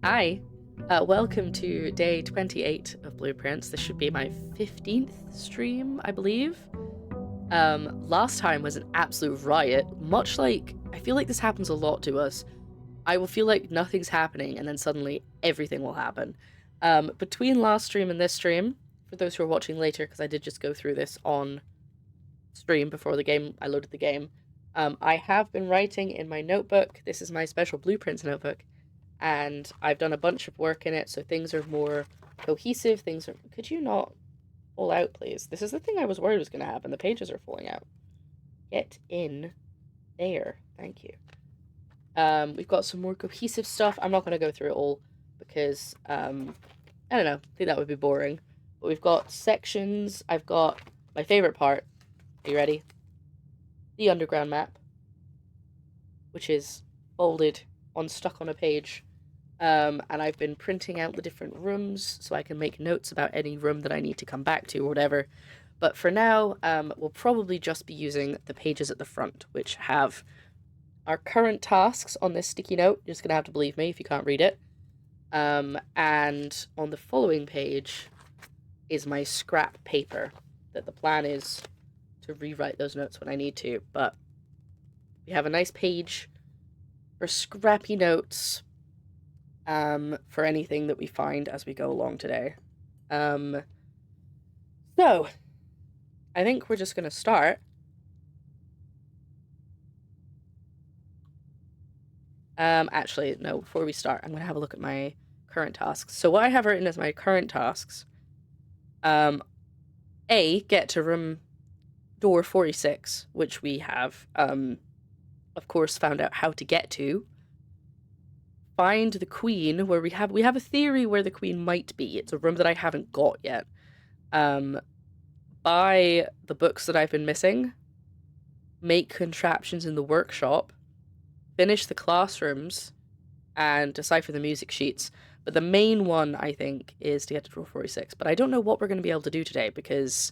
Hi, welcome to day 28 of Blueprints. This should be my 15th stream, I believe. Last time was an absolute riot, much like, I feel like this happens a lot to us. I will feel like nothing's happening and then suddenly everything will happen. Between last stream and this stream, for those who are watching later, because I did just go through this on stream before I loaded the game, I have been writing in my notebook. This is my special Blueprints notebook. And I've done a bunch of work in it, so things are more cohesive. Could you not fall out, please? This is the thing I was worried was going to happen. The pages are falling out. Get in there. Thank you. We've got some more cohesive stuff. I'm not going to go through it all because, I don't know, I think that would be boring. But we've got sections. I've got my favorite part. Are you ready? The underground map, which is folded stuck on a page. And I've been printing out the different rooms so I can make notes about any room that I need to come back to or whatever. But for now, we'll probably just be using the pages at the front, which have our current tasks on this sticky note. You're just going to have to believe me if you can't read it. And on the following page is my scrap paper, that the plan is to rewrite those notes when I need to. But we have a nice page for scrappy notes, for anything that we find as we go along today. So, I think we're just going to start. Actually, no, before we start, I'm going to have a look at my current tasks. So what I have written as my current tasks, A, get to room door 46, which we have, of course, found out how to get to. Find the queen, where we have a theory where the queen might be. It's a room that I haven't got yet. Buy the books that I've been missing, make contraptions in the workshop, finish the classrooms, and decipher the music sheets. But the main one, I think, is to get to drawer 46. But I don't know what we're going to be able to do today, because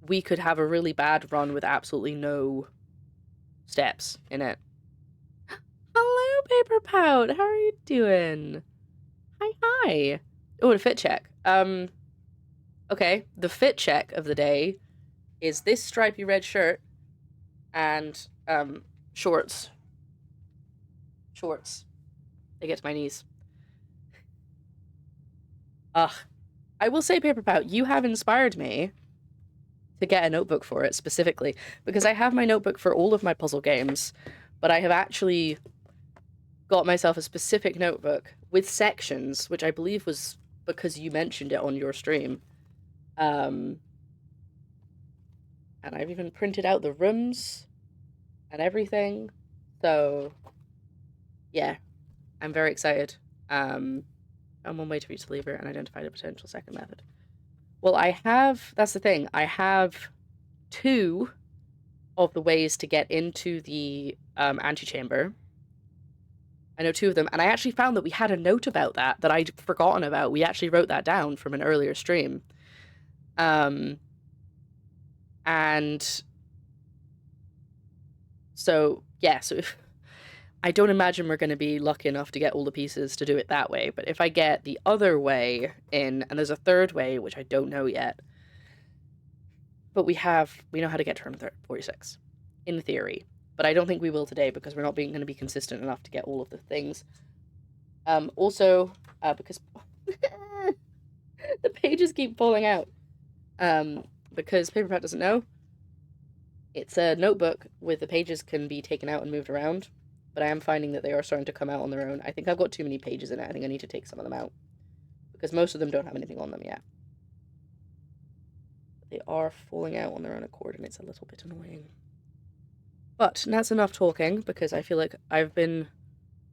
we could have a really bad run with absolutely no steps in it. Hello, Paper Pout. How are you doing? Hi. Oh, a fit check. Okay, the fit check of the day is this stripy red shirt and, shorts. Shorts. They get to my knees. Ugh. I will say, Paper Pout, you have inspired me to get a notebook for it specifically, because I have my notebook for all of my puzzle games, but I have actually got myself a specific notebook with sections, which I believe was because you mentioned it on your stream. And I've even printed out the rooms and everything. So, yeah, I'm very excited. I'm one way to reach the lever and identify the potential second method. Well, that's the thing, I have 2 of the ways to get into the antechamber. I know 2 of them, and I actually found that we had a note about that I'd forgotten about. We actually wrote that down from an earlier stream. And so, yeah, so if I don't imagine we're going to be lucky enough to get all the pieces to do it that way, but if I get the other way in, and there's a third way, which I don't know yet, but we know how to get to room 46, in theory. But I don't think we will today, because we're not going to be consistent enough to get all of the things. Also, because the pages keep falling out. Because Paper Pat doesn't know, it's a notebook with the pages can be taken out and moved around, but I am finding that they are starting to come out on their own. I think I've got too many pages in it. I think I need to take some of them out, because most of them don't have anything on them yet. But they are falling out on their own accord, and it's a little bit annoying. But that's enough talking, because I feel like I've been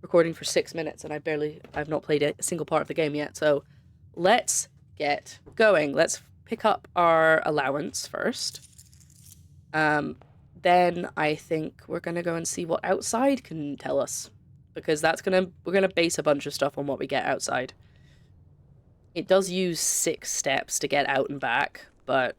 recording for 6 minutes and I've not played a single part of the game yet. So let's get going. Let's pick up our allowance first. Then I think we're gonna go and see what outside can tell us, because we're gonna base a bunch of stuff on what we get outside. It does use 6 steps to get out and back, but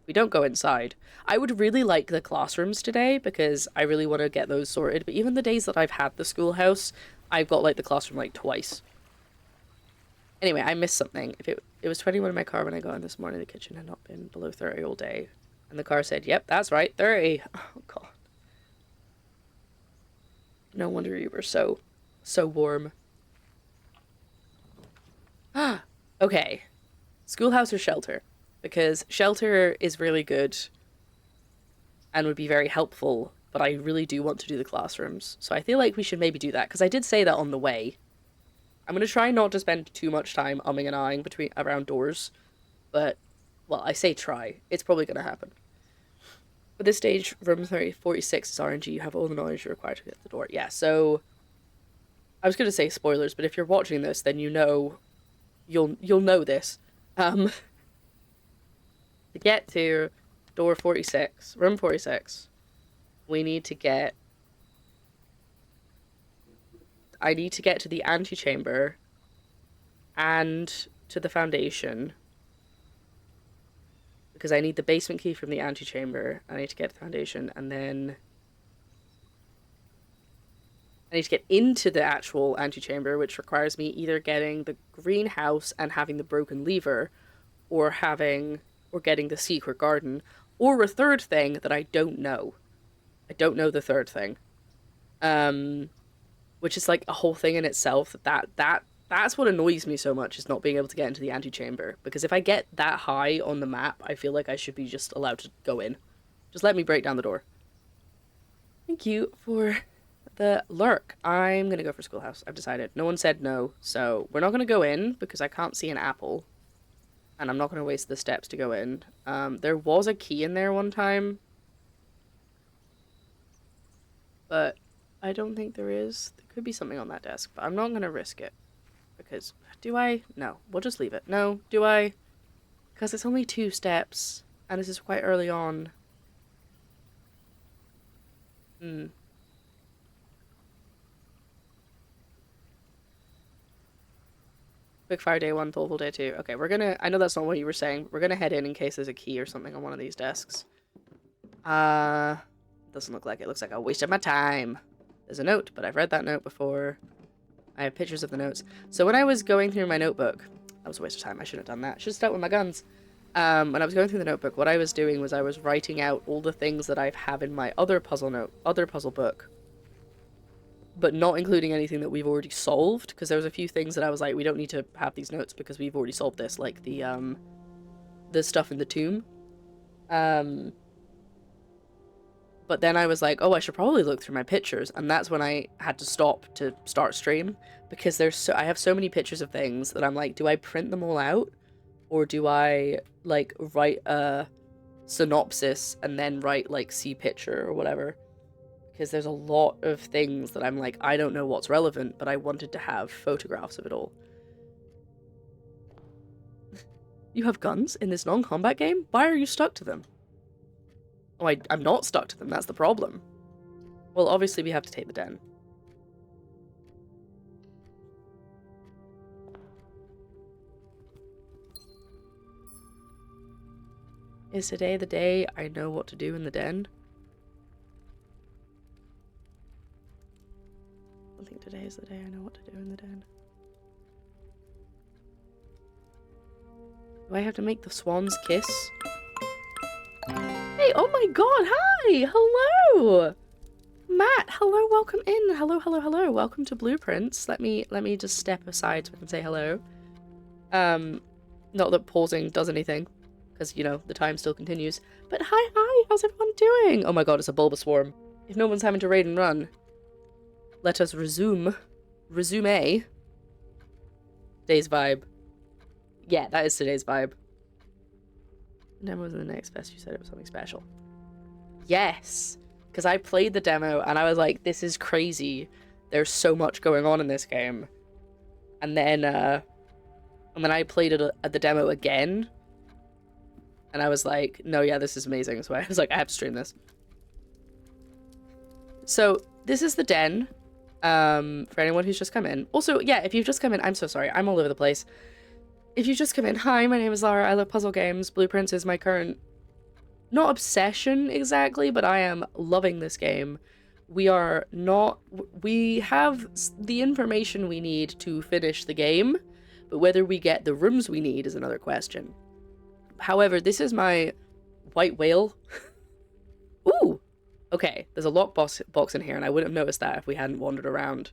We don't go inside. I would really like the classrooms today because I really want to get those sorted. But even the days that I've had the schoolhouse, I've got like the classroom like twice. Anyway, I missed something. If it was 21 in my car when I got in this morning, the kitchen had not been below 30 all day. And the car said, yep, that's right, 30. Oh, God. No wonder you were so warm. Okay. Schoolhouse or shelter? Because shelter is really good and would be very helpful, but I really do want to do the classrooms. So I feel like we should maybe do that, because I did say that on the way. I'm going to try not to spend too much time umming and ahhing around doors, but, well, I say try. It's probably going to happen. At this stage, room 46 is RNG. You have all the knowledge you're required to get the door. Yeah, so I was going to say spoilers, but if you're watching this, then you know, you'll know this. To get to door 46, room 46, we need to get... I need to get to the antechamber and to the foundation, because I need the basement key from the antechamber. I need to get to the foundation, and then I need to get into the actual antechamber, which requires me either getting the greenhouse and having the broken lever, or getting the secret garden, or a third thing that I don't know. I don't know the third thing. Which is like a whole thing in itself. That's what annoys me so much, is not being able to get into the antechamber. Because if I get that high on the map, I feel like I should be just allowed to go in. Just let me break down the door. Thank you for the lurk. I'm gonna go for schoolhouse. I've decided. No one said no, so we're not gonna go in because I can't see an apple. And I'm not gonna waste the steps to go in. There was a key in there one time, but I don't think there is. There could be something on that desk, but I'm not going to risk it. Because, do I? No. We'll just leave it. No. Do I? Because it's only 2 steps, and this is quite early on. Quick fire day 1, thoughtful day 2. Okay, we're gonna... I know that's not what you were saying. We're gonna head in case there's a key or something on one of these desks. Doesn't look like it. Looks like I wasted my time. There's a note, but I've read that note before. I have pictures of the notes. So when I was going through my notebook, that was a waste of time. I should have done that. I should have started with my guns. When I was going through the notebook, what I was doing was I was writing out all the things that I have in my other puzzle book, but not including anything that we've already solved, because there was a few things that I was like, we don't need to have these notes because we've already solved this, like the stuff in the tomb. But then I was like, oh, I should probably look through my pictures. And that's when I had to stop to start stream. Because I have so many pictures of things that I'm like, do I print them all out? Or do I, like, write a synopsis and then write, like, see picture or whatever? Because there's a lot of things that I'm like, I don't know what's relevant, but I wanted to have photographs of it all. You have guns in this non-combat game? Why are you stuck to them? Oh, I'm not stuck to them, that's the problem. Well, obviously we have to take the den. Is today the day I know what to do in the den? I don't think today is the day I know what to do in the den. Do I have to make the swans kiss? Hey, oh my god, hi! Hello! Matt, hello, welcome in. Hello, hello, hello. Welcome to Blueprints. Let me just step aside so I can say hello. Not that pausing does anything, because, you know, the time still continues. But hi, how's everyone doing? Oh my god, it's a Bulbaswarm. If no one's having to raid and run, let us resume. Today's vibe. Yeah, that is today's vibe. Demo was in the next fest. You said it was something special. Yes, because I played the demo and I was like, this is crazy. There's so much going on in this game. And then I played it at the demo again, and I was like, no, yeah, this is amazing. So I was like, I have to stream this. So this is the den. For anyone who's just come in. Also, yeah, if you've just come in, I'm so sorry. I'm all over the place. If you just come in, hi, my name is Lara. I love puzzle games. Blueprints is my current not obsession exactly, but I am loving this game. We are not, we have the information we need to finish the game, but whether we get the rooms we need is another question. However, this is my white whale. Ooh! Okay, there's a lockbox in here, and I wouldn't have noticed that if we hadn't wandered around.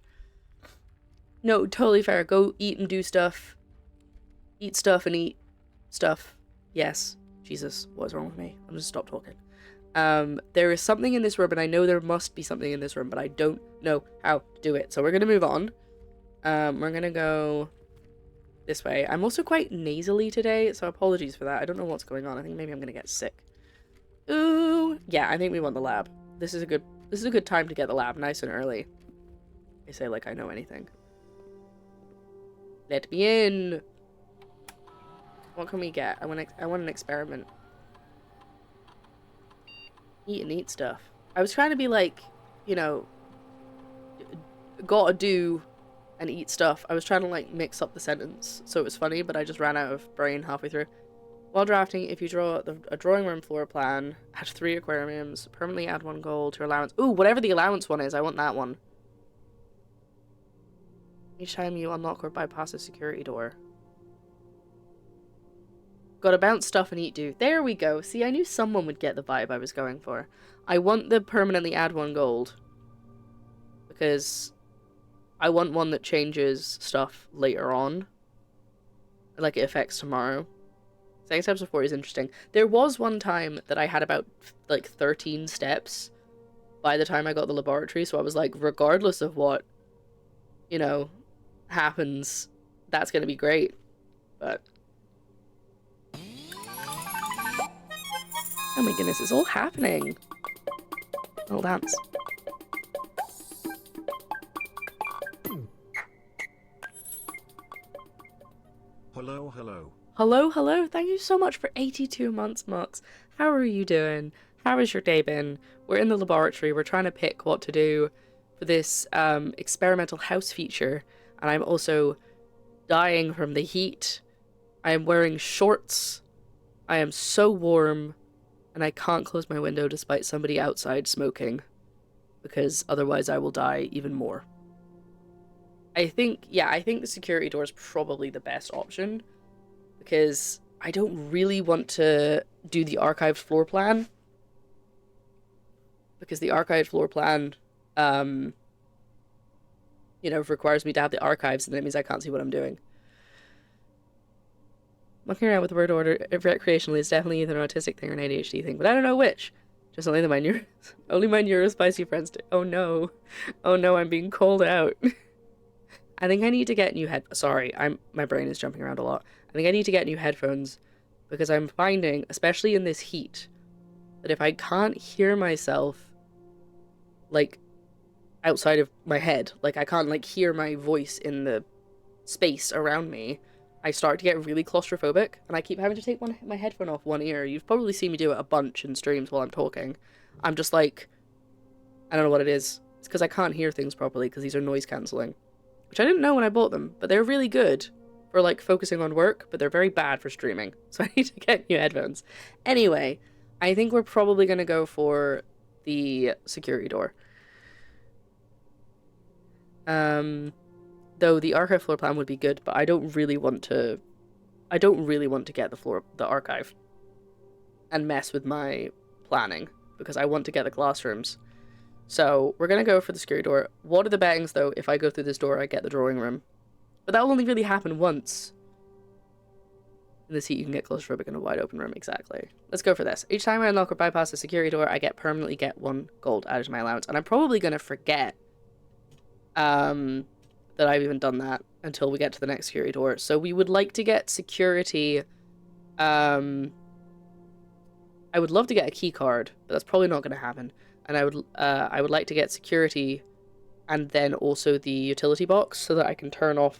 No, totally fair. Go eat and do stuff. Eat stuff and eat stuff. Yes. Jesus, what is wrong with me? I'm gonna stop talking. There is something in this room, and I know there must be something in this room, but I don't know how to do it. So we're gonna move on. We're gonna go this way. I'm also quite nasally today, so apologies for that. I don't know what's going on. I think maybe I'm gonna get sick. Ooh, yeah, I think we want the lab. This is a good time to get the lab nice and early. I say like I know anything. Let me in. What can we get? I want an experiment. Eat and eat stuff. I was trying to be like, you know, gotta do and eat stuff. I was trying to like mix up the sentence so it was funny, but I just ran out of brain halfway through. While drafting, if you draw a drawing room floor plan, add 3 aquariums, permanently add 1 gold to allowance. Ooh, whatever the allowance one is, I want that one. Each time you unlock or bypass a security door. Gotta bounce stuff and eat do. There we go. See, I knew someone would get the vibe I was going for. I want the permanently add 1 gold. Because I want one that changes stuff later on. Like it affects tomorrow. Saying steps before is interesting. There was one time that I had about like 13 steps by the time I got the laboratory, so I was like, regardless of what, you know, happens, that's gonna be great. But oh my goodness, it's all happening. Oh, dance. Hello, hello. Hello, hello. Thank you so much for 82 months, Mux. How are you doing? How has your day been? We're in the laboratory. We're trying to pick what to do for this experimental house feature. And I'm also dying from the heat. I am wearing shorts. I am so warm. And I can't close my window despite somebody outside smoking. Because otherwise I will die even more. I think the security door is probably the best option. Because I don't really want to do the archived floor plan. Because the archived floor plan, you know, requires me to have the archives, and that means I can't see what I'm doing. Mucking around with word order recreationally is definitely either an autistic thing or an ADHD thing, but I don't know which. Just only my neurospicy friends do. Oh no. Oh no, I'm being called out. I think I need to get new sorry, my brain is jumping around a lot. I think I need to get new headphones because I'm finding, especially in this heat, that if I can't hear myself like outside of my head, like I can't like hear my voice in the space around me, I start to get really claustrophobic, and I keep having to take my headphone off one ear. You've probably seen me do it a bunch in streams while I'm talking. I'm just like, I don't know what it is. It's because I can't hear things properly because these are noise cancelling. Which I didn't know when I bought them, but they're really good for like focusing on work, but they're very bad for streaming. So I need to get new headphones. Anyway, I think we're probably going to go for the security door. Though the archive floor plan would be good, but I don't really want to get the archive and mess with my planning because I want to get the classrooms. So we're going to go for the security door. What are the bettings, though? If I go through this door, I get the drawing room. But that will only really happen once. In this heat, you can get claustrophobic in a wide open room. Exactly. Let's go for this. Each time I unlock or bypass a security door, I permanently get 1 gold added to my allowance. And I'm probably going to forget that I've even done that until we get to the next security door. So we would like to get security. I would love to get a key card, but that's probably not going to happen. And I would like to get security and then also the utility box so that I can turn off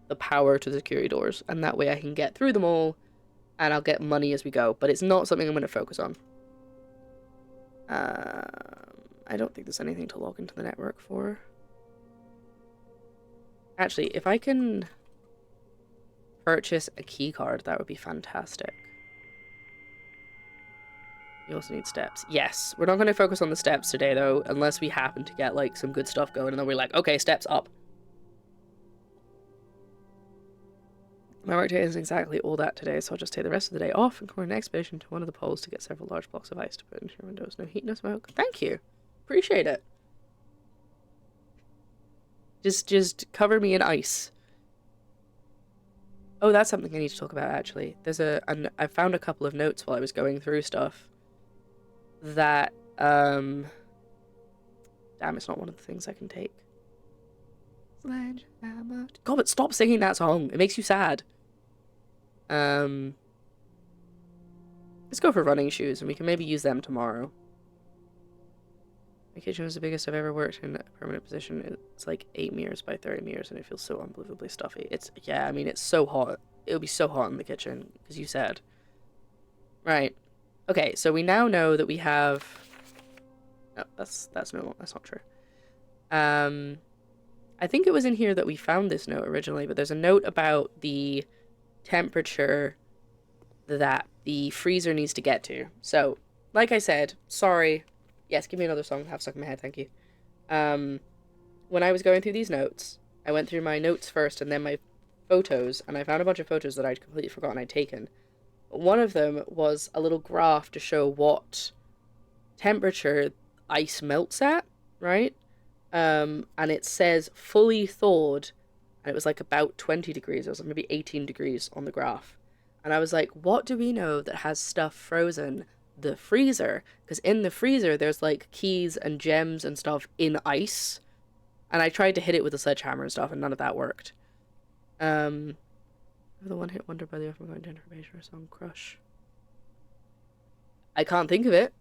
the power to the security doors. And that way I can get through them all and I'll get money as we go. But it's not something I'm going to focus on. I don't think there's anything to log into the network for. Actually, if I can purchase a key card, that would be fantastic. We also need steps. Yes, we're not going to focus on the steps today, though, unless we happen to get, like, some good stuff going, and then we're like, okay, steps up. My work day isn't exactly all that today, so I'll just take the rest of the day off and come on an expedition to one of the poles to get several large blocks of ice to put into your windows. No heat, no smoke. Thank you. Appreciate it. Just cover me in ice. Oh, that's something I need to talk about, actually. I found a couple of notes while I was going through stuff that, damn, it's not one of the things I can take. God, but stop singing that song. It makes you sad. Let's go for running shoes, and we can maybe use them tomorrow. My kitchen was the biggest I've ever worked in a permanent position. It's like 8 meters by 30 meters, and it feels so unbelievably stuffy. Yeah, I mean, it's so hot. It'll be so hot in the kitchen, because you said. Right. Okay, so we now know that we have... No, that's not true. I think it was in here that we found this note originally, but there's a note about the temperature that the freezer needs to get to. So, like I said, sorry. Yes, give me another song to have stuck in my head, thank you. When I was going through these notes, I went through my notes first and then my photos, and I found a bunch of photos that I'd completely forgotten I'd taken. One of them was a little graph to show what temperature ice melts at, right? And it says fully thawed, and it was like about 20 degrees. It was like maybe 18 degrees on the graph. And I was like, what do we know that has stuff frozen? The freezer. Because in the freezer, there's like keys and gems and stuff in ice. And I tried to hit it with a sledgehammer and stuff, and none of that worked. The one-hit wonder by the Overgoing Gentrification or song Crush. I can't think of it.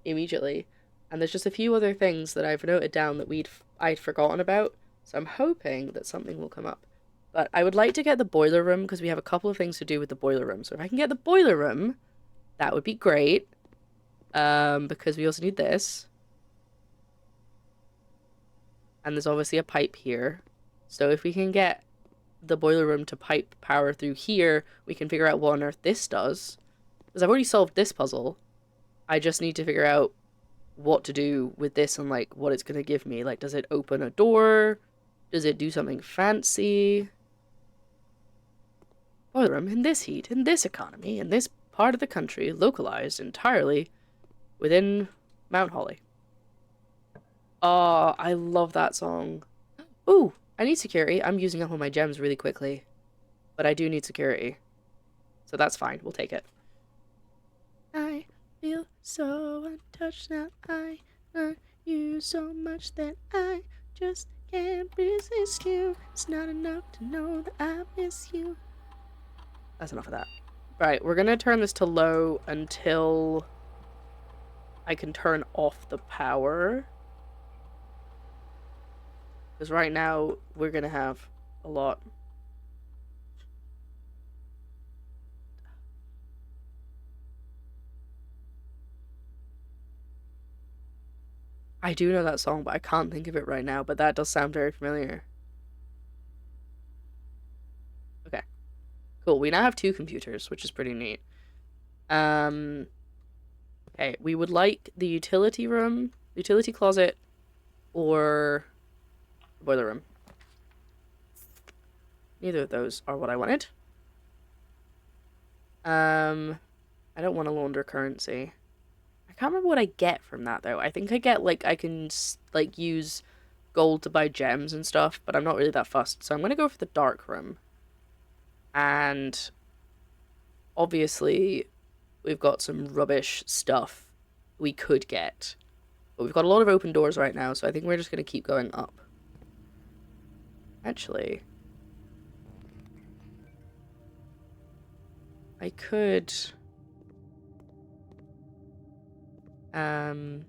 Immediately. And there's just a few other things that I've noted down that I'd forgotten about. So I'm hoping that something will come up. But I would like to get the boiler room, because we have a couple of things to do with the boiler room. So if I can get the boiler room, that would be great. Because we also need this. And there's obviously a pipe here. So if we can get the boiler room to pipe power through here, we can figure out what on earth this does. Because I've already solved this puzzle. I just need to figure out what to do with this and, like, what it's going to give me. Like, does it open a door? Does it do something fancy? Boiler room in this heat, in this economy, in this part of the country, localized entirely within Mount Holly. Oh, I love that song. Ooh, I need security. I'm using up all my gems really quickly. But I do need security. So that's fine. We'll take it. I feel so untouched now. I love you so much that I just can't resist you. It's not enough to know that I miss you. That's enough of that. Right, we're gonna turn this to low until I can turn off the power. Because right now, we're gonna have a lot. I do know that song, but I can't think of it right now, but that does sound very familiar. Okay. Cool, we now have 2 computers, which is pretty neat. Okay, we would like the utility room, utility closet, or the boiler room. Neither of those are what I wanted. I don't want to launder currency. I can't remember what I get from that, though. I think I get, like, I can, like, use gold to buy gems and stuff, but I'm not really that fussed. So I'm going to go for the dark room. And obviously, we've got some rubbish stuff we could get. But we've got a lot of open doors right now, so I think we're just going to keep going up. Actually, I could... Again,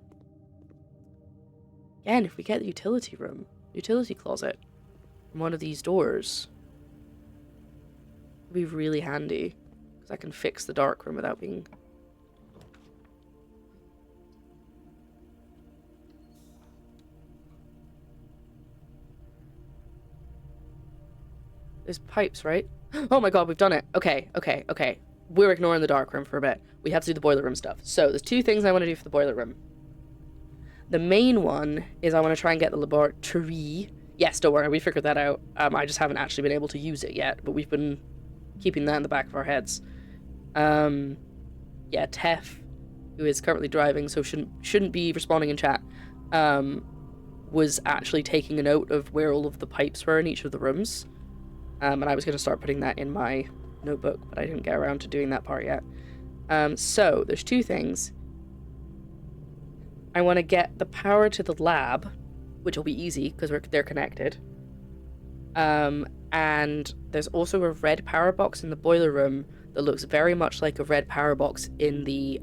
if we get the utility room, utility closet, from one of these doors, it'd be really handy, because I can fix the dark room without being... There's pipes, right? Oh my god, we've done it. Okay. we're ignoring the dark room for a bit. We have to do the boiler room stuff. So there's 2 things I want to do for the boiler room. The main one is I want to try and get the laboratory. Yes, don't worry, we figured that out. I just haven't actually been able to use it yet, but we've been keeping that in the back of our heads. Yeah, Tef, who is currently driving, so shouldn't be responding in chat, was actually taking a note of where all of the pipes were in each of the rooms. And I was going to start putting that in my notebook, but I didn't get around to doing that part yet. So there's 2 things. I want to get the power to the lab, which will be easy because they're connected. And there's also a red power box in the boiler room that looks very much like a red power box in the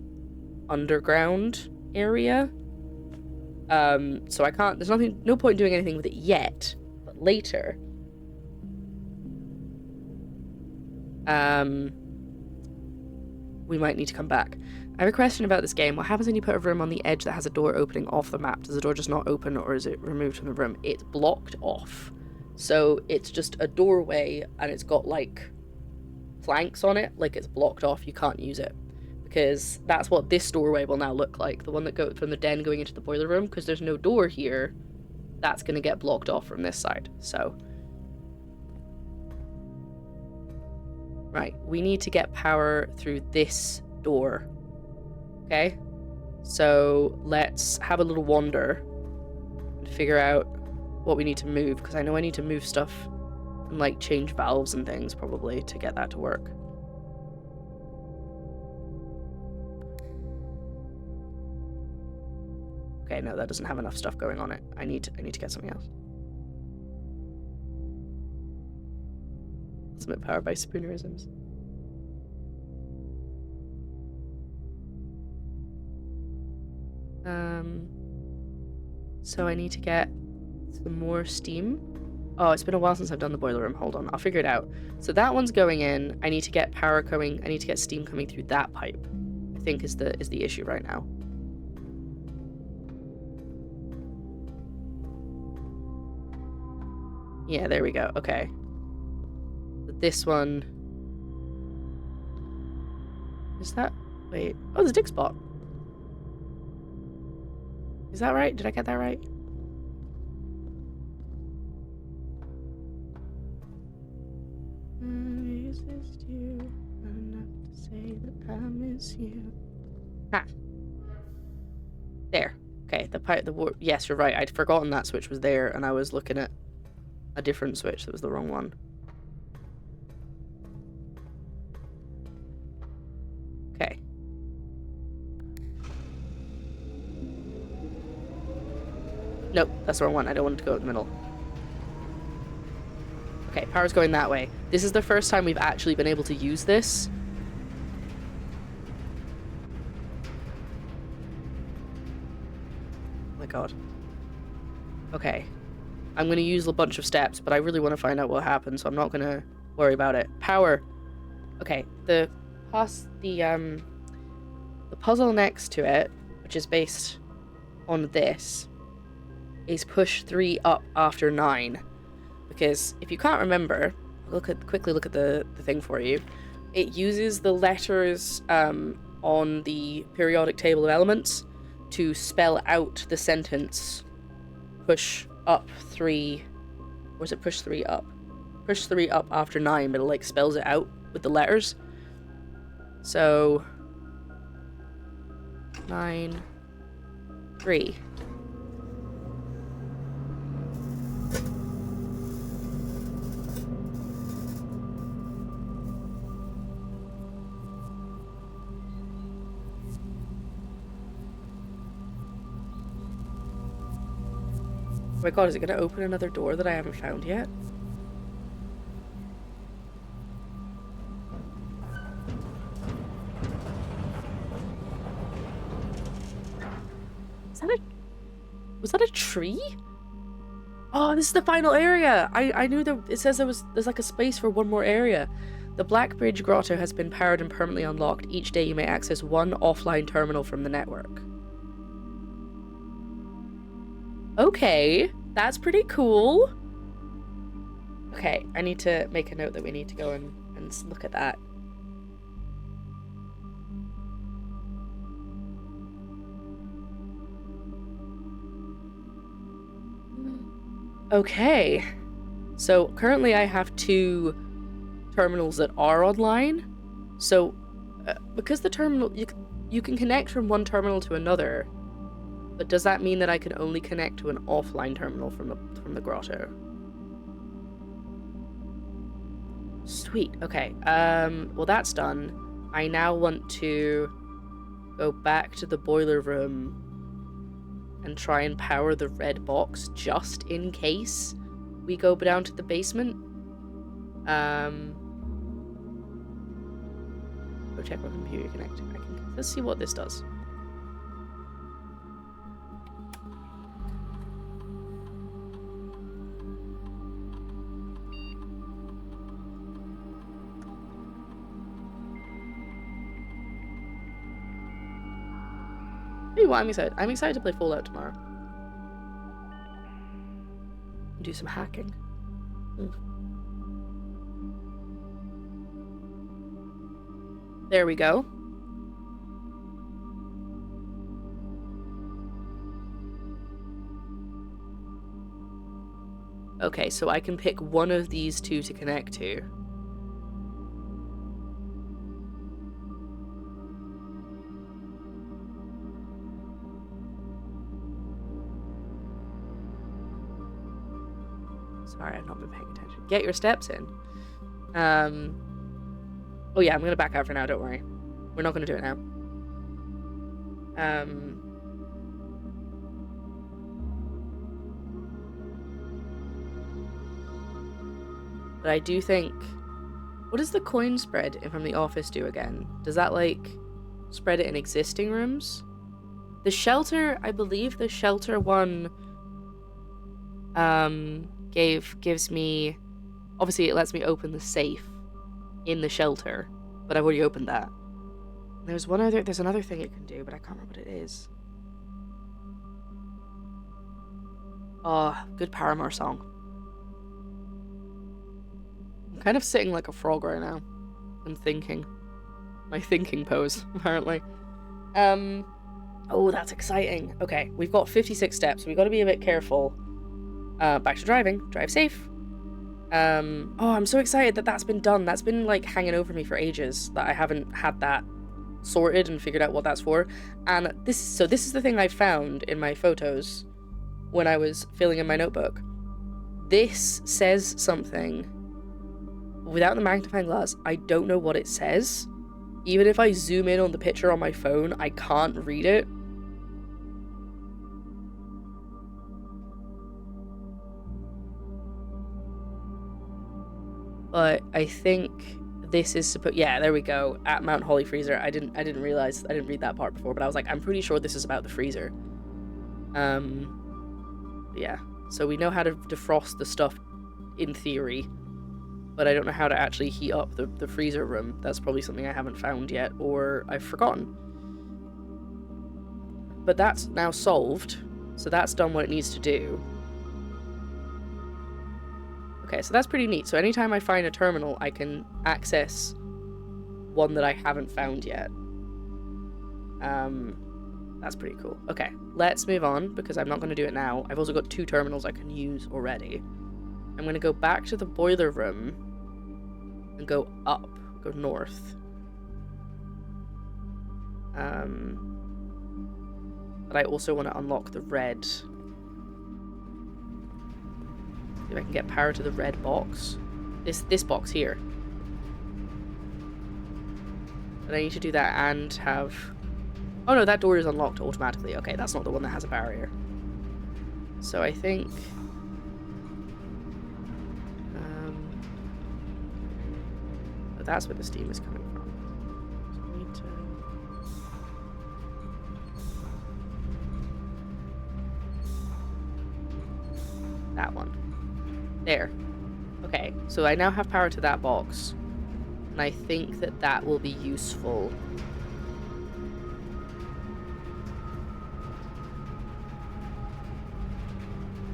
underground area. So I can't, there's no point doing anything with it yet, but later. We might need to come back. I have a question about this game. What happens when you put a room on the edge that has a door opening off the map? Does the door just not open, or is it removed from the room? It's blocked off. So it's just a doorway, and it's got, like, flanks on it. Like, it's blocked off. You can't use it. Because that's what this doorway will now look like. The one that goes from the den going into the boiler room. Because there's no door here. That's going to get blocked off from this side. So... right, we need to get power through this door. Okay? So let's have a little wander and figure out what we need to move, because I know I need to move stuff and, like, change valves and things probably to get that to work. Okay, no, that doesn't have enough stuff going on it. I need to get something else. Ultimate power by spoonerisms. So I need to get some more steam. Oh, it's been a while since I've done the boiler room. Hold on, I'll figure it out. So that one's going in. I need to get power coming. I need to get steam coming through that pipe. I think is the issue right now. Yeah, there we go. Okay. This one is that, wait, oh, there's a dig spot. Is that right? Did I get that right? I resist you enough to say that I miss you. Ha. There. Okay, yes, you're right. I'd forgotten that switch was there, and I was looking at a different switch that was the wrong one. Okay. Nope, that's the wrong one. I don't want it to go in the middle. Okay, power's going that way. This is the first time we've actually been able to use this. Oh my god. Okay. I'm going to use a bunch of steps, but I really want to find out what happens, so I'm not going to worry about it. Power. Okay, the puzzle next to it, which is based on this, is push 3 up after 9. Because if you can't remember, quickly look at the thing for you. It uses the letters on the periodic table of elements to spell out the sentence push up 3, or is it push 3 up? Push 3 up after 9, but it like spells it out with the letters. So 9, 3. Oh my god, is it going to open another door that I haven't found yet? Was that a tree? Oh, this is the final area! I knew it says there's like a space for one more area. The Black Bridge Grotto has been powered and permanently unlocked. Each day you may access one offline terminal from the network. Okay, that's pretty cool. Okay, I need to make a note that we need to go and look at that. Okay. So currently I have 2 terminals that are online. So because the terminal, you can connect from one terminal to another, but does that mean that I can only connect to an offline terminal from the grotto? Sweet. Okay. Well, that's done. I now want to go back to the boiler room and try and power the red box just in case we go down to the basement. Go check my computer connected. Let's see what this does. Hey, well, I'm excited. I'm excited to play Fallout tomorrow. Do some hacking. There we go. Okay, so I can pick one of these 2 to connect to. Sorry, I've not been paying attention. Get your steps in. Oh yeah, I'm gonna back out for now, don't worry. We're not gonna do it now. But I do think... What does the coin spread from the office do again? Does that, like, spread it in existing rooms? The shelter, I believe the shelter one... gives me... Obviously, it lets me open the safe in the shelter, but I've already opened that. There's another thing it can do, but I can't remember what it is. Oh, good Paramore song. I'm kind of sitting like a frog right now. I'm thinking. My thinking pose, apparently. Oh, that's exciting. Okay, we've got 56 steps. We've got to be a bit careful. Back to driving. Drive safe. Oh, I'm so excited that that's been done. That's been, like, hanging over me for ages, that I haven't had that sorted and figured out what that's for. And this is the thing I found in my photos when I was filling in my notebook. This says something. Without the magnifying glass, I don't know what it says. Even if I zoom in on the picture on my phone, I can't read it. But I think this is supposed... Yeah, there we go. At Mount Holly Freezer. I didn't realize... I didn't read that part before, but I was like, I'm pretty sure this is about the freezer. Yeah. So we know how to defrost the stuff in theory, but I don't know how to actually heat up the freezer room. That's probably something I haven't found yet, or I've forgotten. But that's now solved, so that's done what it needs to do. Okay, so that's pretty neat. So anytime I find a terminal, I can access one that I haven't found yet. That's pretty cool. Okay, let's move on, because I'm not going to do it now. I've also got 2 terminals I can use already. I'm going to go back to the boiler room and go up, go north. But I also want to unlock the red. If I can get power to the red box. This box here. But I need to do that and have... Oh no, that door is unlocked automatically. Okay, that's not the one that has a barrier. So I think... But that's where the steam is coming from. So I need to... That one. There. Okay, so I now have power to that box. And I think that that will be useful.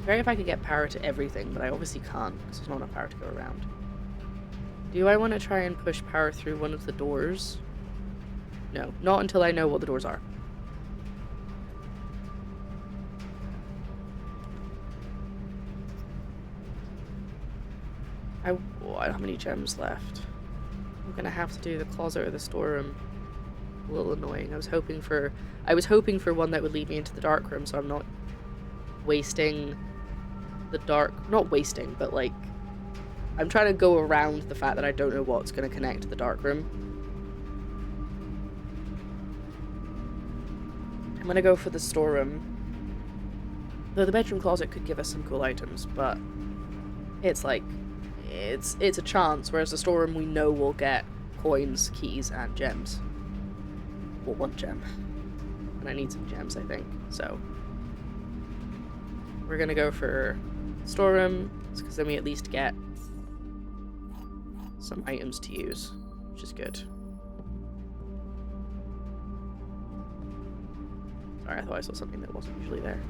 Great if I could get power to everything, but I obviously can't, because there's not enough power to go around. Do I want to try and push power through one of the doors? No, not until I know what the doors are. I don't have many gems left. I'm gonna have to do the closet or the storeroom. A little annoying. I was hoping for one that would lead me into the dark room, so I'm not wasting the dark. Not wasting, but like I'm trying to go around the fact that I don't know what's gonna connect to the dark room. I'm gonna go for the storeroom. Though the bedroom closet could give us some cool items, but it's like it's a chance, whereas the storeroom we know will get coins, keys, and gems. Well, one gem. And I need some gems, I think. So we're gonna go for storeroom, because then we at least get some items to use, which is good. Sorry, I thought I saw something that wasn't usually there.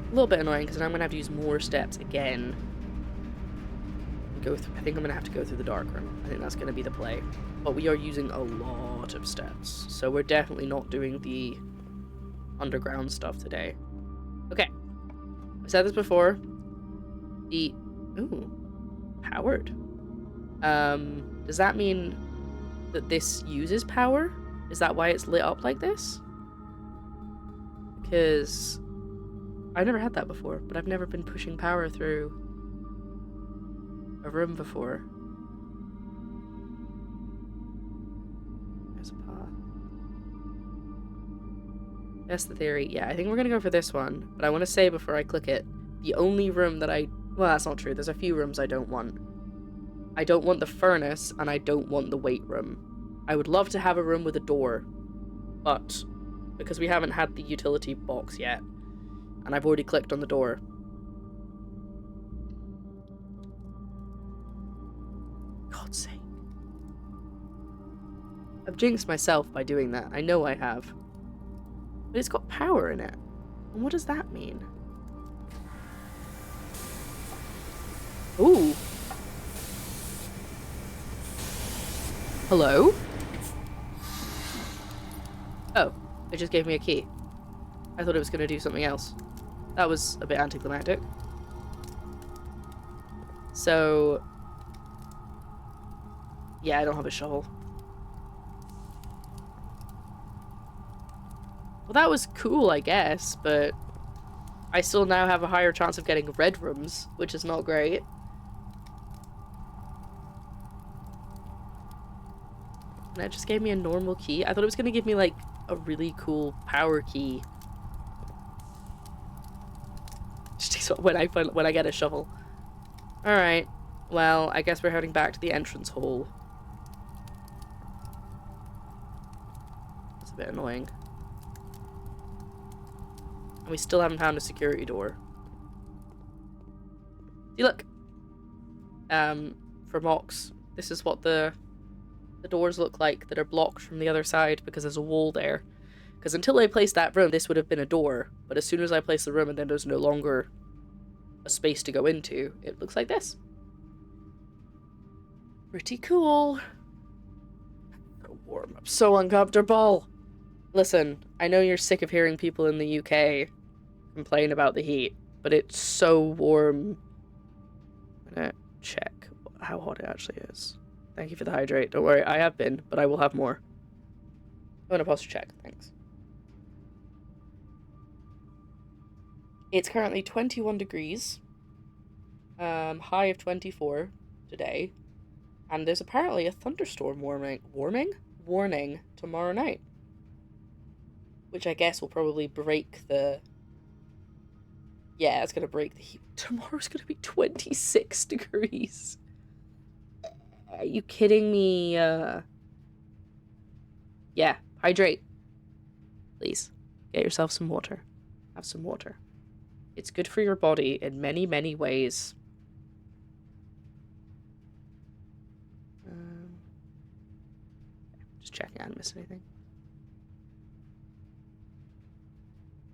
A little bit annoying, because then I'm gonna have to use more steps again. I think I'm gonna have to go through the dark room. I think that's gonna be the play. But we are using a lot of steps, so we're definitely not doing the underground stuff today. Okay, I said this before. Powered. Does that mean that this uses power? Is that why it's lit up like this? Because I've never had that before, but I've never been pushing power through a room before. There's a path. That's the theory. Yeah, I think we're gonna go for this one, but I want to say before I click it, the only room that well, that's not true. There's a few rooms I don't want. I don't want the furnace, and I don't want the weight room. I would love to have a room with a door, but because we haven't had the utility box yet, and I've already clicked on the door. God's sake. I've jinxed myself by doing that. I know I have. But it's got power in it. And what does that mean? Ooh. Hello? Oh, it just gave me a key. I thought it was going to do something else. That was a bit anticlimactic. So, yeah, I don't have a shovel. Well, that was cool, I guess, but I still now have a higher chance of getting red rooms, which is not great. And it just gave me a normal key. I thought it was going to give me, like, a really cool power key. Just when I get a shovel. Alright. Well, I guess we're heading back to the entrance hall. It's a bit annoying. And we still haven't found a security door. See, look. For mocks, this is what the doors look like that are blocked from the other side because there's a wall there. Because until I placed that room, this would have been a door. But as soon as I place the room and then there's no longer a space to go into, it looks like this. Pretty cool. So warm. I'm so uncomfortable. Listen, I know you're sick of hearing people in the UK complain about the heat, but it's so warm. I'm gonna check how hot it actually is. Thank you for the hydrate. Don't worry, I have been, but I will have more. I'm gonna pause to check. Thanks. It's currently 21 degrees. High of 24 today. And there's apparently a thunderstorm warning tomorrow night. Which I guess will probably break the... Yeah, it's gonna break the heat. Tomorrow's gonna be 26 degrees. Are you kidding me? Yeah, hydrate. Please, get yourself some water. Have some water. It's good for your body in many, many ways. Just checking I didn't miss anything.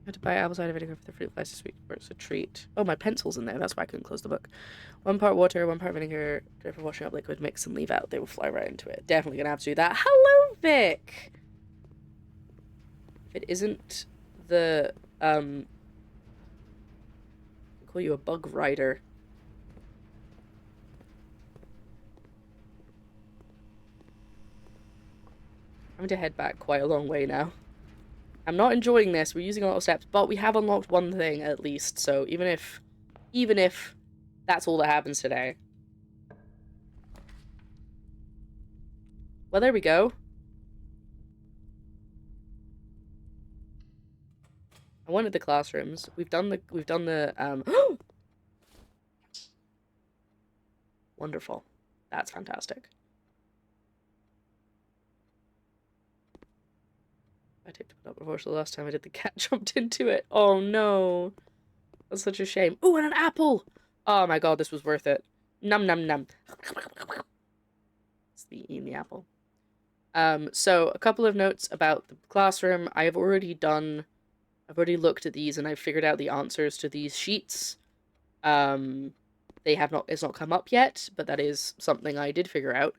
I had to buy apple cider vinegar for the fruit flies this week, where it's a treat. Oh, my pencil's in there. That's why I couldn't close the book. 1 part water, 1 part vinegar. For washing up liquid, mix and leave out. They will fly right into it. Definitely gonna have to do that. Hello, Vic! If it isn't the, I'll call you a bug rider. I'm going to head back quite a long way now. I'm not enjoying this. We're using a lot of steps, but we have unlocked one thing at least. So even if that's all that happens today. Well, there we go. I wanted the classrooms. We've done the wonderful. That's fantastic. I taped it up before, so the last time I did, the cat jumped into it. Oh no. That's such a shame. Ooh, and an apple! Oh my god, this was worth it. Num num num. It's the eating the apple. So a couple of notes about the classroom. I've already looked at these and I've figured out the answers to these sheets. It's not come up yet, but that is something I did figure out.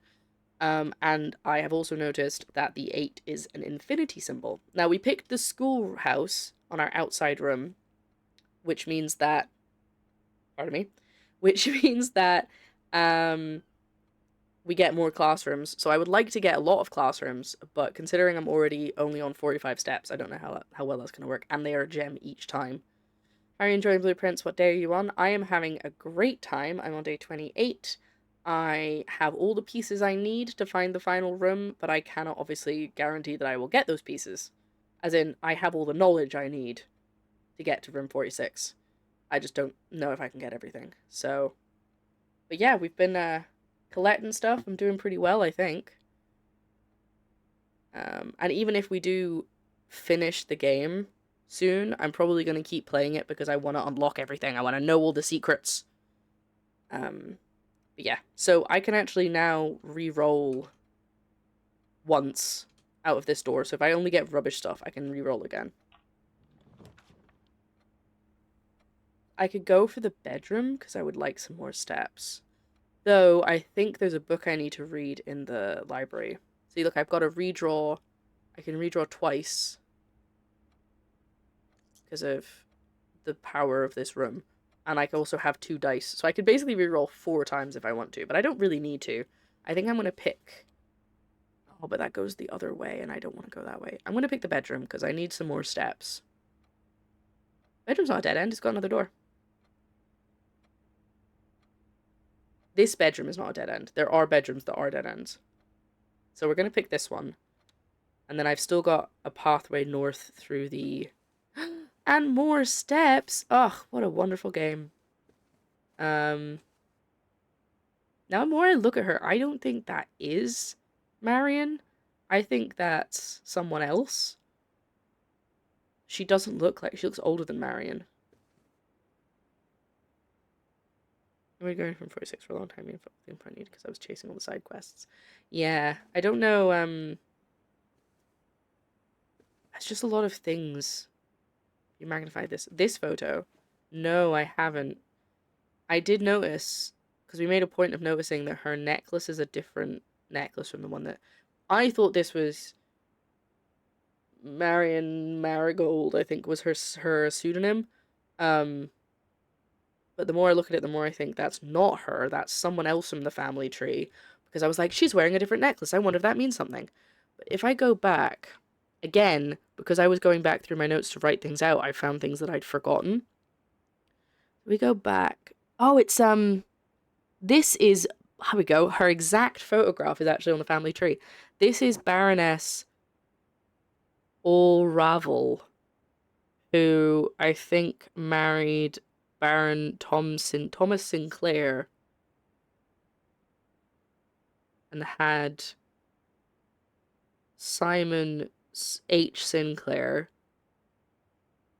And I have also noticed that the 8 is an infinity symbol. Now, we picked the schoolhouse on our outside room, which means that, we get more classrooms. So I would like to get a lot of classrooms, but considering I'm already only on 45 steps, I don't know how well that's going to work, and they are a gem each time. Are you enjoying Blueprints? What day are you on? I am having a great time. I'm on day 28. I have all the pieces I need to find the final room, but I cannot obviously guarantee that I will get those pieces. As in, I have all the knowledge I need to get to room 46. I just don't know if I can get everything. So, but yeah, we've been collecting stuff. I'm doing pretty well, I think. And even if we do finish the game soon, I'm probably going to keep playing it because I want to unlock everything. I want to know all the secrets. But yeah, so I can actually now re-roll once out of this door. So if I only get rubbish stuff, I can re-roll again. I could go for the bedroom because I would like some more steps. Though, I think there's a book I need to read in the library. See, look, I've got a redraw. I can redraw twice because of the power of this room. And I can also have 2 dice. So I could basically reroll 4 times if I want to, but I don't really need to. I think I'm going to pick... Oh, but that goes the other way, and I don't want to go that way. I'm going to pick the bedroom because I need some more steps. Bedroom's not a dead end, it's got another door. This bedroom is not a dead end. There are bedrooms that are dead ends. So we're going to pick this one. And then I've still got a pathway north through the... and more steps! Ugh, what a wonderful game. Now the more I look at her, I don't think that is Marion. I think that's someone else. She doesn't look like... She looks older than Marion. We're going from 46 for a long time, I need because I was chasing all the side quests. Yeah, I don't know, it's just a lot of things. You magnify this photo. No, I haven't. I did notice, because we made a point of noticing that her necklace is a different necklace from the one that... I thought this was Marion Marigold, I think was her pseudonym. But the more I look at it, the more I think that's not her. That's someone else from the family tree. Because I was like, she's wearing a different necklace. I wonder if that means something. But if I go back, again, because I was going back through my notes to write things out, I found things that I'd forgotten. We go back. Oh, it's, this is, here we go. Her exact photograph is actually on the family tree. This is Baroness Allravel, who I think married Baron Thomas Sinclair, and had Simon H. Sinclair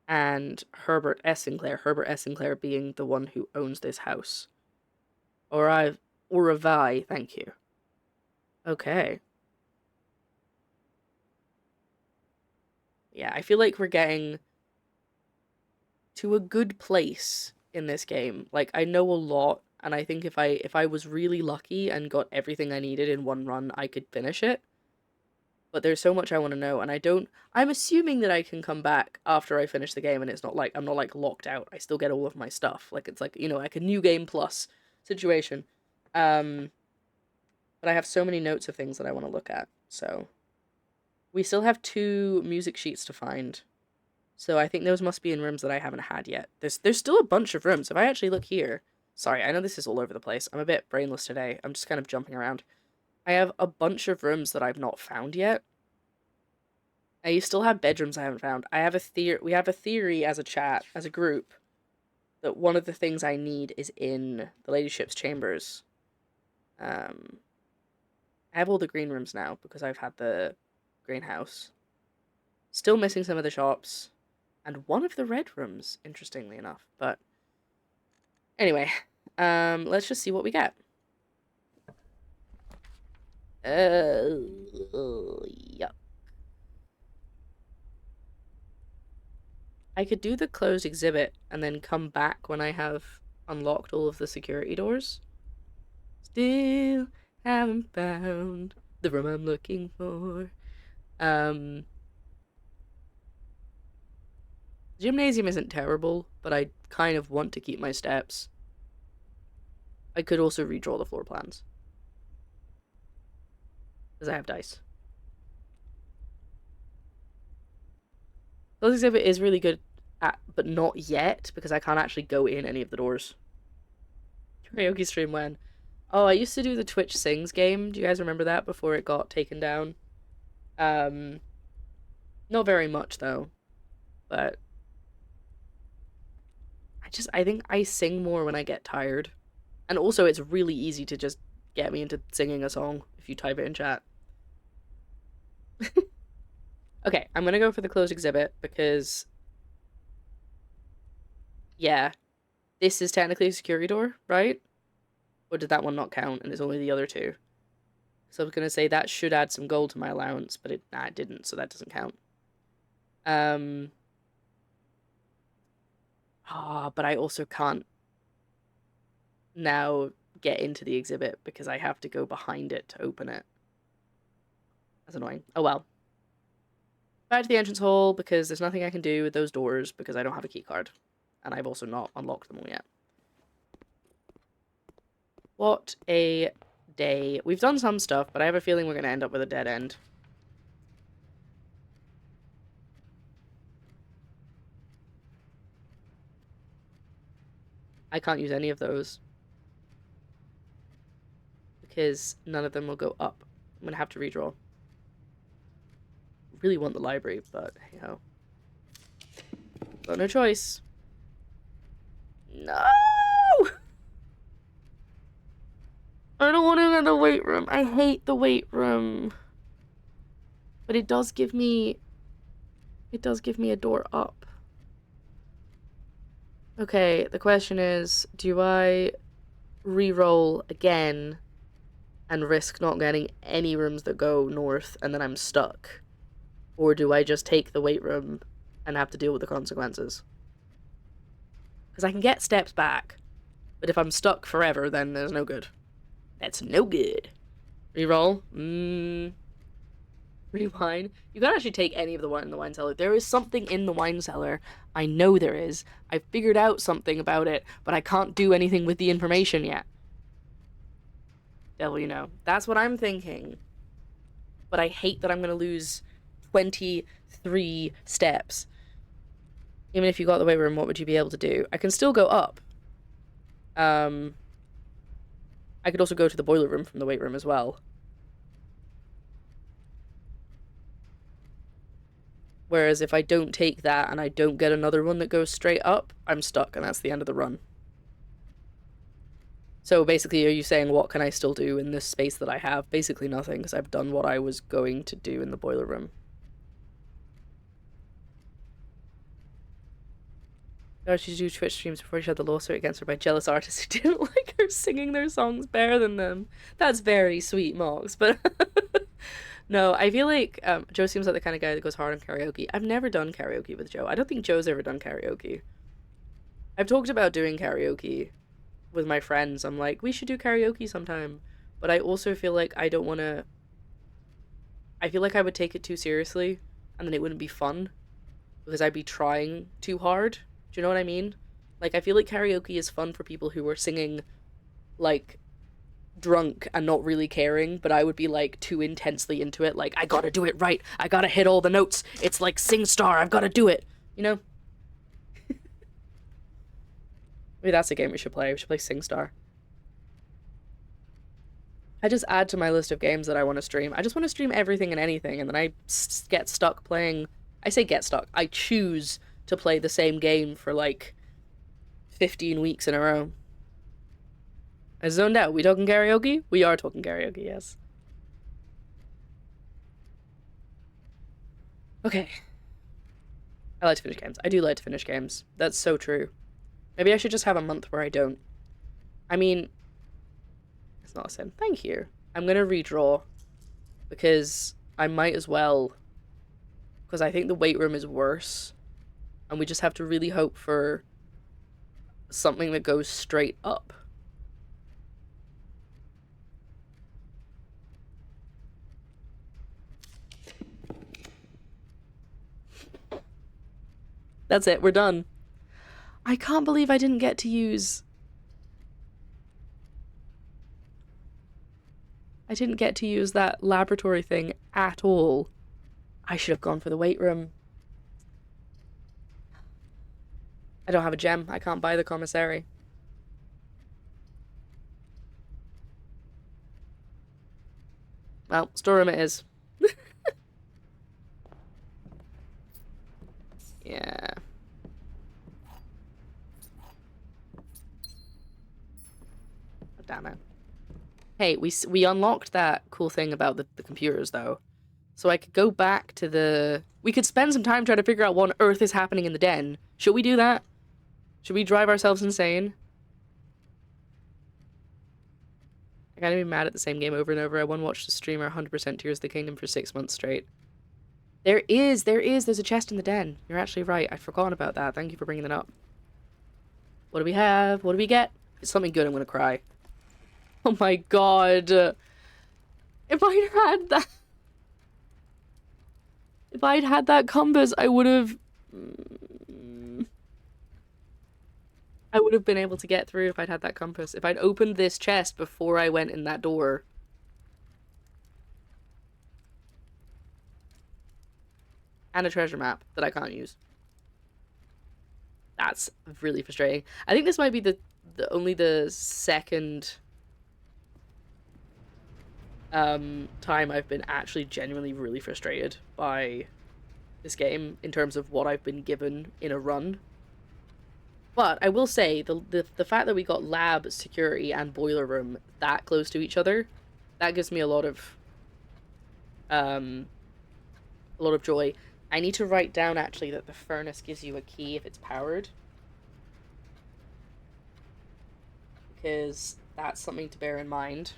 and Herbert S. Sinclair. Herbert S. Sinclair being the one who owns this house. Oravai, thank you. Okay. Yeah, I feel like we're getting to a good place in this game. Like, I know a lot, and I think if I was really lucky and got everything I needed in one run, I could finish it. But there's so much I want to know, and I'm assuming that I can come back after I finish the game, and it's not like, I'm not, like, locked out. I still get all of my stuff. Like, it's like, you know, like a new game plus situation. But I have so many notes of things that I want to look at, so... We still have 2 music sheets to find. So I think those must be in rooms that I haven't had yet. There's still a bunch of rooms. If I actually look here... Sorry, I know this is all over the place. I'm a bit brainless today. I'm just kind of jumping around. I have a bunch of rooms that I've not found yet. I still have bedrooms I haven't found. I have a theory. We have a theory as a chat, as a group, that one of the things I need is in the ladyship's chambers. I have all the green rooms now because I've had the greenhouse. Still missing some of the shops, and one of the red rooms, interestingly enough. But anyway, let's just see what we get. Yuck. I could do the closed exhibit and then come back when I have unlocked all of the security doors. Still haven't found the room I'm looking for. Gymnasium isn't terrible, but I kind of want to keep my steps. I could also redraw the floor plans. Because I have dice. Closed exhibit is really good at, but not yet, because I can't actually go in any of the doors. Karaoke stream when? Oh, I used to do the Twitch Sings game. Do you guys remember that before it got taken down? Not very much though, but I think I sing more when I get tired. And also it's really easy to just get me into singing a song if you type it in chat. Okay, I'm gonna go for the closed exhibit because yeah, this is technically a security door, right? Or did that one not count and it's only the other 2? So I was gonna say that should add some gold to my allowance, but it didn't, so that doesn't count. But I also can't now get into the exhibit because I have to go behind it to open it. That's annoying. Oh well. Back to the entrance hall because there's nothing I can do with those doors because I don't have a key card. And I've also not unlocked them all yet. What a day. We've done some stuff, but I have a feeling we're going to end up with a dead end. I can't use any of those. Because none of them will go up. I'm going to have to redraw. Really want the library, but hey ho. Got no choice. No! I don't want to go in the weight room. I hate the weight room. But it does give me a door up. Okay, the question is, do I re-roll again and risk not getting any rooms that go north and then I'm stuck? Or do I just take the weight room and have to deal with the consequences? Because I can get steps back, but if I'm stuck forever, then there's no good. That's no good. Reroll. Rewind. You can't actually take any of the wine in the wine cellar. There is something in the wine cellar. I know there is. I've figured out something about it, but I can't do anything with the information yet. Devil, you know. That's what I'm thinking. But I hate that I'm going to lose 23 steps. Even if you got the weight room, what would you be able to do? I can still go up. I could also go to the boiler room from the weight room as well. Whereas if I don't take that and I don't get another one that goes straight up, I'm stuck and that's the end of the run. So basically, are you saying what can I still do in this space that I have? Basically nothing, because I've done what I was going to do in the boiler room. She do Twitch streams before she had the lawsuit against her by jealous artists who didn't like her singing their songs better than them. That's very sweet, Mox, but no, I feel like Joe seems like the kind of guy that goes hard on karaoke. I've never done karaoke with Joe. I don't think Joe's ever done karaoke. I've talked about doing karaoke with my friends. I'm like, we should do karaoke sometime. But I also feel like I don't want to... I feel like I would take it too seriously and then it wouldn't be fun because I'd be trying too hard. Do you know what I mean? Like, I feel like karaoke is fun for people who are singing, like, drunk and not really caring, but I would be like too intensely into it, like I gotta do it right, I gotta hit all the notes, it's like SingStar, I've gotta do it, you know? Maybe that's a game we should play SingStar. I just add to my list of games that I want to stream. I just want to stream everything and anything, and then I get stuck playing. I say get stuck. I choose to play the same game for like 15 weeks in a row. I zoned out. We talking karaoke? We are talking karaoke, yes. Okay. I like to finish games. I do like to finish games. That's so true. Maybe I should just have a month where I don't. I mean, it's not a sin. Thank you. I'm gonna redraw because I might as well, because I think the weight room is worse, and we just have to really hope for something that goes straight up. That's it. We're done. I can't believe I didn't get to use... I didn't get to use that laboratory thing at all. I should have gone for the weight room. I don't have a gem. I can't buy the commissary. Well, storeroom it is. Yeah. Oh, damn it. Hey, we unlocked that cool thing about the computers, though. So I could go back to the... We could spend some time trying to figure out what on earth is happening in the den. Should we do that? Should we drive ourselves insane? I gotta be mad at the same game over and over. I watched a streamer 100% Tears of the Kingdom for 6 months straight. There's a chest in the den. You're actually right. I'd forgotten about that. Thank you for bringing that up. What do we have? What do we get? If it's something good, I'm gonna cry. Oh my god. If I'd had that... If I'd had that compass, I would have... I would have been able to get through if I'd had that compass. If I'd opened this chest before I went in that door. And a treasure map that I can't use. That's really frustrating. I think this might be only the second time I've been actually genuinely really frustrated by this game in terms of what I've been given in a run. But I will say the fact that we got lab, security, and boiler room that close to each other, that gives me a lot of joy. I need to write down actually that the furnace gives you a key if it's powered, because that's something to bear in mind.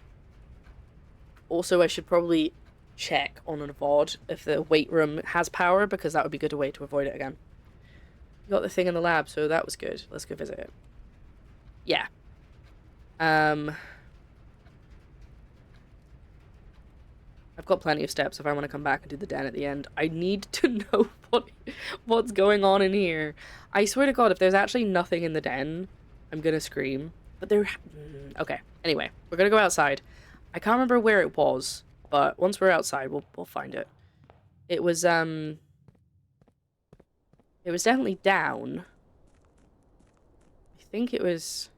Also, I should probably check on a VOD if the weight room has power, because that would be a good way to avoid it again. You got the thing in the lab, so that was good. Let's go visit it. Yeah. I've got plenty of steps if I want to come back and do the den at the end. I need to know what's going on in here. I swear to God, if there's actually nothing in the den, I'm gonna scream. But there... Okay. Anyway, we're gonna go outside. I can't remember where it was, but once we're outside, we'll find it. It was definitely down. I think it was...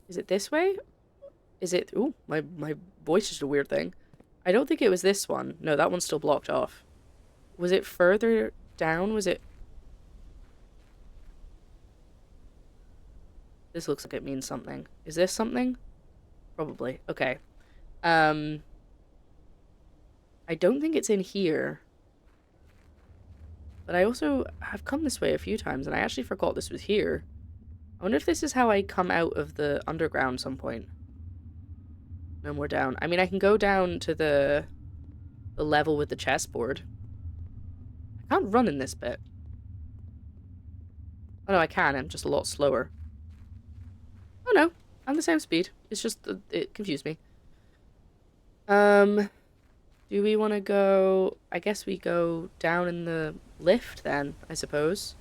Is it this way? Is it... Ooh, my voice is a weird thing. I don't think it was this one. No, that one's still blocked off. Was it further down? Was it... This looks like it means something. Is this something? Probably. Okay. I don't think it's in here. But I also have come this way a few times, and I actually forgot this was here. I wonder if this is how I come out of the underground some point. No more down. I mean, I can go down to the level with the chessboard. I can't run in this bit. Oh no, I can. I'm just a lot slower. Oh no, I'm the same speed. It's just, it confused me. Do we want to go... I guess we go down in the lift then, I suppose.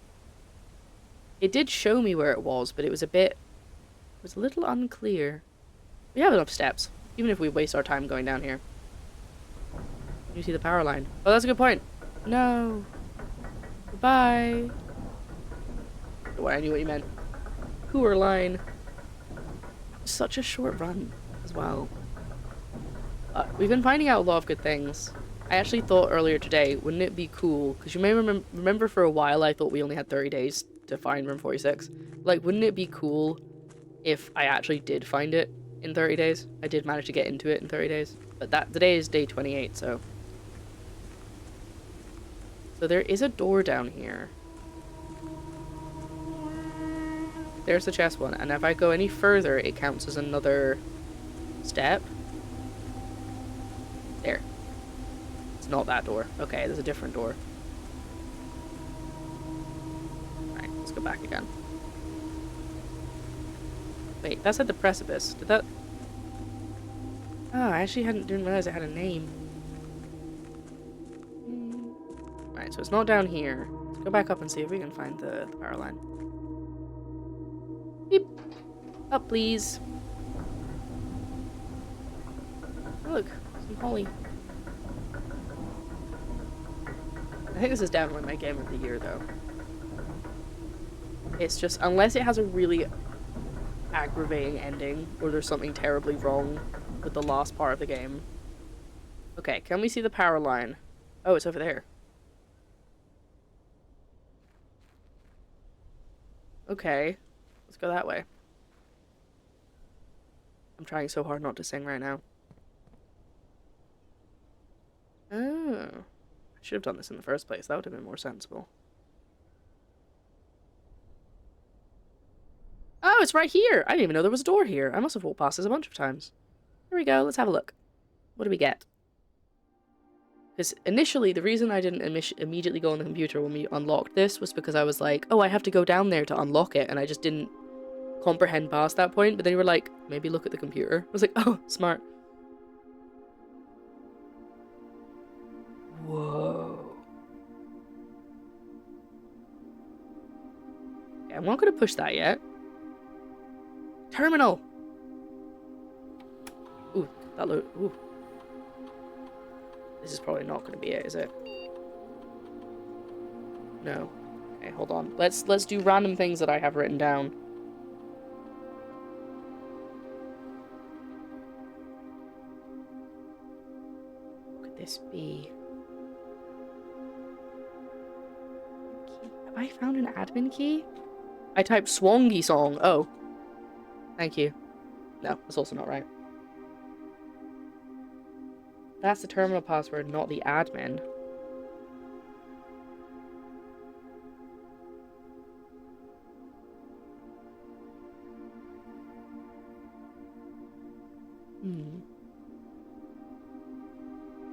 It did show me where it was, but it was a bit... It was a little unclear. We have enough steps, even if we waste our time going down here. You see the power line. Oh, that's a good point. No. Goodbye. Oh, I knew what you meant. Poor line. Such a short run as well. We've been finding out a lot of good things. I actually thought earlier today, wouldn't it be cool? Because you may remember for a while I thought we only had 30 days to find room 46. Like, wouldn't it be cool if I actually did find it in 30 days? I did manage to get into it in 30 days. But today is day 28, so. So there is a door down here. There's the chest one, and if I go any further, it counts as another step. There. It's not that door. Okay, there's a different door. Alright, let's go back again. Wait, that's at the precipice. Did that... Oh, I actually didn't realize it had a name. Alright, so it's not down here. Let's go back up and see if we can find the power line. Beep. Up, please. Oh, look, some holly. I think this is definitely my game of the year, though. It's just, unless it has a really aggravating ending, or there's something terribly wrong with the last part of the game. Okay, can we see the power line? Oh, it's over there. Okay, let's go that way. I'm trying so hard not to sing right now. Oh. I should have done this in the first place. That would have been more sensible. Oh, it's right here! I didn't even know there was a door here. I must have walked past this a bunch of times. Here we go. Let's have a look. What do we get? Because initially, the reason I didn't immediately go on the computer when we unlocked this was because I was like, oh, I have to go down there to unlock it, and I just didn't comprehend past that point. But then you were like, maybe look at the computer. I was like, oh, smart. Whoa. Okay, I'm not going to push that yet. Terminal! Ooh, that look. Ooh. This is probably not going to be it, is it? No. Okay, hold on. Let's do random things that I have written down. What could this be? Have I found an admin key? I typed Swangy song. Oh. Thank you. No, that's also not right. That's the terminal password, not the admin.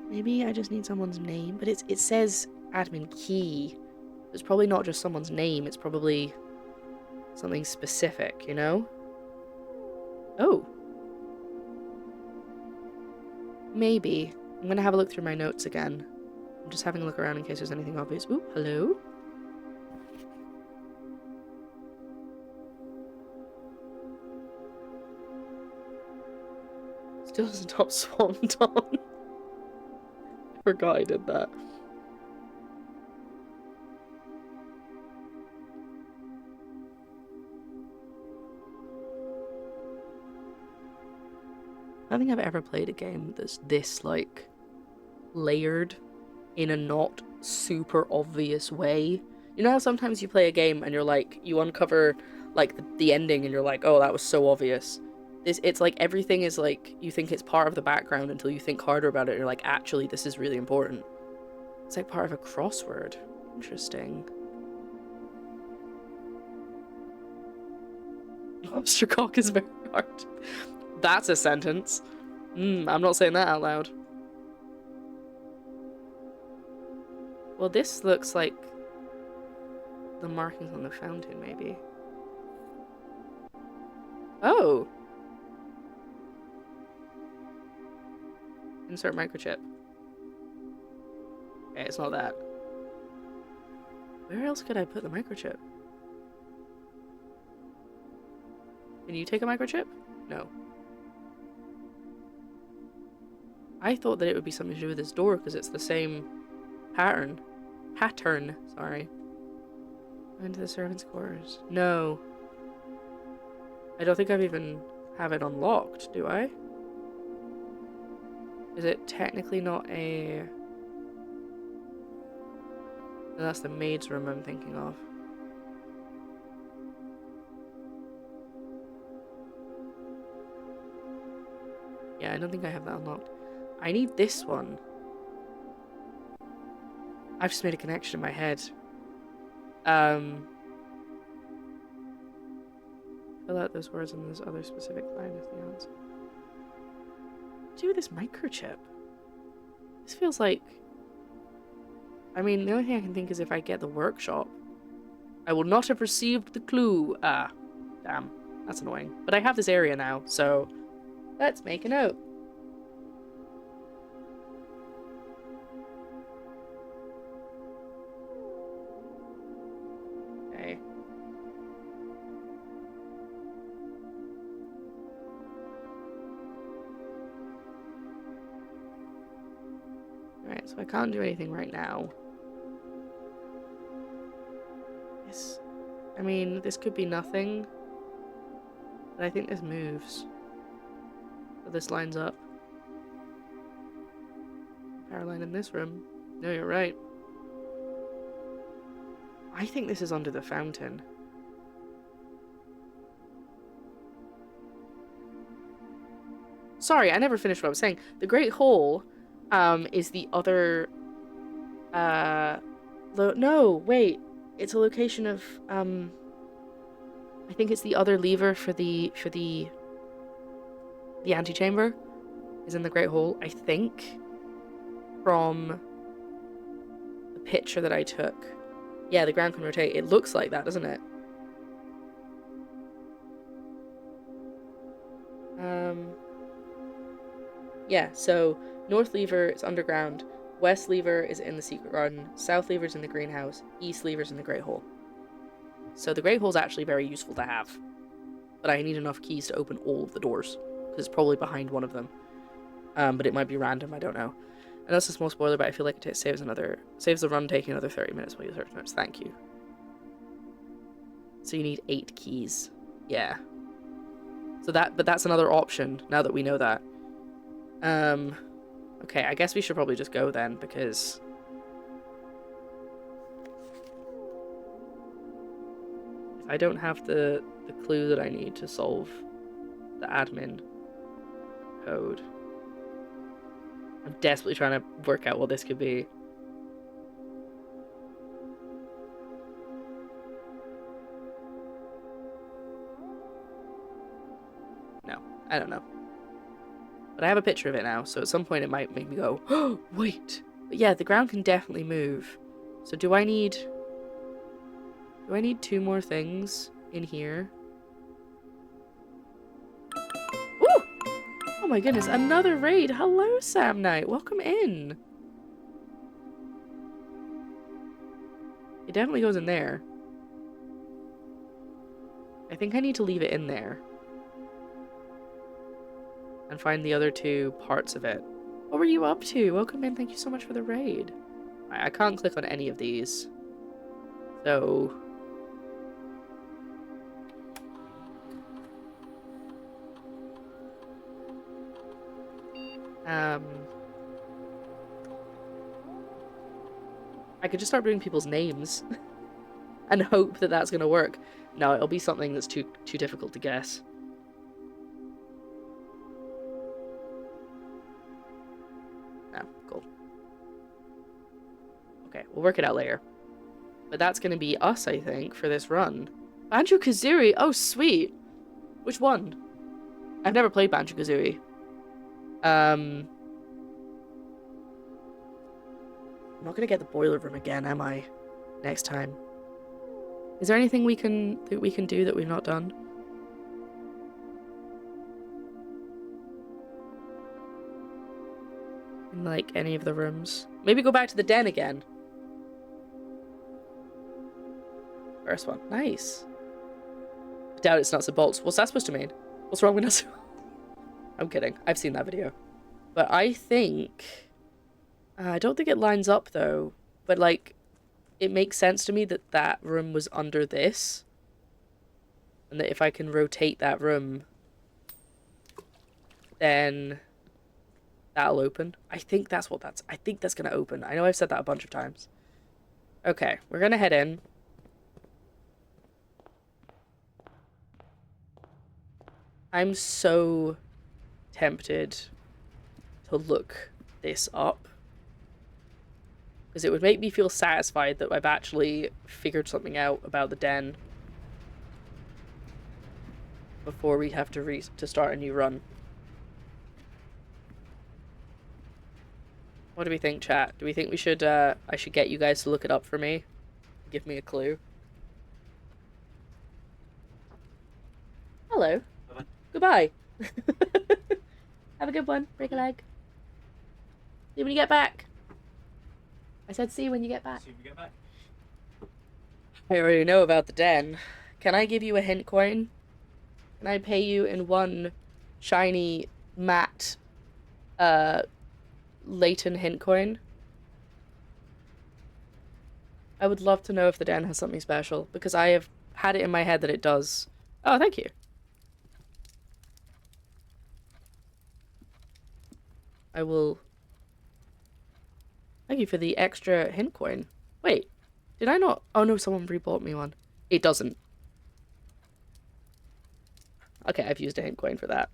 Maybe I just need someone's name, but it says admin key. It's probably not just someone's name, it's probably something specific, you know? Oh. Maybe. I'm gonna have a look through my notes again. I'm just having a look around in case there's anything obvious. Ooh, hello? Still doesn't stop Swan Dawn. I forgot I did that. I don't think I've ever played a game that's this, like, layered in a not super obvious way. You know how sometimes you play a game and you're like, you uncover, like, the ending and you're like, oh, that was so obvious. It's like everything is like, you think it's part of the background until you think harder about it and you're like, actually, this is really important. It's like part of a crossword. Interesting. Lobster cock is very hard. That's a sentence. I'm not saying that out loud. Well, this looks like the markings on the fountain, maybe. Oh! Insert microchip. Okay, it's not that. Where else could I put the microchip? Can you take a microchip? No. I thought that it would be something to do with this door because it's the same pattern. Sorry. Into the servants' quarters. No. I don't think I've even have it unlocked, do I? Is it technically not a... No, that's the maid's room I'm thinking of. Yeah, I don't think I have that unlocked. I need this one. I've just made a connection in my head. Fill out those words in this other specific line is the answer. What do you do with this microchip? This feels like... I mean, the only thing I can think is if I get the workshop. I will not have received the clue. Ah, damn. That's annoying. But I have this area now, so let's make a note. Okay. Alright, so I can't do anything right now. This... I mean, this could be nothing. But I think this moves. So this lines up. Power line in this room. No, you're right. I think this is under the fountain. Sorry, I never finished what I was saying. The Great Hall is the other... no, wait. It's a location of... I think it's the other lever for the antechamber is in the Great Hall, I think, from the picture that I took. Yeah, the ground can rotate. It looks like that, doesn't it? Yeah, so north lever is underground, west lever is in the secret garden, south lever is in the greenhouse, east lever is in the Great Hall. So the Great Hall is actually very useful to have, but I need enough keys to open all of the doors, because it's probably behind one of them. But it might be random, I don't know. I know it's a small spoiler, but I feel like it saves the run taking another 30 minutes while you search notes. Thank you. So you need 8 keys. Yeah. So but that's another option, now that we know that. Okay, I guess we should probably just go then, because... if I don't have the clue that I need to solve the admin code, I'm desperately trying to work out what this could be. No, I don't know. But I have a picture of it now, so at some point it might make me go, oh, wait! But yeah, the ground can definitely move. So do I need 2 more things in here? Ooh! Oh my goodness, another raid! Hello, Sam Knight! Welcome in! It definitely goes in there. I think I need to leave it in there. And find the other 2 parts of it. What were you up to? Welcome in, thank you so much for the raid. I can't click on any of these. So... I could just start doing people's names and hope that that's gonna work. No, it'll be something that's too difficult to guess. No, cool. Okay, we'll work it out later. But that's gonna be us, I think, for this run. Banjo-Kazooie! Oh, sweet! Which one? I've never played Banjo-Kazooie. I'm not gonna get the boiler room again, am I? Next time. Is there anything we can do that we've not done? In, like, any of the rooms? Maybe go back to the den again. First one. Nice. I doubt it's nuts and bolts. What's that supposed to mean? What's wrong with nuts? I'm kidding. I've seen that video. But I think... I don't think it lines up, though. But, like, it makes sense to me that that room was under this. And that if I can rotate that room, then that'll open. I think that's what that's... I think that's going to open. I know I've said that a bunch of times. Okay, we're going to head in. I'm so tempted to look this up. Because it would make me feel satisfied that I've actually figured something out about the den before we have to start a new run. What do we think, chat? Do we think we should, I should get you guys to look it up for me? Give me a clue. Hello. Bye-bye. Goodbye. Have a good one. Break a leg. See you when you get back. I said see you when you get back. See if we get back. I already know about the den. Can I give you a hint coin? Can I pay you in one shiny, matte, Leighton hint coin? I would love to know if the den has something special, because I have had it in my head that it does. Oh, thank you. I will... Thank you for the extra hint coin. Wait, did I not? Oh no, someone rebought me one. It doesn't. Okay, I've used a hint coin for that.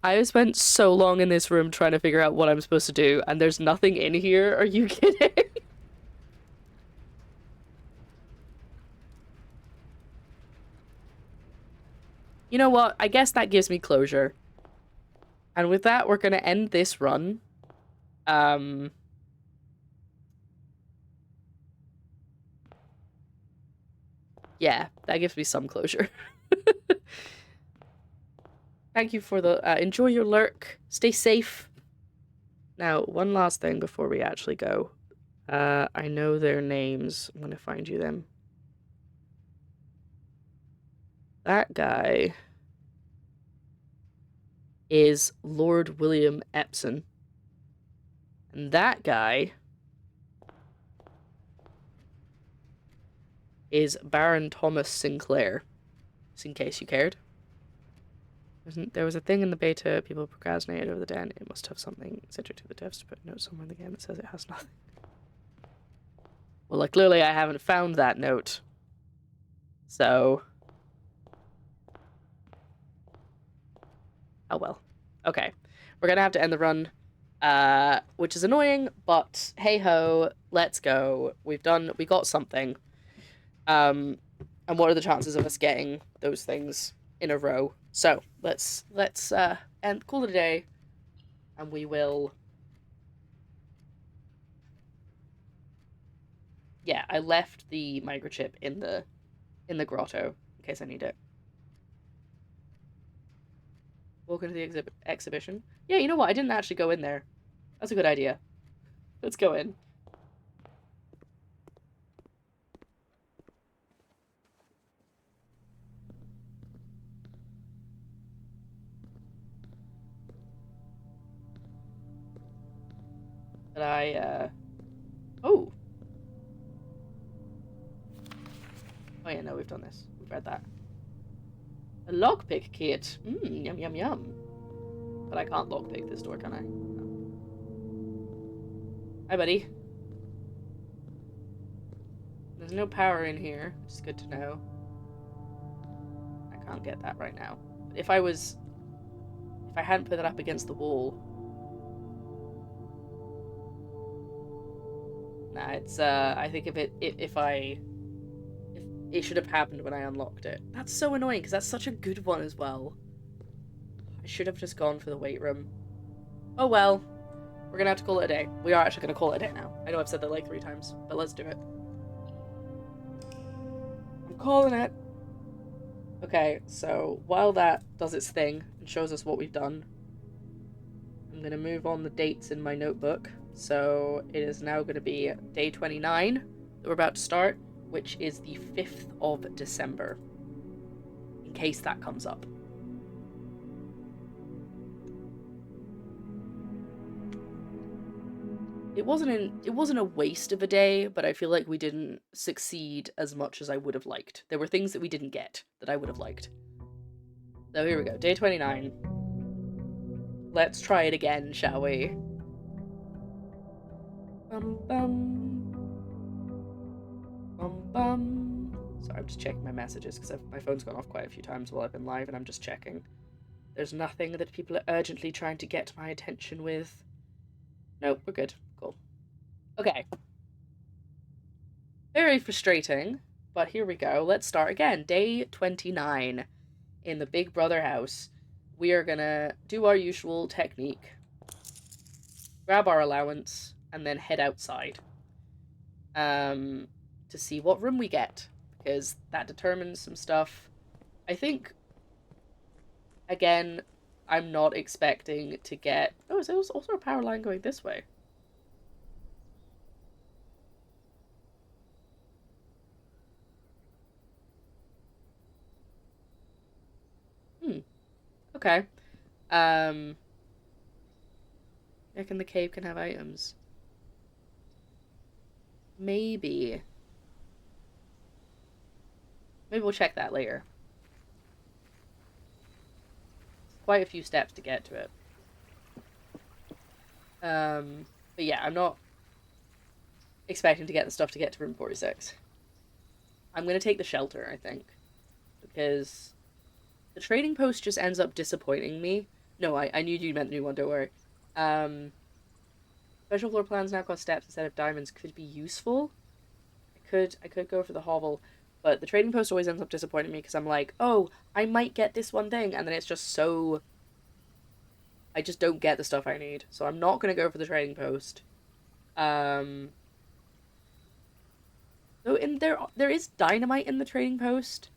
I have spent so long in this room trying to figure out what I'm supposed to do, and there's nothing in here. Are you kidding? You know what? I guess that gives me closure. And with that, we're going to end this run. Yeah, that gives me some closure. Thank you for the... enjoy your lurk. Stay safe. Now, one last thing before we actually go. I know their names. I'm going to find you them. That guy is Lord William Epson. And that guy is Baron Thomas Sinclair. Just in case you cared. There was a thing in the beta, people procrastinated over the den. It must have something. Sent it to the devs to put a note somewhere in the game that says it has nothing. Well, like, clearly I haven't found that note. So... oh well. Okay. We're gonna have to end the run. Which is annoying, but hey-ho, let's go. We got something. And what are the chances of us getting those things in a row? So, let's call it a day, and we will... Yeah, I left the microchip in the grotto, in case I need it. Welcome to the exhibition. Yeah, you know what? I didn't actually go in there. That's a good idea. Let's go in. But oh! Oh yeah, no, we've done this. We've read that. A lockpick kit. Yum yum yum. But I can't lockpick this door, can I? No. Hi, buddy. There's no power in here, which is good to know. I can't get that right now. If I hadn't put that up against the wall... Nah, it's, I think if it should have happened when I unlocked it. That's so annoying, because that's such a good one as well. I should have just gone for the weight room. Oh well. We're gonna have to call it a day. We are actually gonna call it a day now. I know I've said that like 3 times, but let's do it. I'm calling it. Okay, so while that does its thing and shows us what we've done, I'm gonna move on the dates in my notebook. So it is now gonna be day 29 that we're about to start, which is the 5th of December, in case that comes up. it wasn't a waste of a day, but I feel like we didn't succeed as much as I would have liked. There were things that we didn't get that I would have liked. So here we go, day 29. Let's try it again, shall we? Bum bum. Bum bum. Sorry, I'm just checking my messages because my phone's gone off quite a few times while I've been live, and I'm just checking. There's nothing that people are urgently trying to get my attention with. Nope, we're good. Cool. Okay. Very frustrating, but here we go. Let's start again. Day 29 in the Big Brother house. We are gonna do our usual technique. Grab our allowance and then head outside. To see what room we get, because that determines some stuff. I think, again, I'm not expecting to get... Oh, is there also a power line going this way? Okay. Reckon the cave can have items. Maybe. Maybe we'll check that later. Quite a few steps to get to it. But yeah, I'm not expecting to get the stuff to get to room 46. I'm gonna take the shelter, I think. Because the trading post just ends up disappointing me. No, I knew you meant the new one, don't worry. Special floor plans now cost steps instead of diamonds could be useful. I could go for the hovel, but the trading post always ends up disappointing me because I'm like, oh, I might get this one thing, and then it's just so... I just don't get the stuff I need, so I'm not gonna go for the trading post. So there is dynamite in the trading post,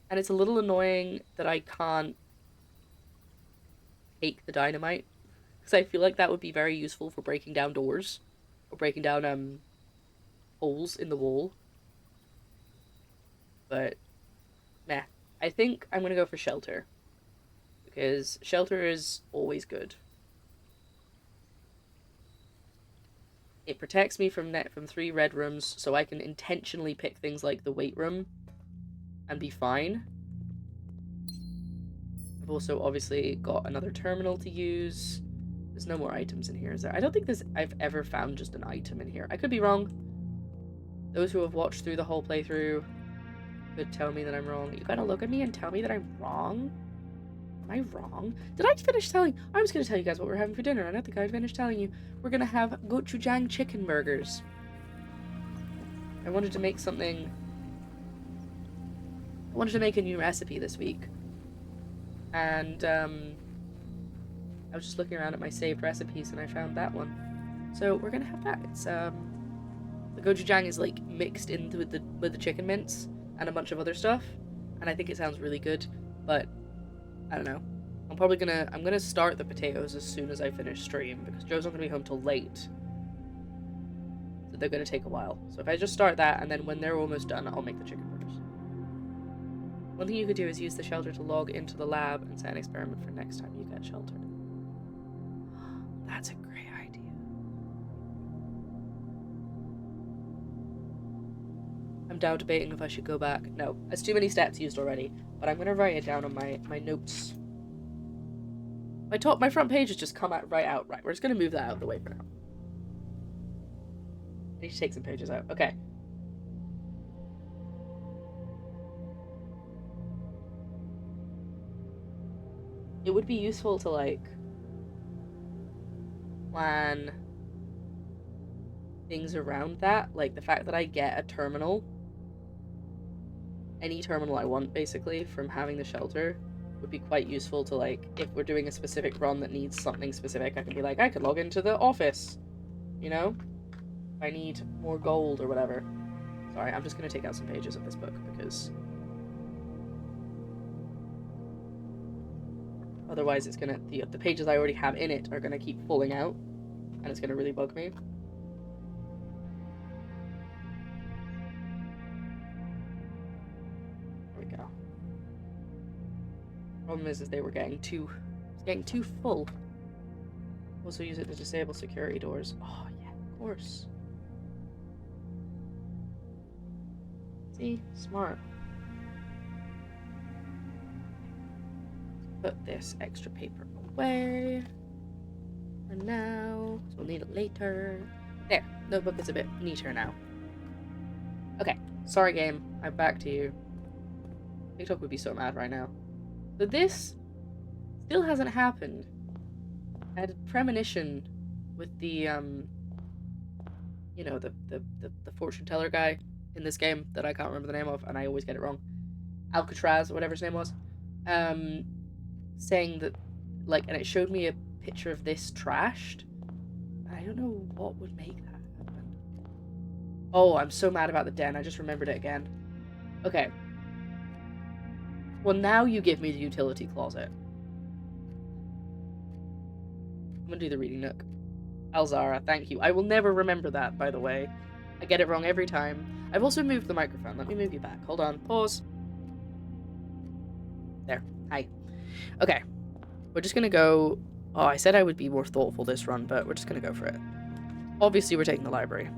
and it's a little annoying that I can't take the dynamite, because I feel like that would be very useful for breaking down doors, or breaking down, holes in the wall. But, meh. I think I'm gonna go for shelter, because shelter is always good. It protects me from 3 red rooms, so I can intentionally pick things like the weight room and be fine. I've also obviously got another terminal to use. There's no more items in here, is there? I don't think I've ever found just an item in here. I could be wrong. Those who have watched through the whole playthrough could tell me that I'm wrong. You gotta look at me and tell me that I'm wrong? Am I wrong? Did I finish telling... I was gonna tell you guys what we're having for dinner. I don't think I finished telling you. We're gonna have gochujang chicken burgers. I wanted to make something... I wanted to make a new recipe this week. And, I was just looking around at my saved recipes and I found that one. So we're gonna have that. It's, the gochujang is, like, mixed into with the chicken mince and a bunch of other stuff. And I think it sounds really good, but I don't know. I'm gonna start the potatoes as soon as I finish stream, because Joe's not gonna be home till late. So they're gonna take a while. So if I just start that, and then when they're almost done, I'll make the chicken burgers. One thing you could do is use the shelter to log into the lab and set an experiment for next time you get sheltered. That's a great idea. I'm now debating if I should go back. No, it's too many steps used already, but I'm gonna write it down on my notes. My front page has just come out right out. Right, we're just gonna move that out of the way for now. I need to take some pages out. Okay. It would be useful to, like, plan things around that. Like, the fact that I get a terminal, any terminal I want, basically, from having the shelter, would be quite useful to, like, if we're doing a specific run that needs something specific, I can be like, I could log into the office, you know? If I need more gold or whatever. Sorry, I'm just gonna take out some pages of this book, because otherwise it's gonna... The pages I already have in it are gonna keep falling out, and it's gonna really bug me. There we go. Problem is they were getting too... It's getting too full. Also use it to disable security doors. Oh, yeah, of course. See? Smart. Put this extra paper away for now. So we'll need it later. There. Notebook is a bit neater now. Okay. Sorry, game. I'm back to you. TikTok would be so mad right now. But this still hasn't happened. I had a premonition with the, you know, the fortune teller guy in this game that I can't remember the name of, and I always get it wrong. Alcatraz, or whatever his name was. Saying that, like, and it showed me a picture of this trashed. I don't know what would make that happen. Oh, I'm so mad about the den. I just remembered it again. Okay. Well, now you give me the utility closet. I'm gonna do the reading nook. Alzara, thank you. I will never remember that, by the way. I get it wrong every time. I've also moved the microphone. Let me move you back. Hold on. Pause. There. Hi. Okay. We're just gonna go... Oh, I said I would be more thoughtful this run, but we're just gonna go for it. Obviously, we're taking the library.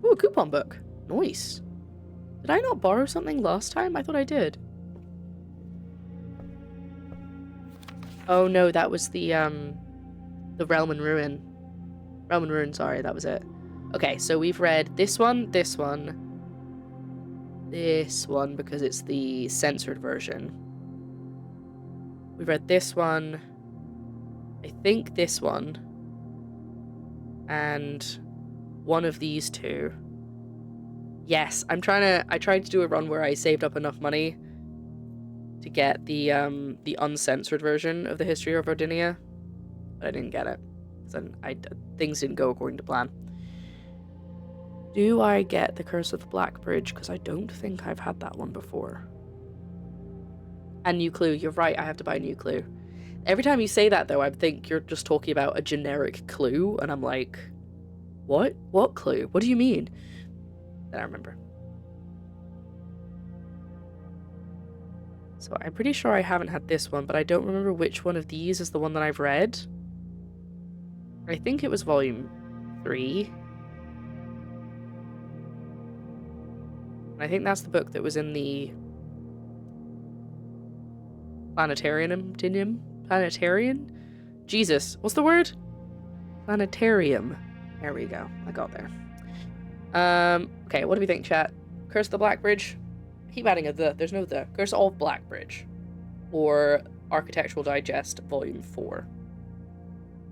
Ooh, a coupon book. Nice. Did I not borrow something last time? I thought I did. Oh no, that was the Realm and Ruin. Realm and Ruin, sorry, that was it. Okay, so we've read this one, this one, this one, because it's the censored version. We've read this one, I think this one, and one of these two. Yes, I tried to do a run where I saved up enough money to get the uncensored version of the History of Rodinia, but I didn't get it. Things didn't go according to plan. Do I get the Curse of the Black Bridge? Because I don't think I've had that one before. And New Clue, you're right, I have to buy a New Clue. Every time you say that, though, I think you're just talking about a generic clue, and I'm like, what? What clue? What do you mean? Then I remember. So I'm pretty sure I haven't had this one, but I don't remember which one of these is the one that I've read. I think it was volume 3. I think that's the book that was in the planetarium? Planetarian? Jesus, what's the word? Planetarium. There we go. I got there. Okay, what do we think, chat? Curse of the Black Bridge? Keep adding a the. There's no the. Curse of Black Bridge. Or Architectural Digest, Volume 4.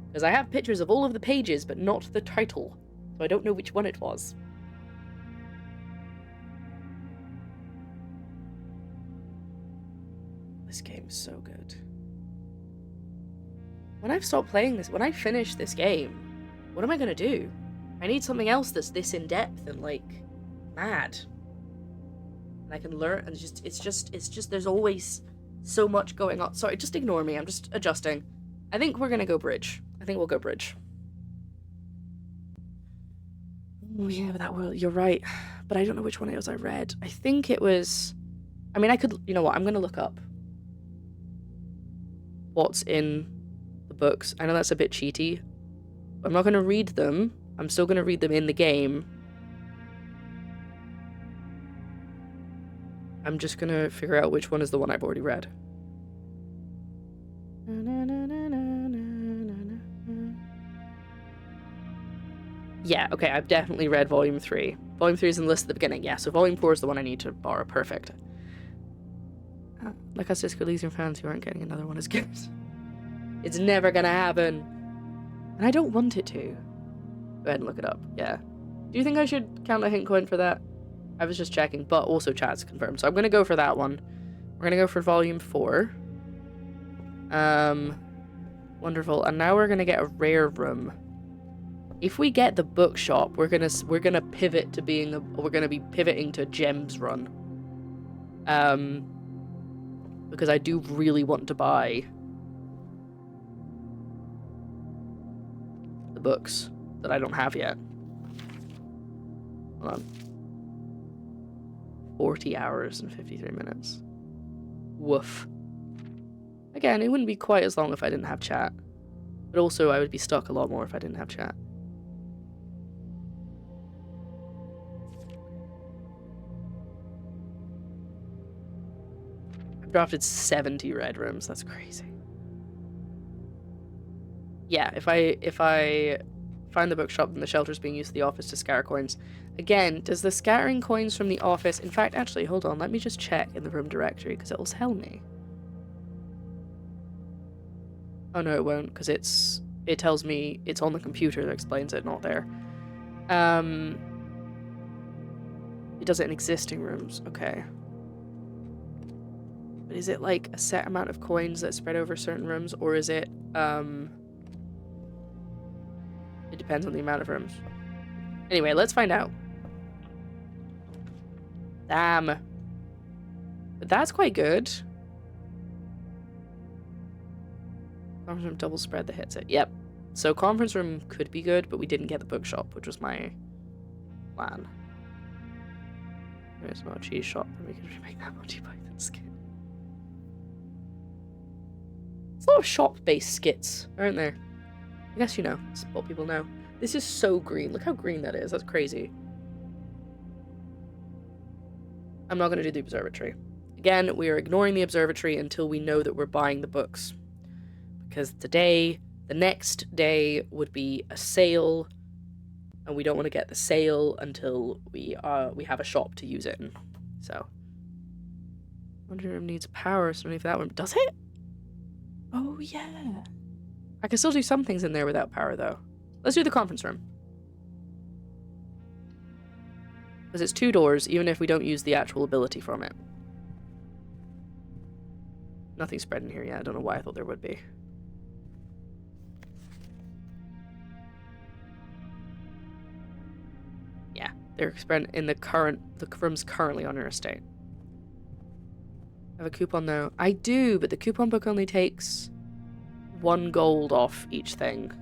Because I have pictures of all of the pages, but not the title. So I don't know which one it was. This game's so good. When I've stopped playing this, when I finish this game, what am I gonna do? I need something else that's this in-depth and, like, mad. And I can learn, and it's just, there's always so much going on. Sorry, just ignore me, I'm just adjusting. I think we're gonna go bridge. I think we'll go bridge. Oh yeah, but that will, you're right. But I don't know which one it was I read. I think it was, I mean, I could, you know what, I'm gonna look up what's in the books. I know that's a bit cheaty. I'm not gonna read them. I'm still gonna read them in the game. I'm just gonna figure out which one is the one I've already read. Yeah, okay, I've definitely read Volume 3. Volume 3 is in the list at the beginning, yeah, so Volume 4 is the one I need to borrow. Perfect. Like us Disco Elysium fans who aren't getting another one as good. It's never gonna happen. And I don't want it to. Go ahead and look it up, yeah. Do you think I should count a hint coin for that? I was just checking, but also chat's confirmed. So I'm gonna go for that one. We're gonna go for Volume 4. Wonderful. And now we're gonna get a rare room. If we get the bookshop, we're gonna pivot to being we're gonna be pivoting to Gems Run. Because I do really want to buy the books that I don't have yet. Hold on. 40 hours and 53 minutes. Woof. Again, it wouldn't be quite as long if I didn't have chat. But also, I would be stuck a lot more if I didn't have chat. I've drafted 70 red rooms. That's crazy. Yeah, if I find the bookshop and the shelter's being used to the office to scatter coins. Again, does the scattering coins from the office... In fact, actually, hold on. Let me just check in the room directory, because it will tell me. Oh, no, it won't, because it tells me it's on the computer that explains it, not there. It does it in existing rooms. Okay. But is it, like, a set amount of coins that spread over certain rooms, or is it, It depends on the amount of rooms. Anyway, let's find out. Damn. But that's quite good. Conference room double spread that hits it. Yep. So conference room could be good, but we didn't get the bookshop, which was my plan. It's not a cheese shop, then we could remake that Monty Python skit. There's a lot of shop-based skits, aren't there? I guess you know. It's what people know. This is so green. Look how green that is. That's crazy. I'm not going to do the observatory. Again, we are ignoring the observatory until we know that we're buying the books. Because today, the next day would be a sale, and we don't want to get the sale until we have a shop to use it in. So, wonder room needs power, so only for that one. Does it? Oh yeah. I can still do some things in there without power though. Let's do the conference room. Because it's 2 doors, even if we don't use the actual ability from it. Nothing's spread in here yet. I don't know why I thought there would be. Yeah, they're spread in the rooms currently on your estate. I have a coupon though. I do, but the coupon book only takes 1 gold off each thing.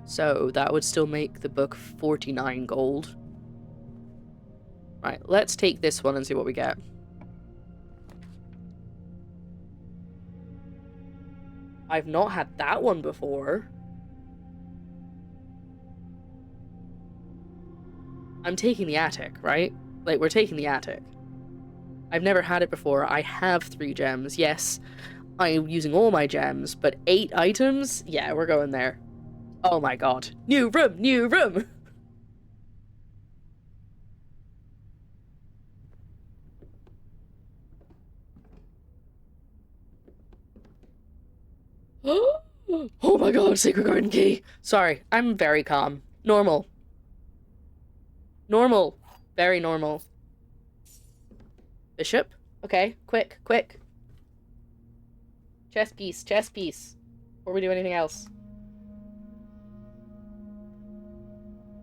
So that would still make the book 49 gold. Right, let's take this one and see what we get. I've not had that one before. I'm taking the attic, right? Like, we're taking the attic. I've never had it before. I have 3 gems. Yes, I'm using all my gems, but 8 items? Yeah, we're going there. Oh my god. New room! New room! Oh my god, Sacred Garden Key! Sorry, I'm very calm. Normal. Normal. Very normal. Bishop? Okay, quick, quick. Chess piece, chess piece. Before we do anything else.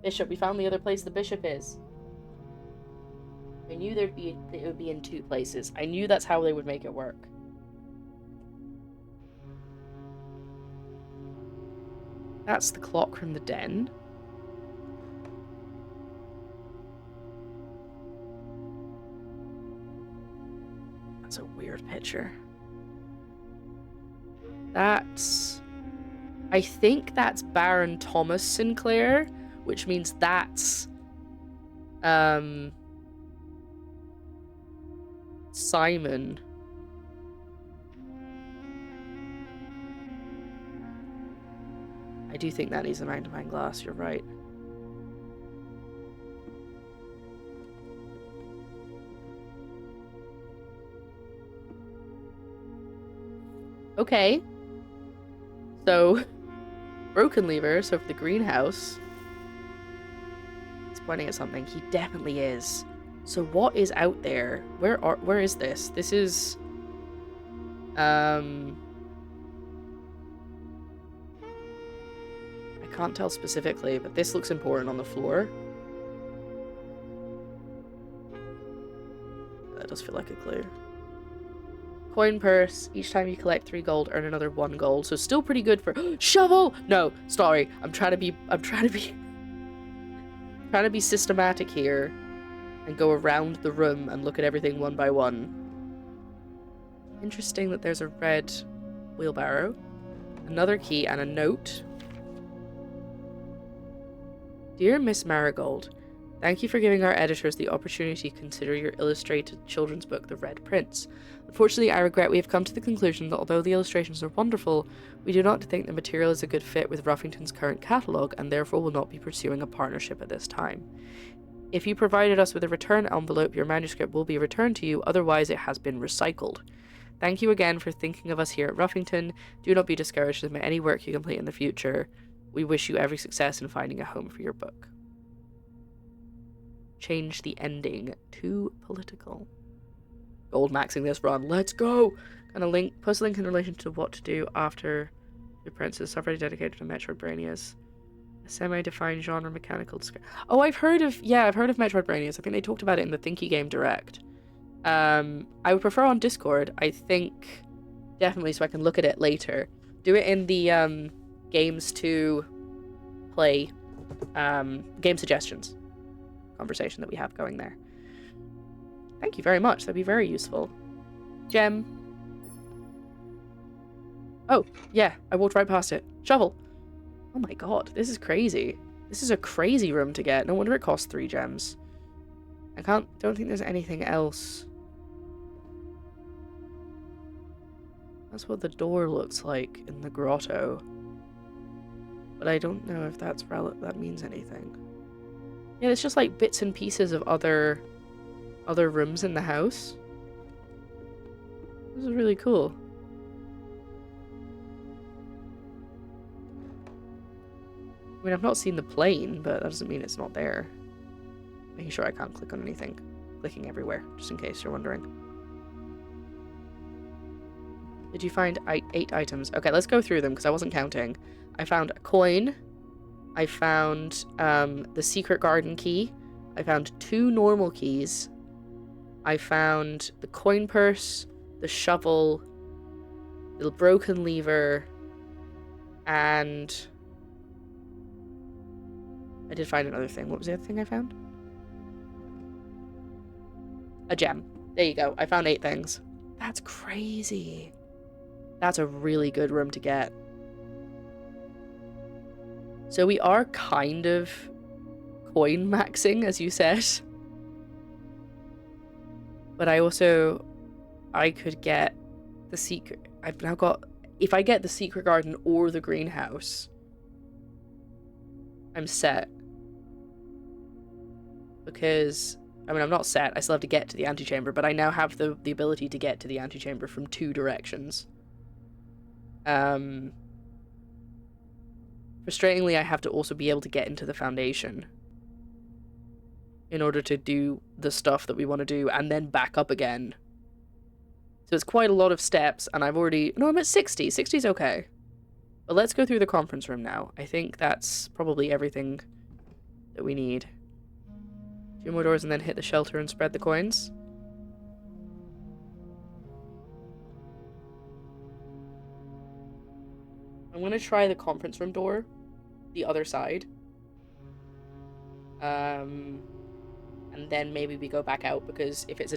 Bishop, we found the other place the bishop is. I knew it would be in 2 places. I knew that's how they would make it work. That's the clock from the den. That's a weird picture. That's... I think that's Baron Thomas Sinclair, which means that's... Simon. I do think that needs a magnifying glass, you're right. Okay. So, broken lever, so for the greenhouse. He's pointing at something. He definitely is. So what is out there? Where is this? This is... I can't tell specifically, but this looks important on the floor. That does feel like a clue. Coin purse. Each time you collect 3 gold, earn another 1 gold. So still pretty good for shovel. No, sorry. I'm trying to be systematic here and go around the room and look at everything one by one. Interesting that there's a red wheelbarrow, another key, and a note. Dear Miss Marigold, thank you for giving our editors the opportunity to consider your illustrated children's book, The Red Prince. Unfortunately, I regret we have come to the conclusion that although the illustrations are wonderful, we do not think the material is a good fit with Ruffington's current catalogue and therefore will not be pursuing a partnership at this time. If you provided us with a return envelope, your manuscript will be returned to you, otherwise it has been recycled. Thank you again for thinking of us here at Ruffington. Do not be discouraged with any work you complete in the future. We wish you every success in finding a home for your book. Change the ending to political. Gold maxing this run. Let's go! Gonna post a link in relation to what to do after the Princess. I've already dedicated to Metroidvanias. A semi-defined genre mechanical description. Oh, I've heard of Metroidvanias. I think they talked about it in the Thinky Game Direct. I would prefer on Discord, I think, definitely, so I can look at it later. Do it in the games to play game suggestions conversation that we have going there. Thank you very much. That'd be very useful. Gem. Oh, yeah, I walked right past it. Shovel. Oh my god, this is crazy. This is a crazy room to get. No wonder it costs 3 gems. Don't think there's anything else. That's what the door looks like in the grotto. But I don't know if that means anything. Yeah, it's just like bits and pieces of other rooms in the house. This is really cool. I mean, I've not seen the plane, but that doesn't mean it's not there. Making sure I can't click on anything. Clicking everywhere, just in case you're wondering. Did you find 8 items? Okay, let's go through them, because I wasn't counting. I found a coin. I found the secret garden key. I found 2 normal keys. I found the coin purse, the shovel, the broken lever, and I did find another thing. What was the other thing I found? A gem. There you go. I found 8 things. That's crazy. That's a really good room to get. So we are kind of coin maxing, as you said. But I could get the secret. I've now got, if I get the secret garden or the greenhouse, I'm set. Because, I mean, I'm not set. I still have to get to the antechamber, but I now have the ability to get to the antechamber from 2 directions. Frustratingly, I have to also be able to get into the foundation in order to do the stuff that we want to do and then back up again. So it's quite a lot of steps, and I've already... No, I'm at 60. 60's okay. But let's go through the conference room now. I think that's probably everything that we need. 2 more doors and then hit the shelter and spread the coins. I'm going to try the conference room door, the other side. And then maybe we go back out, because if it's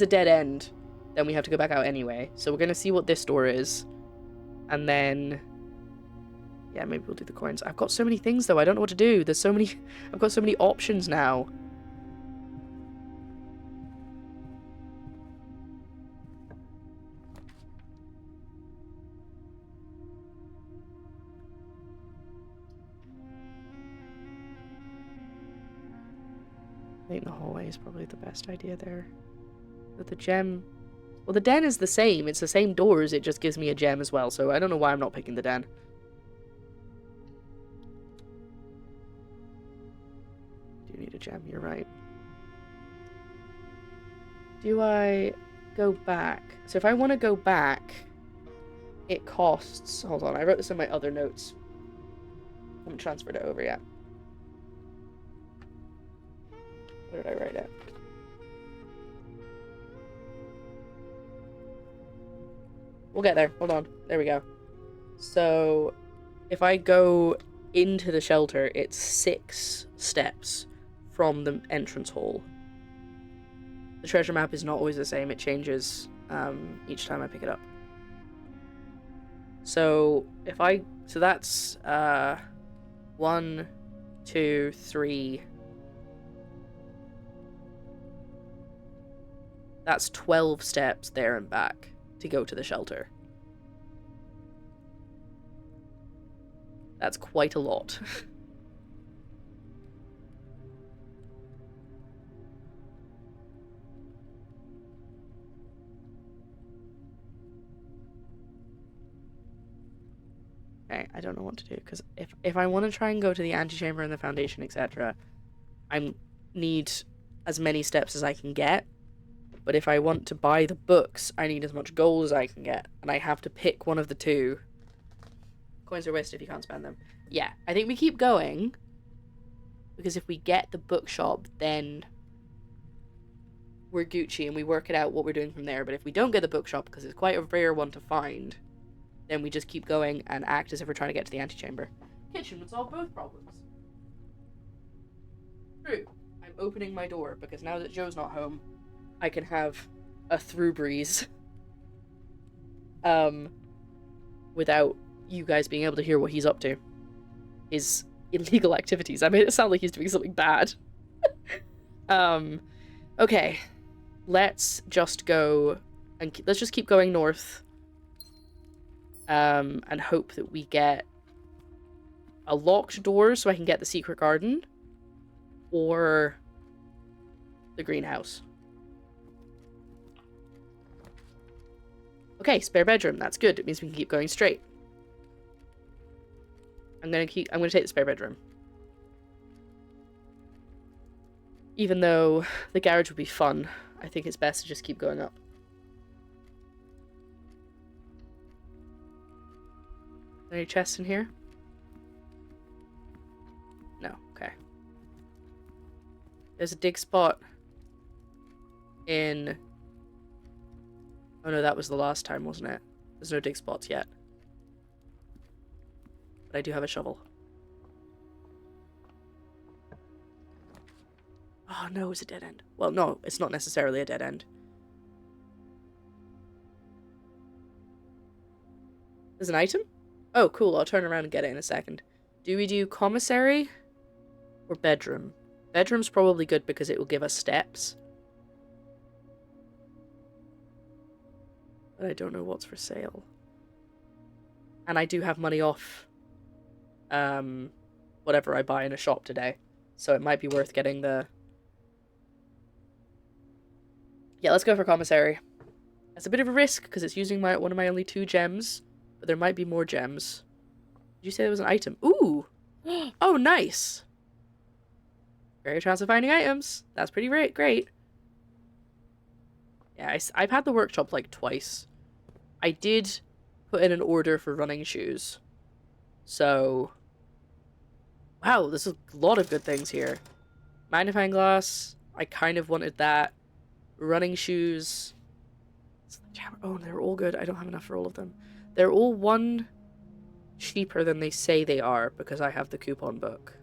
a dead end, then we have to go back out anyway. So we're going to see what this door is. And then... yeah, maybe we'll do the coins. I've got so many things, though. I don't know what to do. There's so many... I've got so many options now. I think the hallway is probably the best idea there. But the gem... well, the den is the same. It's the same doors. It just gives me a gem as well. So I don't know why I'm not picking the den. Do need a gem. You're right. Do I go back? So if I want to go back, it costs... hold on. I wrote this in my other notes. I haven't transferred it over yet. Where did I write it? We'll get there. Hold on. There we go. So, if I go into the shelter, it's 6 steps from the entrance hall. The treasure map is not always the same. It changes each time I pick it up. So so that's 1, 2, 3. That's 12 steps there and back to go to the shelter. That's quite a lot. Okay, I don't know what to do, because if I want to try and go to the antechamber and the foundation, etc., I need as many steps as I can get. But if I want to buy the books, I need as much gold as I can get, and I have to pick one of the two. Coins are wasted if you can't spend them. Yeah, I think we keep going, because if we get the bookshop, then we're Gucci and we work it out what we're doing from there. But if we don't get the bookshop, because it's quite a rare one to find, then we just keep going and act as if we're trying to get to the antechamber. Kitchen would solve both problems. True. I'm opening my door, because now that Joe's not home, I can have a through breeze. Without you guys being able to hear what he's up to. His illegal activities. I made it sound like he's doing something bad. Okay. Let's just go and let's just keep going north. And hope that we get a locked door so I can get the secret garden. Or the greenhouse. Okay, spare bedroom. That's good. It means we can keep going straight. I'm gonna take the spare bedroom. Even though the garage would be fun, I think it's best to just keep going up. Any chests in here? No, okay. There's a dig spot in... Oh no, that was the last time, wasn't it? There's no dig spots yet. But I do have a shovel. Oh no, it's a dead end. Well, no, it's not necessarily a dead end. There's an item? Oh, cool, I'll turn around and get it in a second. Do we do commissary or bedroom? Bedroom's probably good because it will give us steps. But I don't know what's for sale. And I do have money off whatever I buy in a shop today. So it might be worth getting the... Yeah, let's go for commissary. It's a bit of a risk because it's using one of my only 2 gems. But there might be more gems. Did you say there was an item? Ooh! Oh, nice! Very chance of finding items. That's pretty great. Yeah, I've had the workshop like twice. I did put in an order for running shoes. So... Wow, there's a lot of good things here. Magnifying glass. I kind of wanted that. Running shoes. Oh, they're all good. I don't have enough for all of them. They're all 1 cheaper than they say they are because I have the coupon book.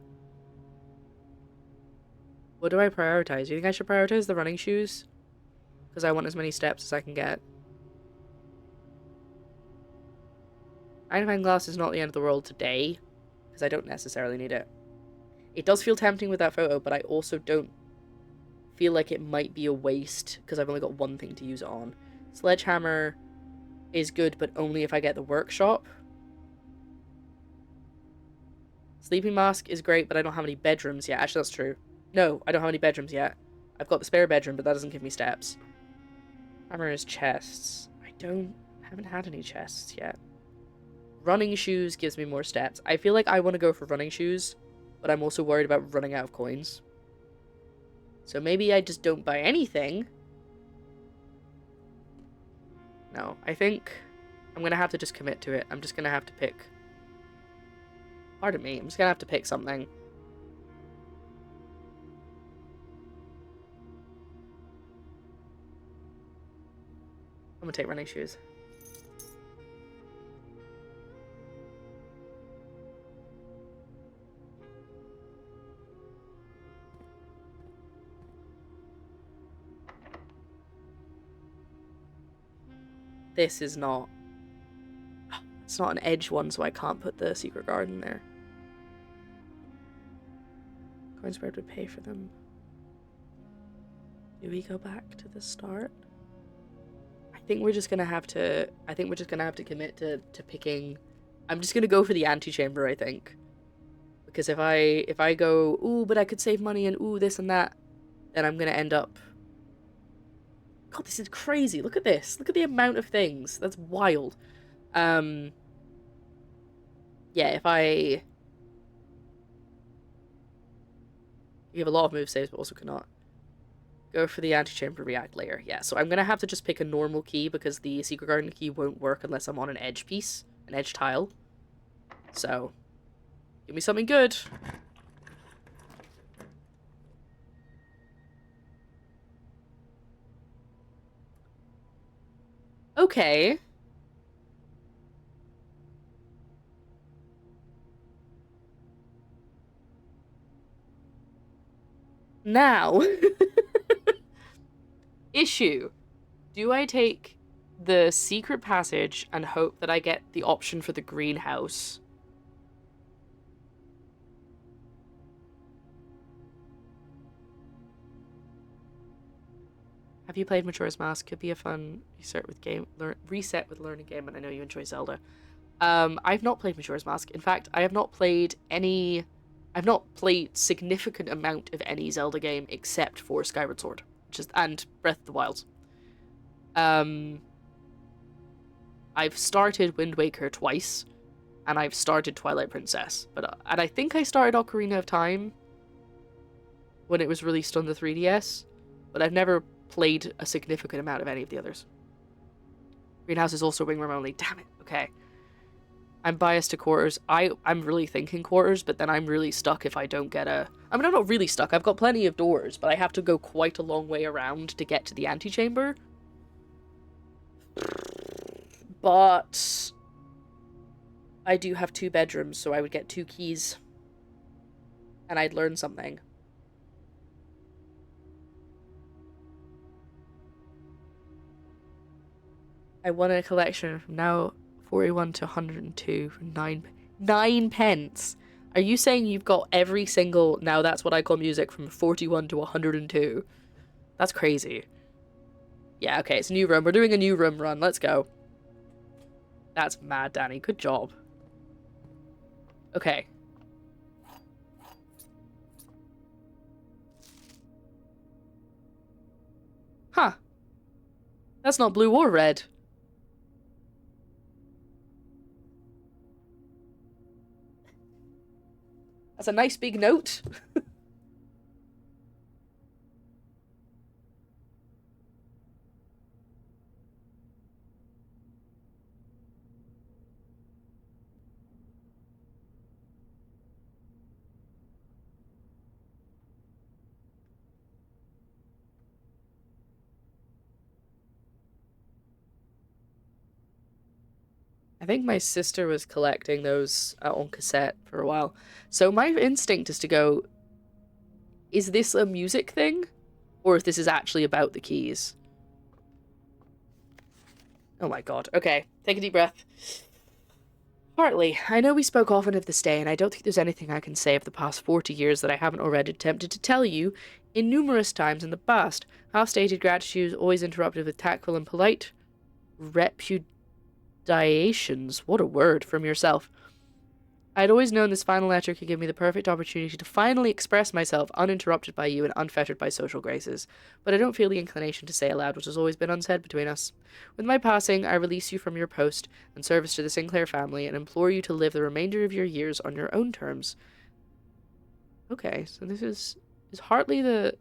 What do I prioritize? Do you think I should prioritize the running shoes? Because I want as many steps as I can get. Magnifying glass is not the end of the world today, because I don't necessarily need it. It does feel tempting with that photo, but I also don't feel like it might be a waste, because I've only got 1 thing to use it on. Sledgehammer is good, but only if I get the workshop. Sleeping mask is great, but I don't have any bedrooms yet. Actually, that's true. No, I don't have any bedrooms yet. I've got the spare bedroom, but that doesn't give me steps. Hammer is chests. Haven't had any chests yet. Running shoes gives me more steps. I feel like I want to go for running shoes, but I'm also worried about running out of coins. So maybe I just don't buy anything. No, I think I'm going to have to just commit to it. I'm just going to have to pick... Pardon me, I'm just going to have to pick something. I'm going to take running shoes. This is not... It's not an edge one, so I can't put the secret garden there. Coinspread would pay for them. Do we go back to the start? I think we're just gonna have to commit to picking. I'm just gonna go for the antechamber, I think. Because if I go, ooh, but I could save money and ooh, this and that, then I'm gonna end up. God, this is crazy. Look at this. Look at the amount of things. That's wild. Yeah, you have a lot of move saves, but also cannot. Go for the antechamber react layer. Yeah, so I'm gonna have to just pick a normal key because the secret garden key won't work unless I'm on an edge piece, an edge tile. So, give me something good. Okay. Now, issue. Do I take the secret passage and hope that I get the option for the greenhouse? Have you played Majora's Mask? Could be a fun reset with learning game, and I know you enjoy Zelda. I've not played Majora's Mask. In fact, I have not played significant amount of any Zelda game except for Skyward Sword, and Breath of the Wild. I've started Wind Waker twice, and I've started Twilight Princess, and I think I started Ocarina of Time when it was released on the 3DS, but I've never played a significant amount of any of the others. Greenhouse is also Wing Run only. Damn it. Okay. I'm biased to quarters. I'm really thinking quarters, but then I'm really stuck if I don't get a... I mean, I'm not really stuck. I've got plenty of doors, but I have to go quite a long way around to get to the antechamber. But I do have 2 bedrooms, so I would get 2 keys. And I'd learn something. I won a collection from now 41 to 102 for 9 pence. Are you saying you've got every single... Now that's what I call music from 41 to 102. That's crazy. Yeah, okay, it's a new room. We're doing a new room run. Let's go. That's mad, Danny. Good job. Okay. Huh. That's not blue or red. That's a nice big note. I think my sister was collecting those on cassette for a while. So my instinct is to go, is this a music thing? Or if this is actually about the keys? Oh my god. Okay, take a deep breath. Partly, I know we spoke often of this day, and I don't think there's anything I can say of the past 40 years that I haven't already attempted to tell you in numerous times in the past. Half-stated gratitude is always interrupted with tactful and polite repudiations, what a word, from yourself. I'd always known this final letter could give me the perfect opportunity to finally express myself uninterrupted by you and unfettered by social graces, but I don't feel the inclination to say aloud what has always been unsaid between us. With my passing, I release you from your post and service to the Sinclair family and implore you to live the remainder of your years on your own terms. Okay, so this is Hartley the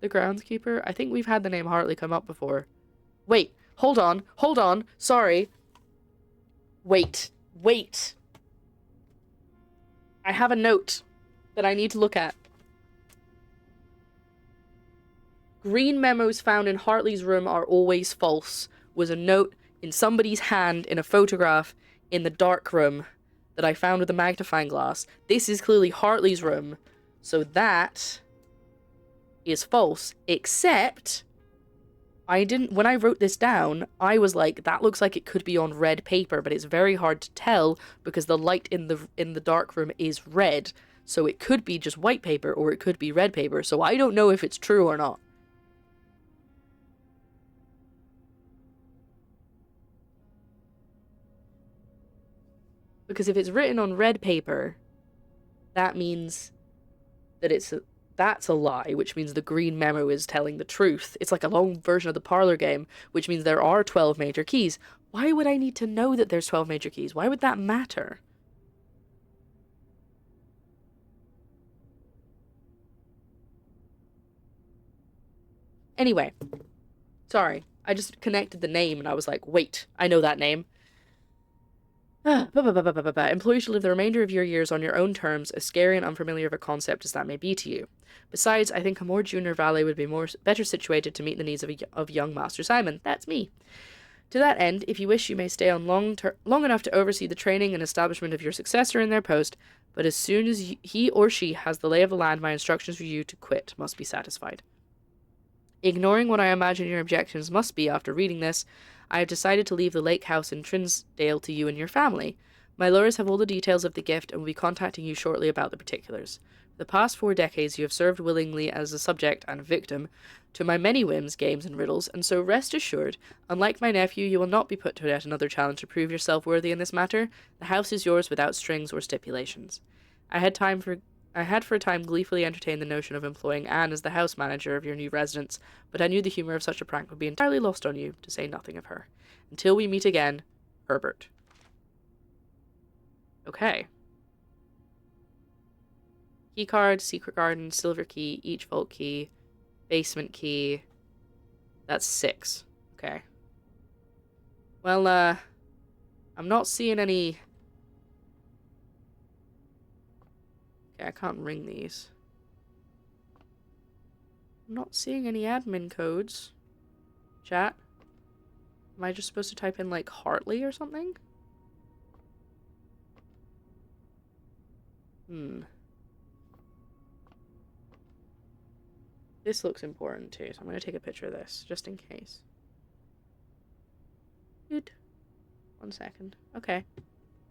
groundskeeper? I think we've had the name Hartley come up before. Wait, hold on, sorry. Wait. I have a note that I need to look at. Green memos found in Hartley's room are always false, was a note in somebody's hand in a photograph in the dark room that I found with a magnifying glass. This is clearly Hartley's room, so that is false, except when I wrote this down, I was like, that looks like it could be on red paper, but it's very hard to tell because the light in the dark room is red. So it could be just white paper or it could be red paper. So I don't know if it's true or not. Because if it's written on red paper, that means that that's a lie, which means the green memo is telling the truth. It's like a long version of the parlor game, which means there are 12 major keys. Why would I need to know that there's 12 major keys? Why would that matter? Anyway, sorry. I just connected the name and I was like, wait, I know that name. Employees should live the remainder of your years on your own terms, as scary and unfamiliar of a concept as that may be to you. Besides, I think a more junior valet would be better situated to meet the needs of young Master Simon. That's me. To that end, if you wish, you may stay on long enough to oversee the training and establishment of your successor in their post, but as soon as he or she has the lay of the land, my instructions for you to quit must be satisfied. Ignoring what I imagine your objections must be after reading this, I have decided to leave the lake house in Trinsdale to you and your family. My lawyers have all the details of the gift and will be contacting you shortly about the particulars. For the past 4 decades you have served willingly as a subject and victim to my many whims, games, and riddles, and so rest assured, unlike my nephew, you will not be put to yet another challenge to prove yourself worthy in this matter. The house is yours without strings or stipulations. I had for a time gleefully entertained the notion of employing Anne as the house manager of your new residence, but I knew the humour of such a prank would be entirely lost on you, to say nothing of her. Until we meet again, Herbert. Okay. Key card, secret garden, silver key, each vault key, basement key. That's 6. Okay. Well, I'm not seeing any... I can't ring these. I'm not seeing any admin codes. Chat. Am I just supposed to type in, like, Hartley or something? This looks important, too, so I'm going to take a picture of this, just in case. Good. 1 second. Okay.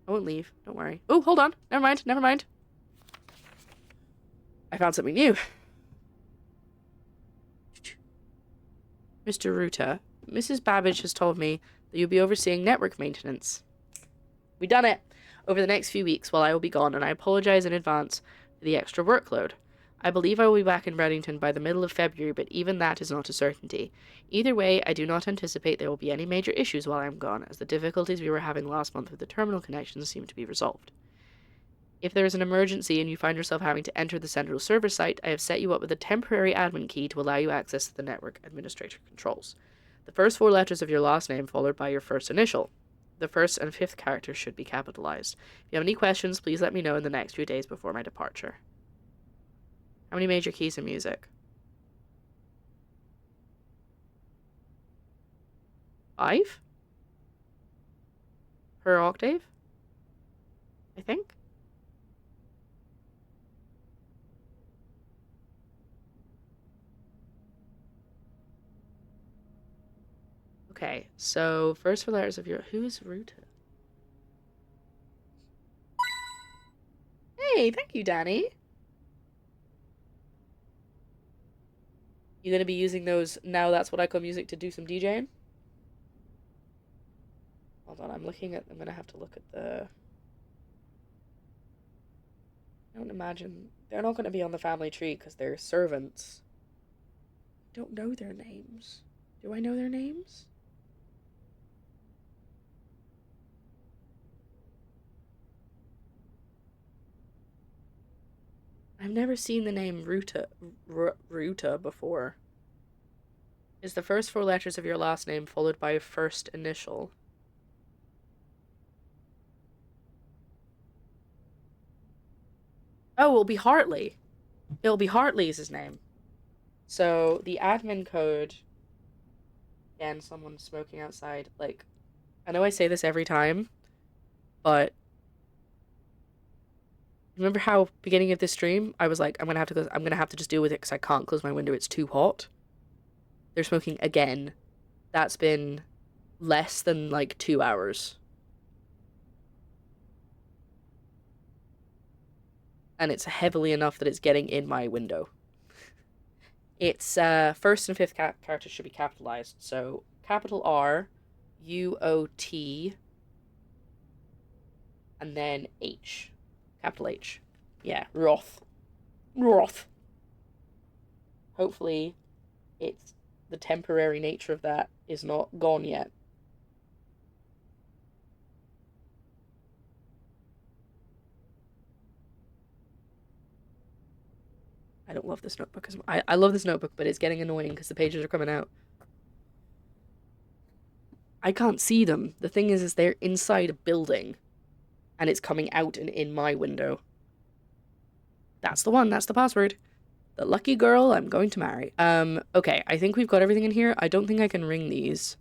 I won't leave. Don't worry. Oh, hold on. Never mind. Never mind. I found something new. Mr. Ruta, Mrs. Babbage has told me that you'll be overseeing network maintenance. We done it! Over the next few weeks while I will be gone, and I apologize in advance for the extra workload. I believe I will be back in Reddington by the middle of February, but even that is not a certainty. Either way, I do not anticipate there will be any major issues while I am gone, as the difficulties we were having last month with the terminal connections seem to be resolved. If there is an emergency and you find yourself having to enter the central server site, I have set you up with a temporary admin key to allow you access to the network administrator controls. The first 4 letters of your last name followed by your first initial. The first and 5th characters should be capitalized. If you have any questions, please let me know in the next few days before my departure. How many major keys in music? 5? Per octave? I think? Okay, so first 4 letters of your... Who is Ruta? Hey, thank you, Danny. You gonna be using those Now That's What I Call Music to do some DJing? Hold on, I'm gonna have to look at the... I don't imagine... They're not gonna be on the family tree because they're servants. I don't know their names. Do I know their names? I've never seen the name Ruta before. Is the first 4 letters of your last name followed by a first initial? Oh, it'll be Hartley. It'll be Hartley is his name. So, the admin code... Again, someone's smoking outside. Like, I know I say this every time, but... Remember how, beginning of this stream, I was like, I'm gonna have to just deal with it because I can't close my window, it's too hot. They're smoking again. that's been less than like 2 hours. And it's heavily enough that it's getting in my window. It's first and fifth characters should be capitalized. So capital R, UOT, and then H. Capital H. Yeah, Roth. Roth. Hopefully it's the temporary nature of that is not gone yet. I don't love this notebook. I love this notebook, but it's getting annoying because the pages are coming out. I can't see them. The thing is they're inside a building, and it's coming out and in my window. That's the one. That's the password. The lucky girl I'm going to marry. Okay, I think we've got everything in here. I don't think I can ring these.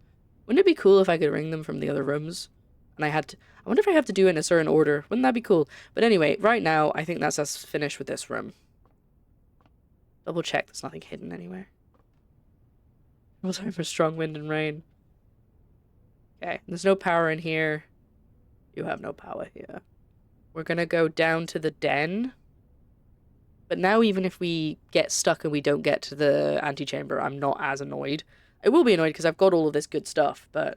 Wouldn't it be cool if I could ring them from the other rooms? And I wonder if I have to do it in a certain order. Wouldn't that be cool? But anyway, right now, I think that's us finished with this room. Double check there's nothing hidden anywhere. No time for strong wind and rain. Okay, there's no power in here. You have no power here. We're gonna go down to the den. But now even if we get stuck and we don't get to the antechamber, I'm not as annoyed. I will be annoyed because I've got all of this good stuff, but...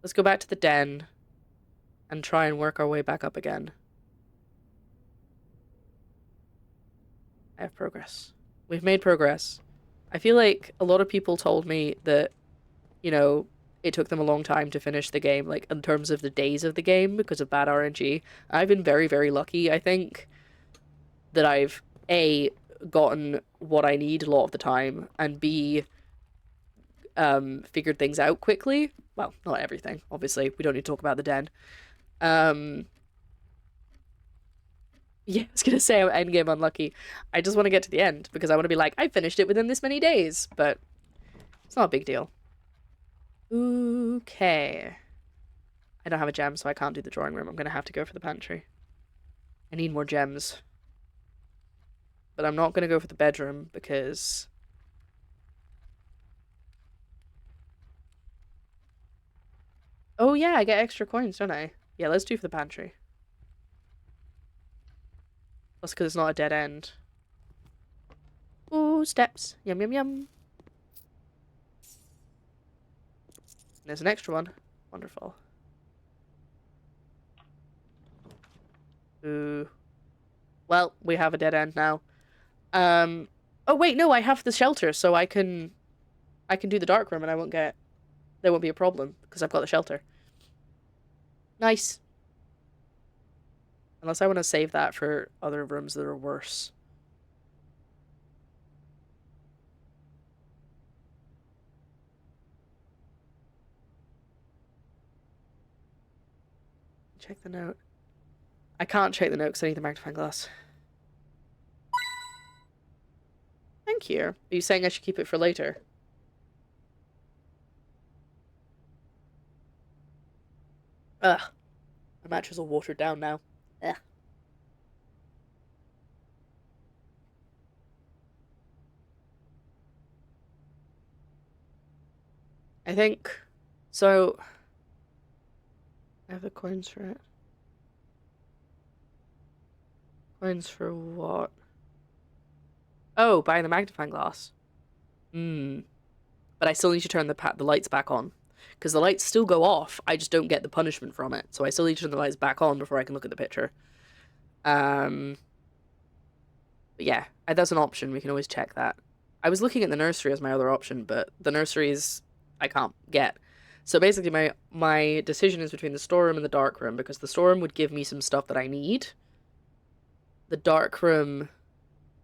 Let's go back to the den and try and work our way back up again. I have progress. We've made progress. I feel like a lot of people told me that, you know, it took them a long time to finish the game, like, in terms of the days of the game because of bad RNG. I've been very, very lucky, I think, that I've, A, gotten what I need a lot of the time, and B, figured things out quickly. Well, not everything, obviously. We don't need to talk about the den. Yeah, I was gonna say I'm endgame unlucky. I just want to get to the end because I want to be like, I finished it within this many days, but it's not a big deal. Okay. I don't have a gem, so I can't do the drawing room. I'm gonna have to go for the pantry. I need more gems. But I'm not gonna go for the bedroom because... Oh yeah, I get extra coins, don't I? Yeah, let's do for the pantry. Plus because it's not a dead end. Ooh, steps. Yum, yum, yum. There's an extra one. Wonderful. Ooh. Well, we have a dead end now. Oh wait, no, I have the shelter, so I can do the dark room and there won't be a problem because I've got the shelter. Nice. Unless I want to save that for other rooms that are worse. Check the note. I can't check the note because I need the magnifying glass. Thank you. Are you saying I should keep it for later? Ugh. My mattress all watered down now. Ugh. I think... So... I have the coins for it. Coins for what? Oh, buying the magnifying glass. But I still need to turn the lights back on. Because the lights still go off, I just don't get the punishment from it. So I still need to turn the lights back on before I can look at the picture. But yeah, that's an option. We can always check that. I was looking at the nursery as my other option, but the nurseries I can't get. So basically my decision is between the storeroom and the dark room, because the storeroom would give me some stuff that I need. The dark room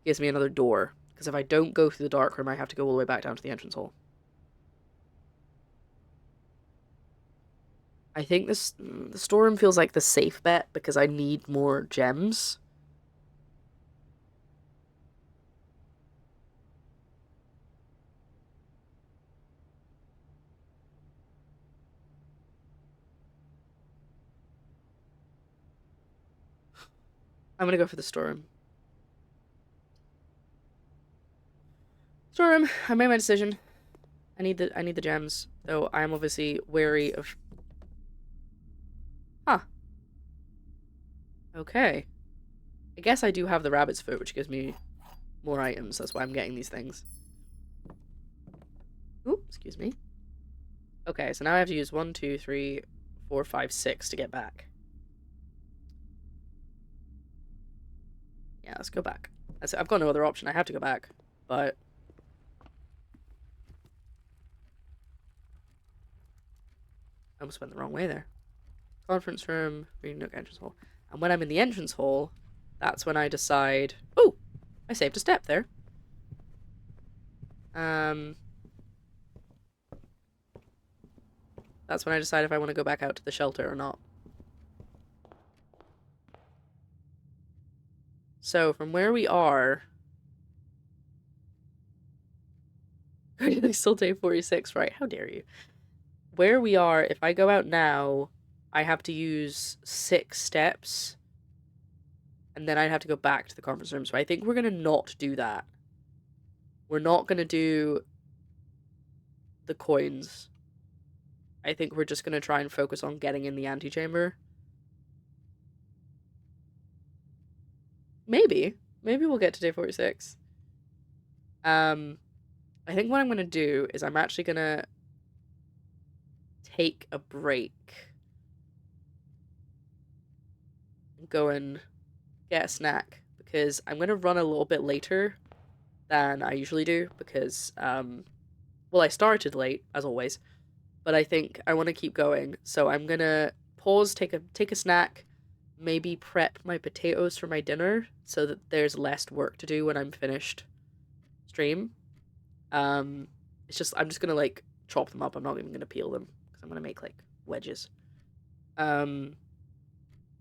gives me another door, because if I don't go through the dark room, I have to go all the way back down to the entrance hall. I think the storeroom feels like the safe bet because I need more gems. I'm gonna go for the storeroom. Storeroom, I made my decision. I need the gems, though I'm obviously wary of... Huh. Okay. I guess I do have the rabbit's foot, which gives me more items. That's why I'm getting these things. Ooh, excuse me. Okay, so now I have to use 1, 2, 3, 4, 5, 6 to get back. Yeah, let's go back. I've got no other option. I have to go back, but... I almost went the wrong way there. Conference room, reading nook, entrance hall. And when I'm in the entrance hall, that's when I decide... Oh! I saved a step there. That's when I decide if I want to go back out to the shelter or not. So, from where we are... Still day 46, right? How dare you. Where we are, if I go out now, I have to use 6 steps. And then I'd have to go back to the conference room. So I think we're going to not do that. We're not going to do the coins. I think we're just going to try and focus on getting in the antechamber. Maybe. Maybe we'll get to day 46. I think what I'm going to do is I'm actually going to take a break. Go and get a snack. Because I'm going to run a little bit later than I usually do. Because, well, I started late, as always. But I think I want to keep going. So I'm going to pause, take a snack, maybe prep my potatoes for my dinner so that there's less work to do when I'm finished stream. It's just, I'm just going to, like, chop them up. I'm not even going to peel them because I'm going to make, like, wedges. And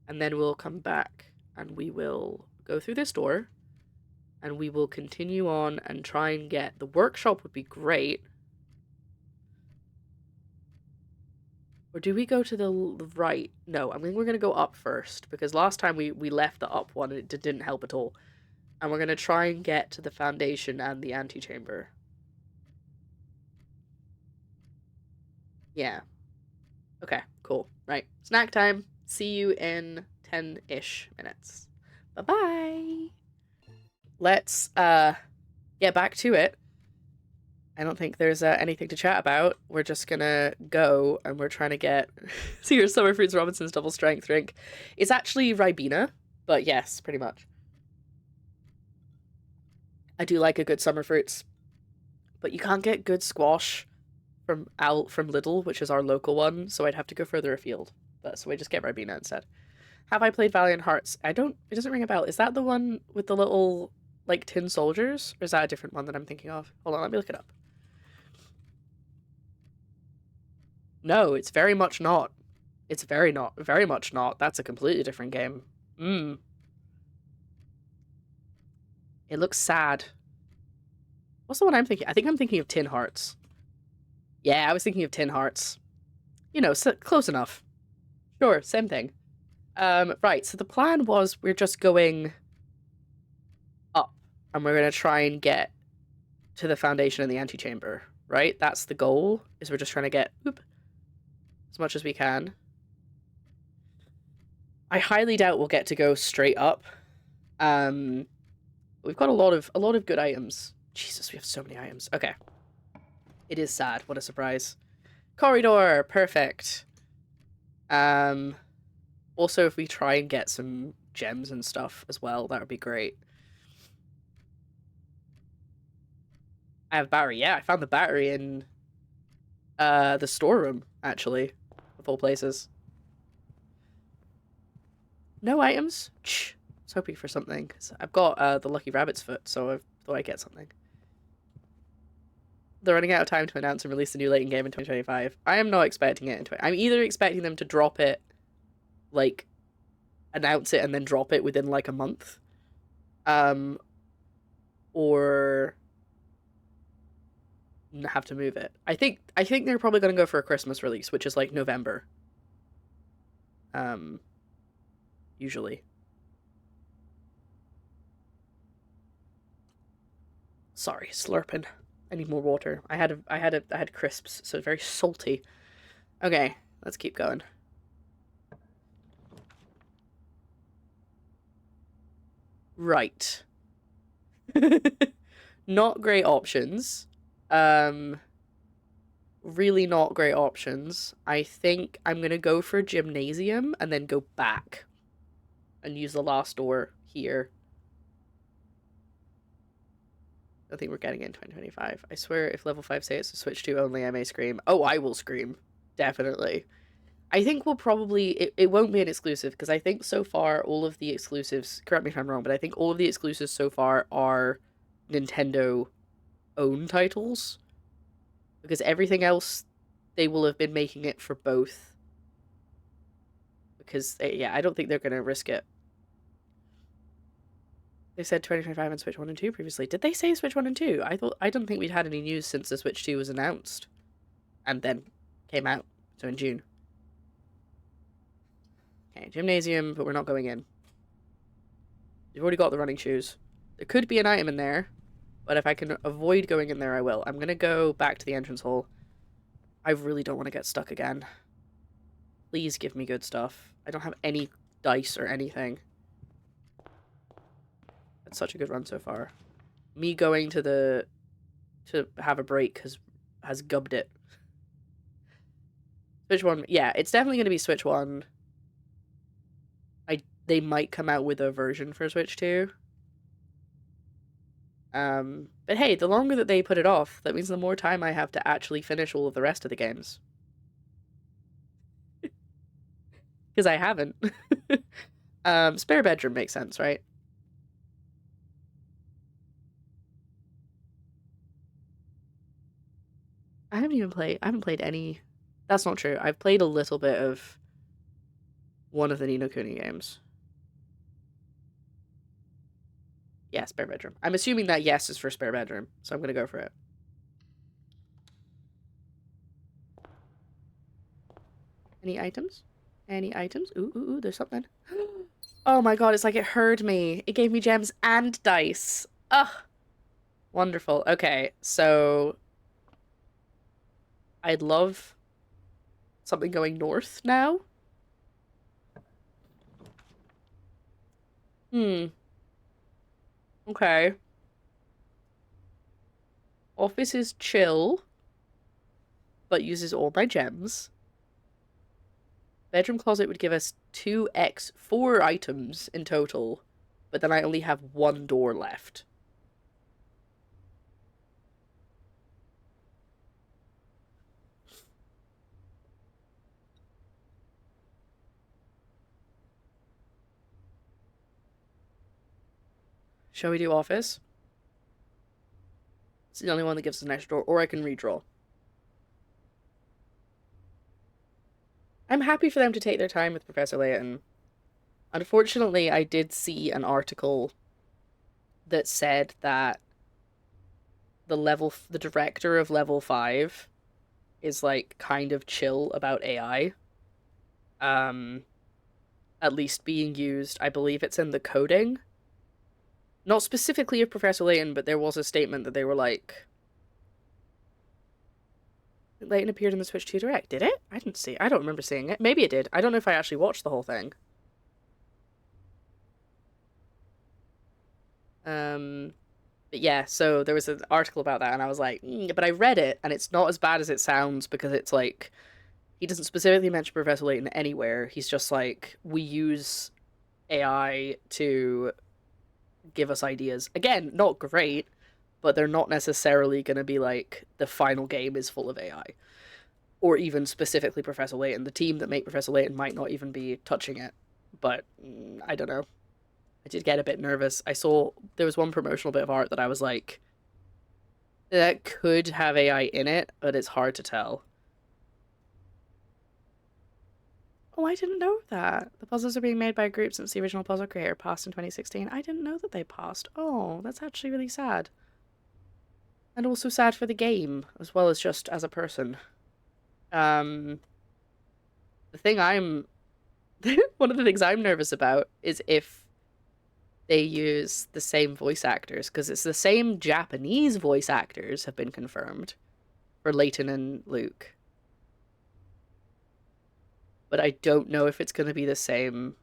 then we'll come back and we will go through this door and we will continue on and try and get... The workshop would be great. Or do we go to the right? No, I mean, we're going to go up first because last time we left the up one and it didn't help at all. And we're going to try and get to the foundation and the antechamber. Yeah. Okay, cool. Right. Snack time. See you in 10-ish minutes. Bye-bye. Let's get back to it. I don't think there's anything to chat about. We're just gonna go and we're trying to get... See your Summer Fruits Robinson's double strength drink. It's actually Ribena, but yes, pretty much. I do like a good Summer Fruits. But you can't get good squash from Lidl, which is our local one, so I'd have to go further afield. But so I just get Ribena instead. Have I played Valiant Hearts? It doesn't ring a bell. Is that the one with the little, like, tin soldiers? Or is that a different one that I'm thinking of? Hold on, let me look it up. No, it's very much not. It's very much not. That's a completely different game. It looks sad. What's the one I'm thinking? I think I'm thinking of Tin Hearts. Yeah, I was thinking of Tin Hearts. You know, so close enough. Sure, same thing. Right, so the plan was we're just going up, and we're going to try and get to the foundation in the antechamber, right? That's the goal, is we're just trying to get as much as we can. I highly doubt we'll get to go straight up. We've got a lot of good items. Jesus, we have so many items. Okay. It is sad. What a surprise. Corridor! Perfect. Also, if we try and get some gems and stuff as well, that would be great. I have battery. Yeah, I found the battery in the storeroom, actually. Of all places. No items? Shh. I was hoping for something. I've got the lucky rabbit's foot, so I thought I'd get something. They're running out of time to announce and release the new Layton game in 2025. I am not expecting it in I'm either expecting them to drop it, like, announce it and then drop it within, like, a month. Or have to move it. I think they're probably going to go for a Christmas release, which is, like, November. Usually. Sorry, slurping. I need more water. I had crisps, so it's very salty. Okay, let's keep going. Right. Not great options. Really not great options. I think I'm gonna go for a gymnasium and then go back and use the last door here. I think we're getting in 2025. I swear if level 5 say it's a Switch 2 only, I may scream. Oh, I will scream. Definitely. I think we'll probably... It won't be an exclusive, because I think so far all of the exclusives... Correct me if I'm wrong, but I think all of the exclusives so far are Nintendo-owned titles. Because everything else, they will have been making it for both. Because, yeah, I don't think they're going to risk it. They said 2025 on Switch 1 and 2 previously. Did they say Switch 1 and 2? I don't think we'd had any news since the Switch 2 was announced. And then came out. So in June. Okay, gymnasium, but we're not going in. You've already got the running shoes. There could be an item in there, but if I can avoid going in there, I will. I'm gonna go back to the entrance hall. I really don't want to get stuck again. Please give me good stuff. I don't have any dice or anything. It's such a good run so far. Me going to have a break has gubbed it. Switch 1, yeah, it's definitely going to be Switch 1. They might come out with a version for Switch 2. But hey, the longer that they put it off, that means the more time I have to actually finish all of the rest of the games. Because I haven't. Spare bedroom makes sense, right? I haven't played any... That's not true. I've played a little bit of one of the Ni no Kuni games. Yeah, spare bedroom. I'm assuming that yes is for spare bedroom, so I'm gonna go for it. Any items? Any items? Ooh, there's something. Oh my god, it's like it heard me. It gave me gems and dice. Ugh. Wonderful. Okay, so... I'd love something going north now. Okay. Office is chill, but uses all my gems. Bedroom closet would give us 4 items in total, but then I only have 1 door left. Shall we do office? It's the only one that gives us an extra door, or I can redraw. I'm happy for them to take their time with Professor Layton. Unfortunately, I did see an article that said that the director of level 5 is like kind of chill about AI. At least being used. I believe it's in the coding. Not specifically of Professor Layton, but there was a statement that they were like... Layton appeared in the Switch 2 Direct. Did it? I didn't see it. I don't remember seeing it. Maybe it did. I don't know if I actually watched the whole thing. But yeah, so there was an article about that, and I was like, but I read it, and it's not as bad as it sounds, because it's like... He doesn't specifically mention Professor Layton anywhere. He's just like, we use AI to give us ideas. Again, not great, but they're not necessarily going to be like, the final game is full of AI. Or even specifically Professor Layton. The team that make Professor Layton might not even be touching it. But, I don't know. I did get a bit nervous. I saw, there was one promotional bit of art that I was like, that could have AI in it, but it's hard to tell. Oh, I didn't know that. The puzzles are being made by a group since the original puzzle creator passed in 2016. I didn't know that they passed. Oh, that's actually really sad. And also sad for the game, as well as just as a person. The thing one of the things I'm nervous about is if they use the same voice actors, because it's the same Japanese voice actors have been confirmed for Leighton and Luke. But I don't know if it's going to be the same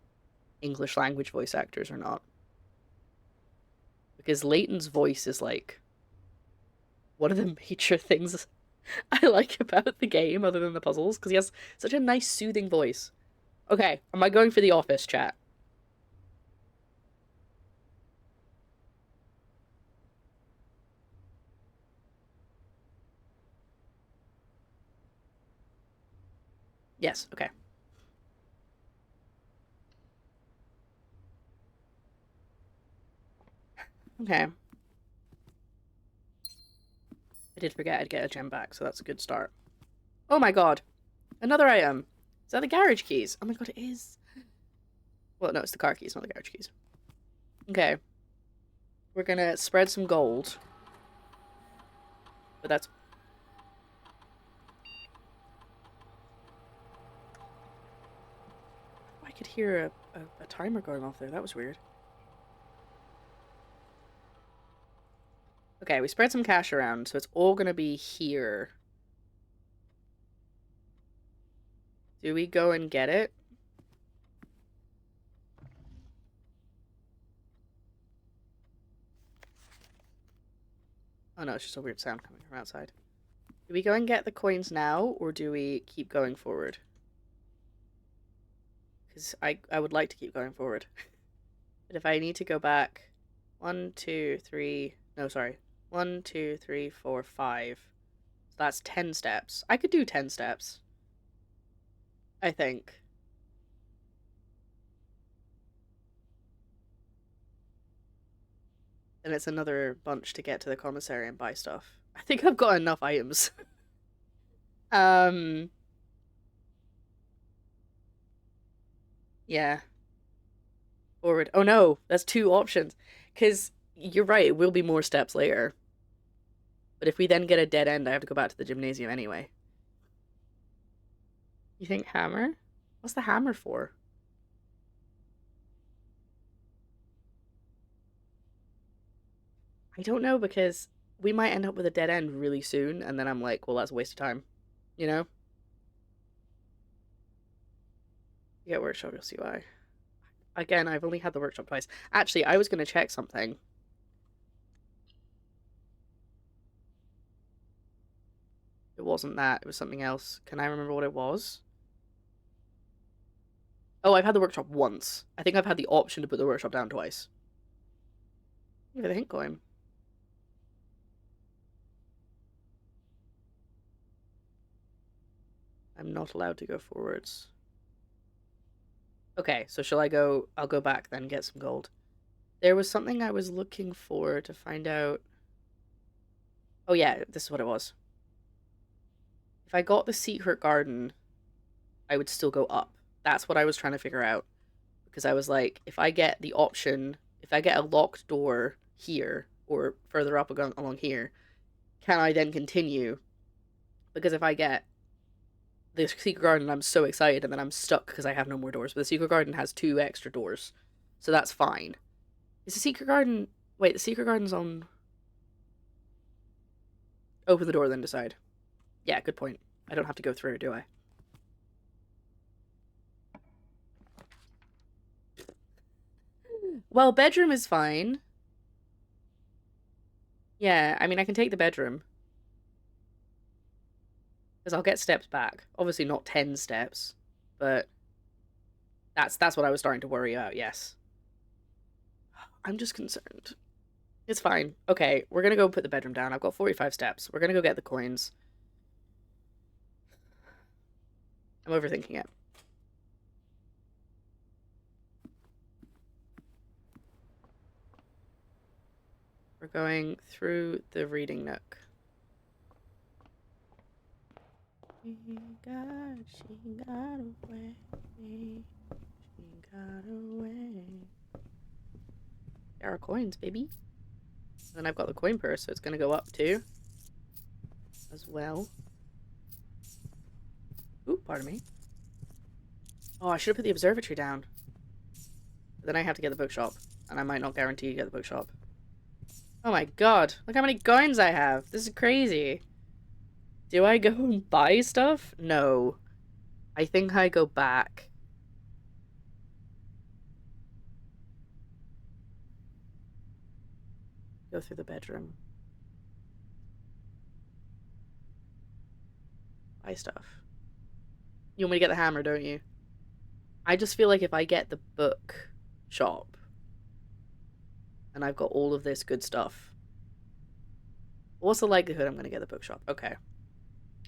English language voice actors or not. Because Leighton's voice is like one of the major things I like about the game, other than the puzzles, because he has such a nice, soothing voice. Okay, am I going for the office, chat? Yes, okay. Okay. I did forget I'd get a gem back, so that's a good start. Oh my god. Another item. Is that the garage keys? Oh my god, it is. Well, no, it's the car keys, not the garage keys. Okay. We're gonna spread some gold. But that's... I could hear a timer going off there. That was weird. Okay, we spread some cash around, so it's all gonna be here. Do we go and get it? Oh no, it's just a weird sound coming from outside. Do we go and get the coins now, or do we keep going forward? Because I would like to keep going forward. But if I need to go back... 1, 2, 3... No, sorry. 1, 2, 3, 4, 5. So that's 10 steps. I could do 10 steps. I think. And it's another bunch to get to the commissary and buy stuff. I think I've got enough items. Yeah. Forward. Oh no, that's 2 options. Because you're right, it will be more steps later. But if we then get a dead end, I have to go back to the gymnasium anyway. You think hammer? What's the hammer for? I don't know, because we might end up with a dead end really soon, and then I'm like, well, that's a waste of time. You know? You get workshop, you'll see why. Again, I've only had the workshop twice. Actually, I was going to check something. It wasn't that. It was something else. Can I remember what it was? Oh, I've had the workshop once. I think I've had the option to put the workshop down twice. Look at the hint coin. I'm not allowed to go forwards. Okay, so shall I go? I'll go back then, get some gold. There was something I was looking for to find out. Oh yeah, this is what it was. If I got the secret garden, I would still go up. That's what I was trying to figure out. Because I was like, if I get the option, if I get a locked door here, or further up along here, can I then continue? Because if I get the secret garden, I'm so excited, and then I'm stuck because I have no more doors. But the secret garden has 2 extra doors, so that's fine. Is the secret garden... Wait, the secret garden's on... Open the door, then decide. Yeah, good point. I don't have to go through, do I? Well, bedroom is fine. Yeah, I mean, I can take the bedroom. Because I'll get steps back. Obviously not 10 steps, but that's what I was starting to worry about, yes. I'm just concerned. It's fine. Okay, we're gonna go put the bedroom down. I've got 45 steps. We're gonna go get the coins. I'm overthinking it. We're going through the reading nook. She got away. She got away. There are coins, baby. And then I've got the coin purse, so it's gonna go up too. As well. Ooh, pardon me. Oh, I should have put the observatory down. But then I have to get the bookshop. and I might not guarantee you get the bookshop. Oh my god, look how many coins I have. This is crazy. Do I go and buy stuff? No. I think I go back. Go through the bedroom. Buy stuff. You want me to get the hammer, don't you? I just feel like if I get the book shop and I've got all of this good stuff, what's the likelihood I'm gonna get the bookshop? Okay.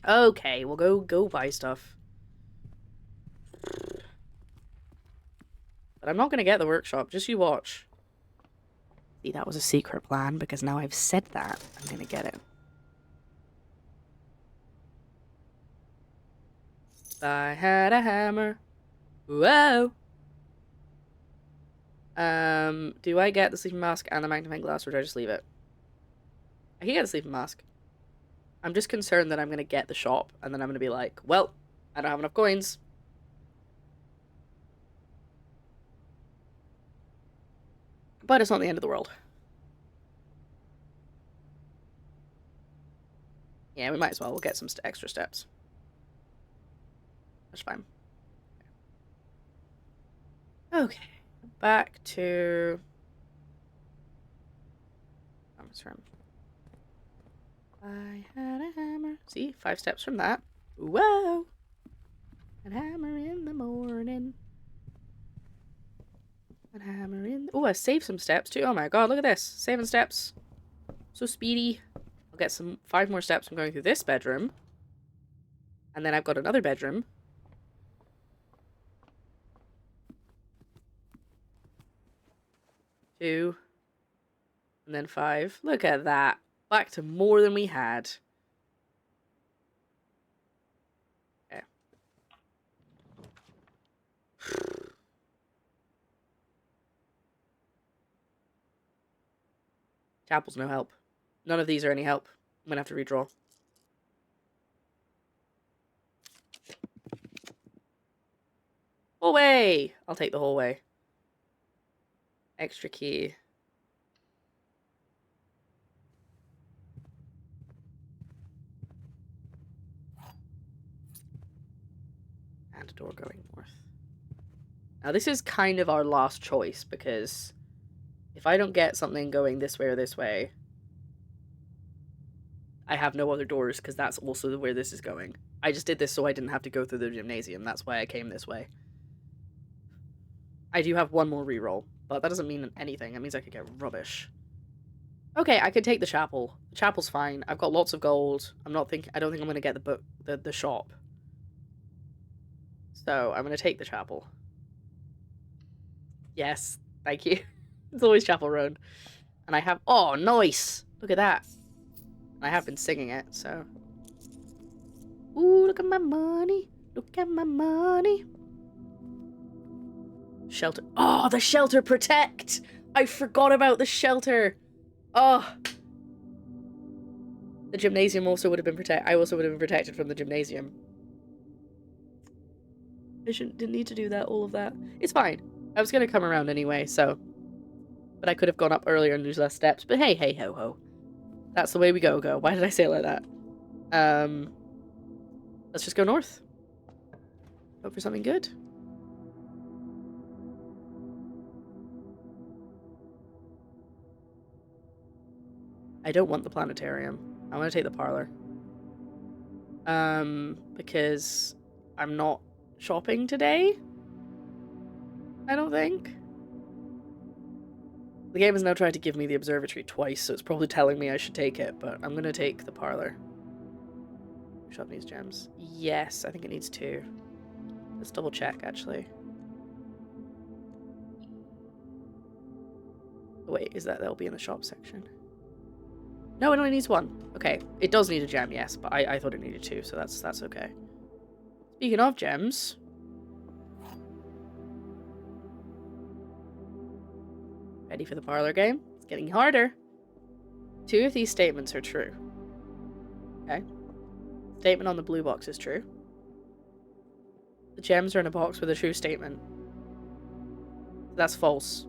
Okay, we'll go buy stuff. But I'm not gonna get the workshop, just you watch. See, that was a secret plan, because now I've said that, I'm gonna get it. If I had a hammer. Whoa! Do I get the sleeping mask and the magnifying glass, or do I just leave it? I can get the sleeping mask. I'm just concerned that I'm gonna get the shop, and then I'm gonna be like, well, I don't have enough coins. But it's not the end of the world. Yeah, we might as well. We'll get some extra steps. That's fine. Okay. Back to... Thomas room. I had a hammer. See? 5 steps from that. Whoa! A hammer in the morning. A hammer in... Oh, I saved some steps too. Oh my god, look at this. Saving steps. So speedy. I'll get 5 more steps from going through this bedroom. And then I've got another bedroom. Two. And then 5. Look at that. Back to more than we had. Okay. Chapel's no help. None of these are any help. I'm gonna have to redraw. Hallway! I'll take the hallway. Extra key. And a door going north. Now this is kind of our last choice, because if I don't get something going this way or this way, I have no other doors, because that's also where this is going. I just did this so I didn't have to go through the gymnasium. That's why I came this way. I do have one more reroll, but that doesn't mean anything. It means I could get rubbish. Okay, I could take the chapel. The chapel's fine. I've got lots of gold. I don't think I'm gonna get the book, the shop. So I'm gonna take the chapel. Yes, thank you. It's always Chapel Road. And I have... Oh, nice! Look at that. I have been singing it, so... Ooh, look at my money. Look at my money. Shelter. Oh, the shelter protect! I forgot about the shelter. Oh. The gymnasium also would have been protected. I also would have been protected from the gymnasium. I didn't need to do that, all of that. It's fine. I was going to come around anyway, so... But I could have gone up earlier and lose less steps. But hey, hey, ho, ho. That's the way we go. Why did I say it like that? Let's just go north. Hope for something good. I don't want the planetarium. I want to take the parlor. Because I'm not shopping today. I don't think. The game has now tried to give me the observatory twice, so it's probably telling me I should take it, but I'm gonna take the parlor. Shop needs gems. Yes, I think it needs 2. Let's double check, actually. Wait, is that'll be in the shop section? No, it only needs 1. Okay, it does need a gem, yes, but I thought it needed 2, so that's okay. Speaking of gems... Ready for the parlor game? It's getting harder. 2 of these statements are true. Okay. Statement on the blue box is true. The gems are in a box with a true statement. That's false.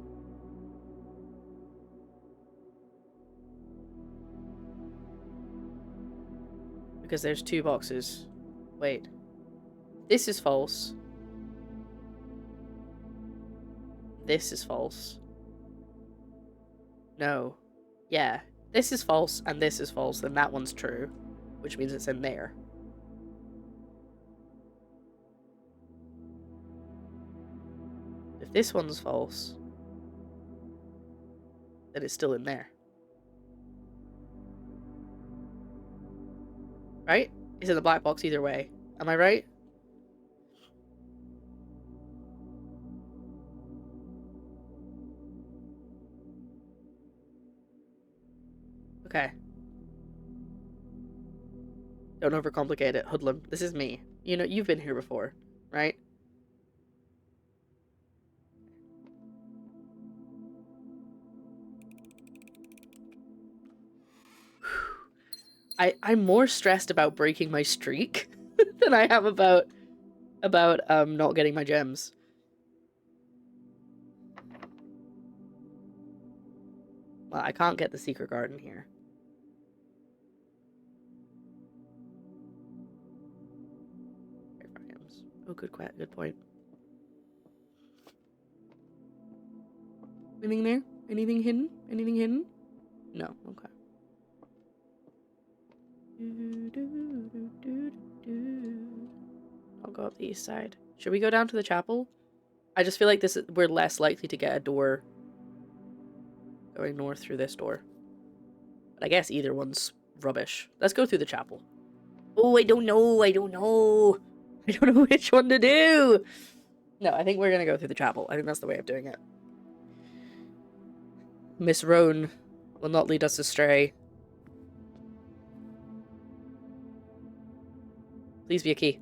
Because there's 2 boxes. Wait. This is false. This is false. No. Yeah. This is false and this is false, then that one's true. Which means it's in there. If this one's false, then it's still in there. Right? It's in the black box either way. Am I right? Okay. Don't overcomplicate it, hoodlum. This is me. You know, you've been here before, right? I'm more stressed about breaking my streak than I am about not getting my gems. Well, I can't get the secret garden here. Oh, good point. Anything there? Anything hidden? Anything hidden? No. Okay. I'll go up the east side. Should we go down to the chapel? I just feel like we're less likely to get a door going north through this door. But I guess either one's rubbish. Let's go through the chapel. Oh, I don't know. I don't know which one to do. No, I think we're gonna go through the chapel. I think that's the way of doing it. Miss Roan will not lead us astray. Please be a key.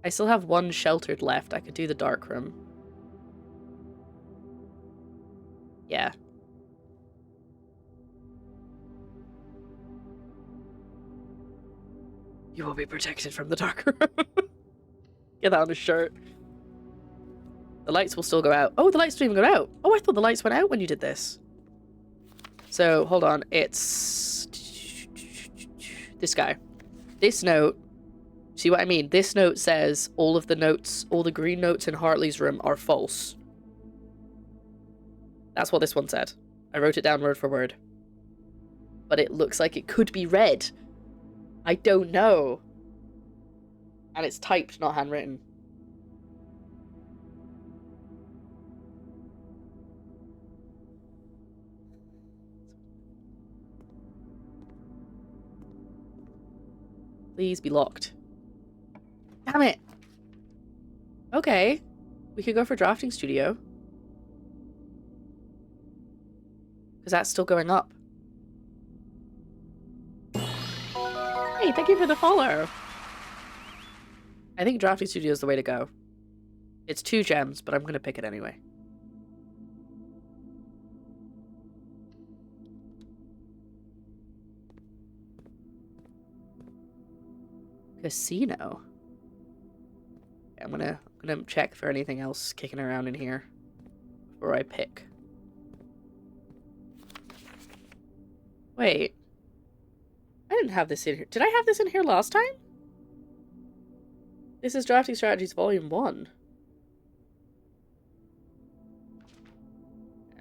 I still have one sheltered left. I could do the dark room. Yeah. You will be protected from the dark room. Get that on a shirt. The lights will still go out. Oh, the lights don't even go out. Oh, I thought the lights went out when you did this. So, hold on. It's this guy. This note. See what I mean? This note says all of the notes, all the green notes in Hartley's room are false. That's what this one said. I wrote it down word for word. But it looks like it could be red. I don't know. And it's typed, not handwritten. Please be locked. Damn it! Okay. We could go for drafting studio. Because that's still going up. Hey, thank you for the follow! I think drafting studio is the way to go. It's 2 gems, but I'm going to pick it anyway. Casino. I'm gonna check for anything else kicking around in here before I pick. Wait. I didn't have this in here. Did I have this in here last time? This is Drafting Strategies Volume 1.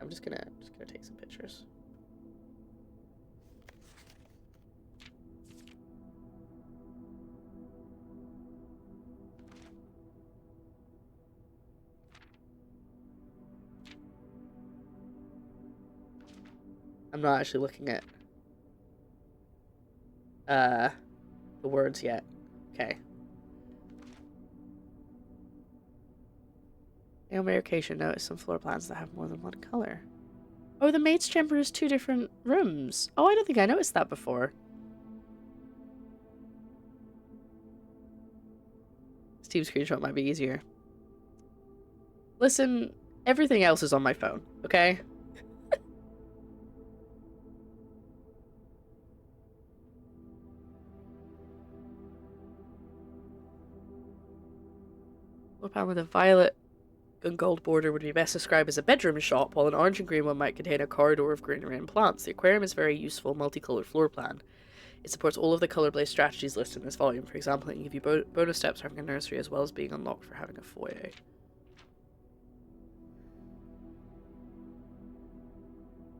I'm just gonna take some pictures. I'm not actually looking at the words yet. Okay. No medication notice some floor plans that have more than one color. Oh, the maid's chamber is 2 different rooms. Oh, I don't think I noticed that before. Steam screenshot might be easier. Listen, everything else is on my phone, okay? Floor pan with a violet and gold border would be best described as a bedroom shop, while an orange and green one might contain a corridor of greenery and plants. The aquarium is a very useful multicolored floor plan. It supports all of the color-based strategies listed in this volume. For example, it can give you bonus steps for having a nursery as well as being unlocked for having a foyer.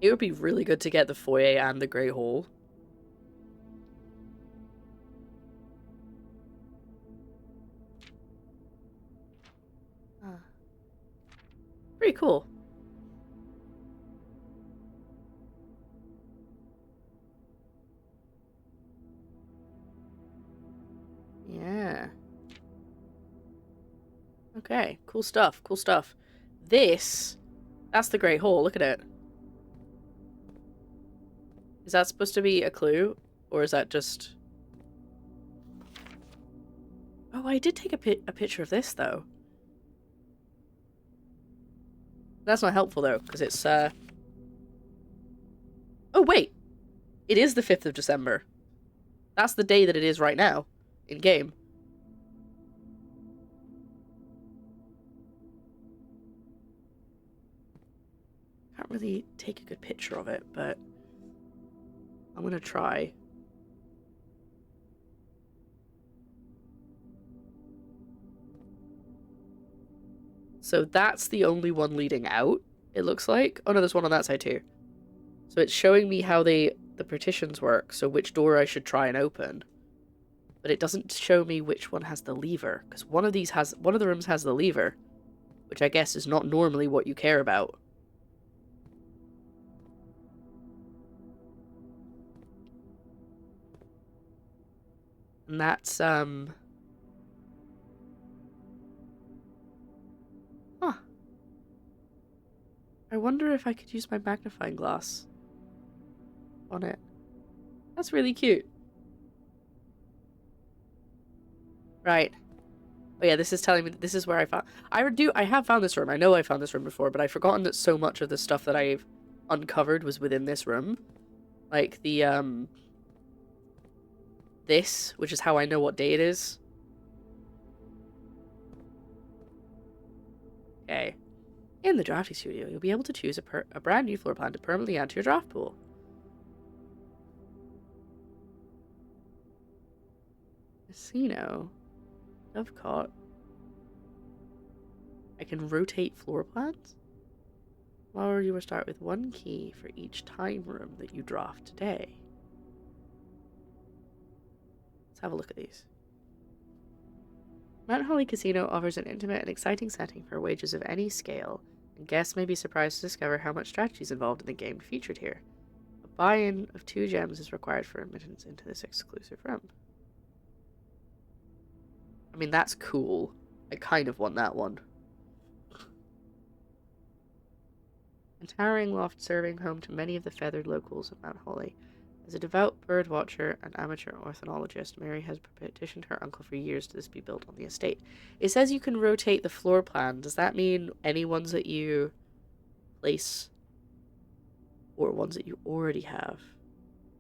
It would be really good to get the foyer and the Grey Hall. Pretty cool. Yeah. Okay, cool stuff, cool stuff. That's the Great Hall, look at it. Is that supposed to be a clue? Or is that just... Oh, I did take a picture of this, though. That's not helpful, though, because it's, Oh, wait! It is the 5th of December. That's the day that it is right now, in-game. Can't really take a good picture of it, but I'm gonna try. So that's the only one leading out, it looks like. Oh no, there's one on that side too. So it's showing me how the partitions work, so which door I should try and open. But it doesn't show me which one has the lever, because one of the rooms has the lever, which I guess is not normally what you care about. And that's, Huh. I wonder if I could use my magnifying glass on it. That's really cute. Right. Oh yeah, this is telling me that this is where I found... I have found this room. I know I found this room before, but I've forgotten that so much of the stuff that I've uncovered was within this room. Like the, this, which is how I know what day it is. Okay. In the drafting studio, you'll be able to choose a brand new floor plan to permanently add to your draft pool. Casino. Dovecot. I can rotate floor plans? Or you will start with one key for each time room that you draft today. Let's have a look at these. Mount Holly Casino offers an intimate and exciting setting for wages of any scale, and guests may be surprised to discover how much strategy is involved in the game featured here. A buy-in of 2 gems is required for admittance into this exclusive room. I mean, that's cool. I kind of want that one. A towering loft serving home to many of the feathered locals of Mount Holly. As a devout bird watcher and amateur ornithologist, Mary has petitioned her uncle for years to this be built on the estate. It says you can rotate the floor plan. Does that mean any ones that you place or ones that you already have?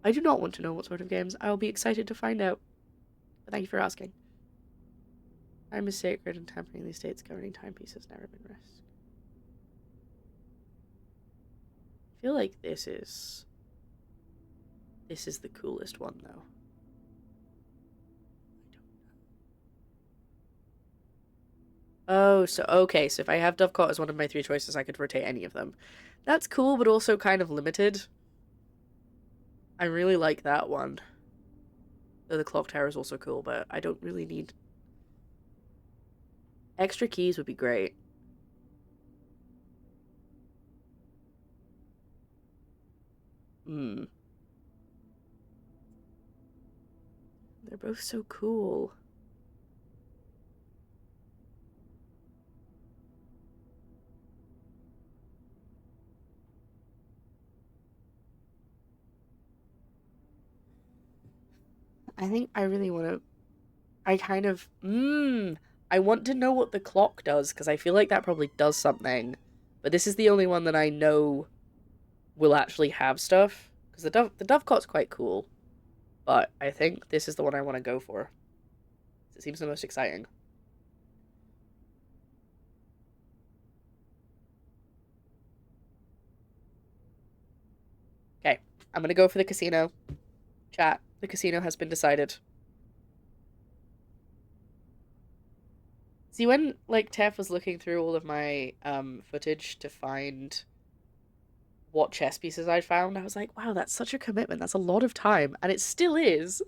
I do not want to know what sort of games. I will be excited to find out. But thank you for asking. Time is sacred, and tampering the estate's governing timepiece has never been risked. I feel like this is the coolest one, though. Oh, so okay, so if I have Dovecot as one of my 3 choices, I could rotate any of them. That's cool, but also kind of limited. I really like that one. Though the clock tower is also cool, but I don't really need... Extra keys would be great. They're both so cool. I think I really want to... I kind of... I want to know what the clock does, because I feel like that probably does something. But this is the only one that I know will actually have stuff. Because the Dovecot's quite cool. But I think this is the one I want to go for. It seems the most exciting. I'm gonna go for the casino. Chat, the casino has been decided. See, when, like, Tef was looking through all of my, footage to find what chess pieces I'd found, I was like, wow, that's such a commitment. That's a lot of time. And it still is.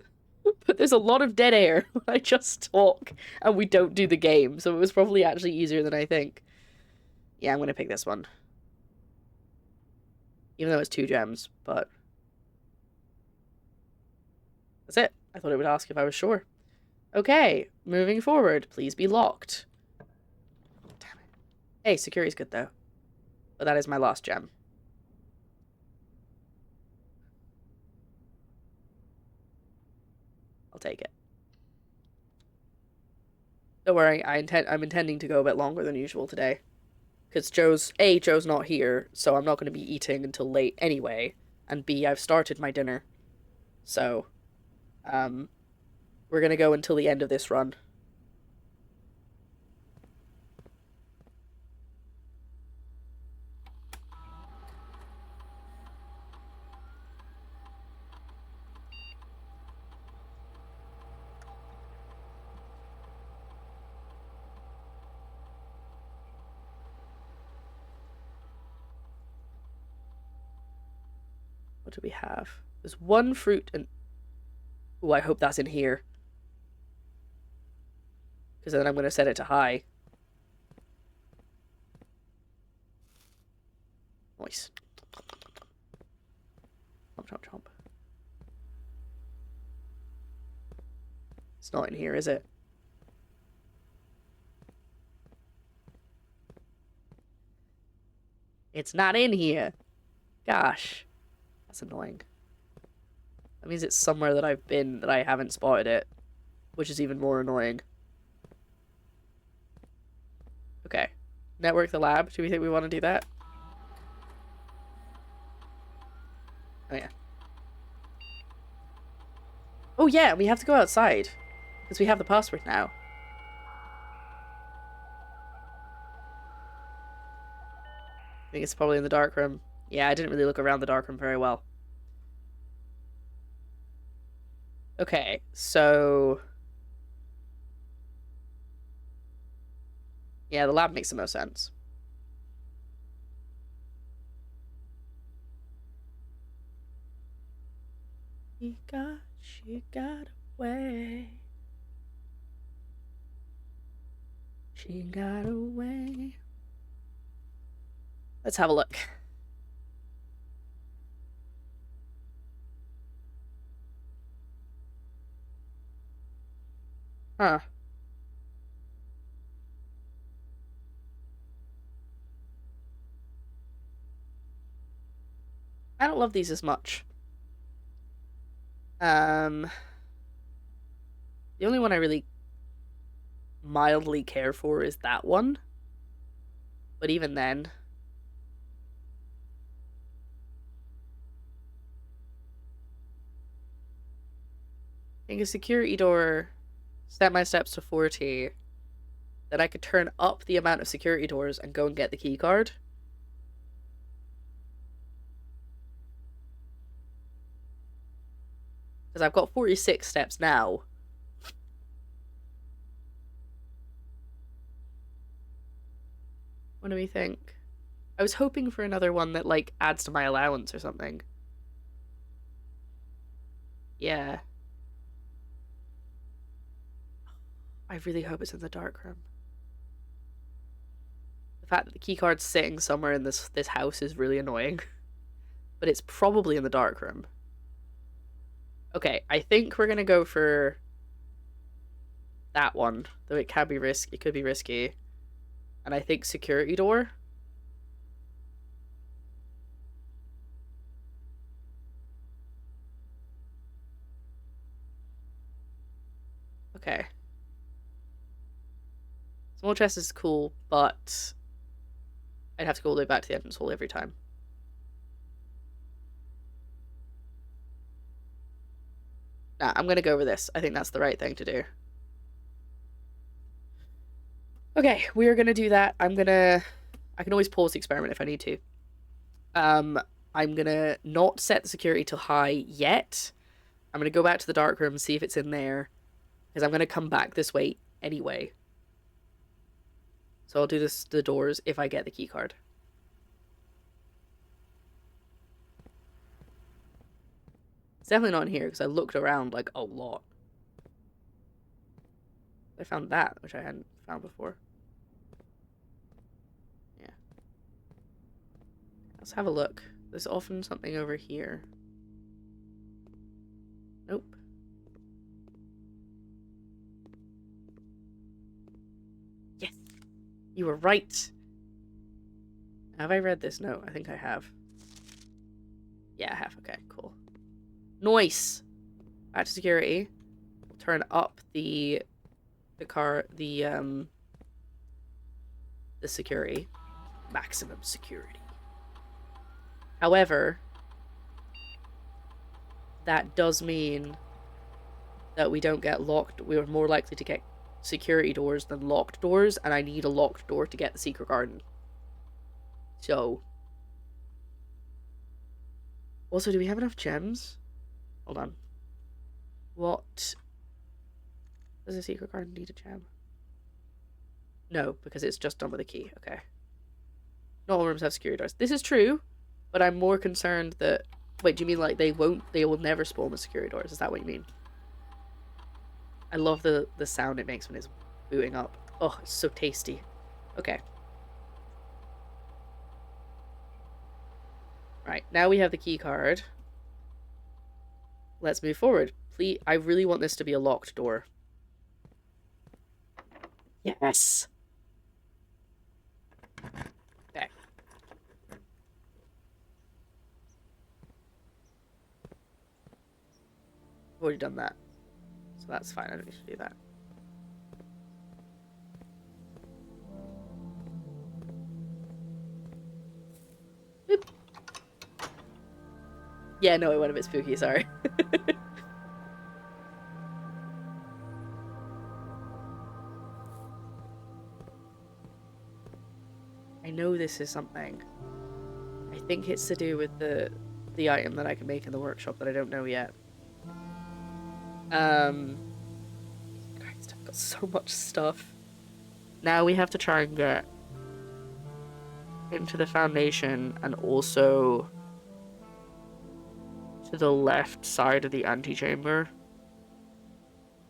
But there's a lot of dead air when I just talk and we don't do the game. So it was probably actually easier than I think. Yeah, I'm gonna pick this one. Even though it's 2 gems, but... That's it. I thought it would ask if I was sure. Okay, moving forward. Please be locked. Oh, damn it. Hey, security's good though. But that is my last gem. I'll take it. Don't worry, I'm intending to go a bit longer than usual today. Because Joe's not here, so I'm not going to be eating until late anyway. And B, I've started my dinner. So, we're going to go until the end of this run. What do we have? There's 1 fruit and... Ooh, I hope that's in here. Because then I'm going to set it to high. Nice. Chomp, chomp, chomp. It's not in here, is it? It's not in here. Gosh. That's annoying. That means it's somewhere that I've been that I haven't spotted it. Which is even more annoying. Okay. Network the lab. Do we think we want to do that? Oh, yeah. Oh, yeah, we have to go outside. Because we have the password now. I think it's probably in the dark room. Yeah, I didn't really look around the dark room very well. Okay, so... Yeah, the lab makes the most sense. She got away. She got away. Let's have a look. Huh. I don't love these as much. The only one I really mildly care for is that one. But even then... I think a security door, set my steps to 40, then I could turn up the amount of security doors and go and get the key card. Because I've got 46 steps now. What do we think? I was hoping for another one that, like, adds to my allowance or something. Yeah. I really hope it's in the dark room. The fact that the keycard's sitting somewhere in this house is really annoying. But it's probably in the dark room. Okay, I think we're gonna go for that one. Though it can be risky. It could be risky. And I think security door. Okay. Small chest is cool, but I'd have to go all the way back to the entrance hall every time. Nah, I'm gonna go over this. I think that's the right thing to do. Okay, we're gonna do that. I can always pause the experiment if I need to. I'm gonna not set the security to high yet. I'm gonna go back to the dark room and see if it's in there, because I'm gonna come back this way anyway. So I'll do the doors if I get the key card. It's definitely not in here because I looked around like a lot. I found that, which I hadn't found before. Yeah. Let's have a look. There's often something over here. Nope. Yes! You were right! Have I read this? No, I think I have. Yeah, I have. Okay, cool. Nice! Back to security. We'll turn up the security. Maximum security. However, that does mean that we don't get locked. We're more likely to get security doors than locked doors, and I need a locked door to get the secret garden. So. Also, do we have enough gems? Hold on. What? Does a secret garden need a gem? No, because it's just done with a key. Okay. Not all rooms have security doors. This is true, but I'm more concerned that... Wait, do you mean like they will never spawn with security doors? Is that what you mean? I love the sound it makes when it's booting up. Oh, it's so tasty. Okay. Right, now we have the key card. Let's move forward. Please, I really want this to be a locked door. Yes! Okay. I've already done that. So that's fine, I don't need to do that. Boop. Yeah, no, it went a bit spooky, sorry. I know this is something. I think it's to do with the item that I can make in the workshop that I don't know yet. Christ, I've got so much stuff. Now we have to try and get into the foundation and also to the left side of the antechamber.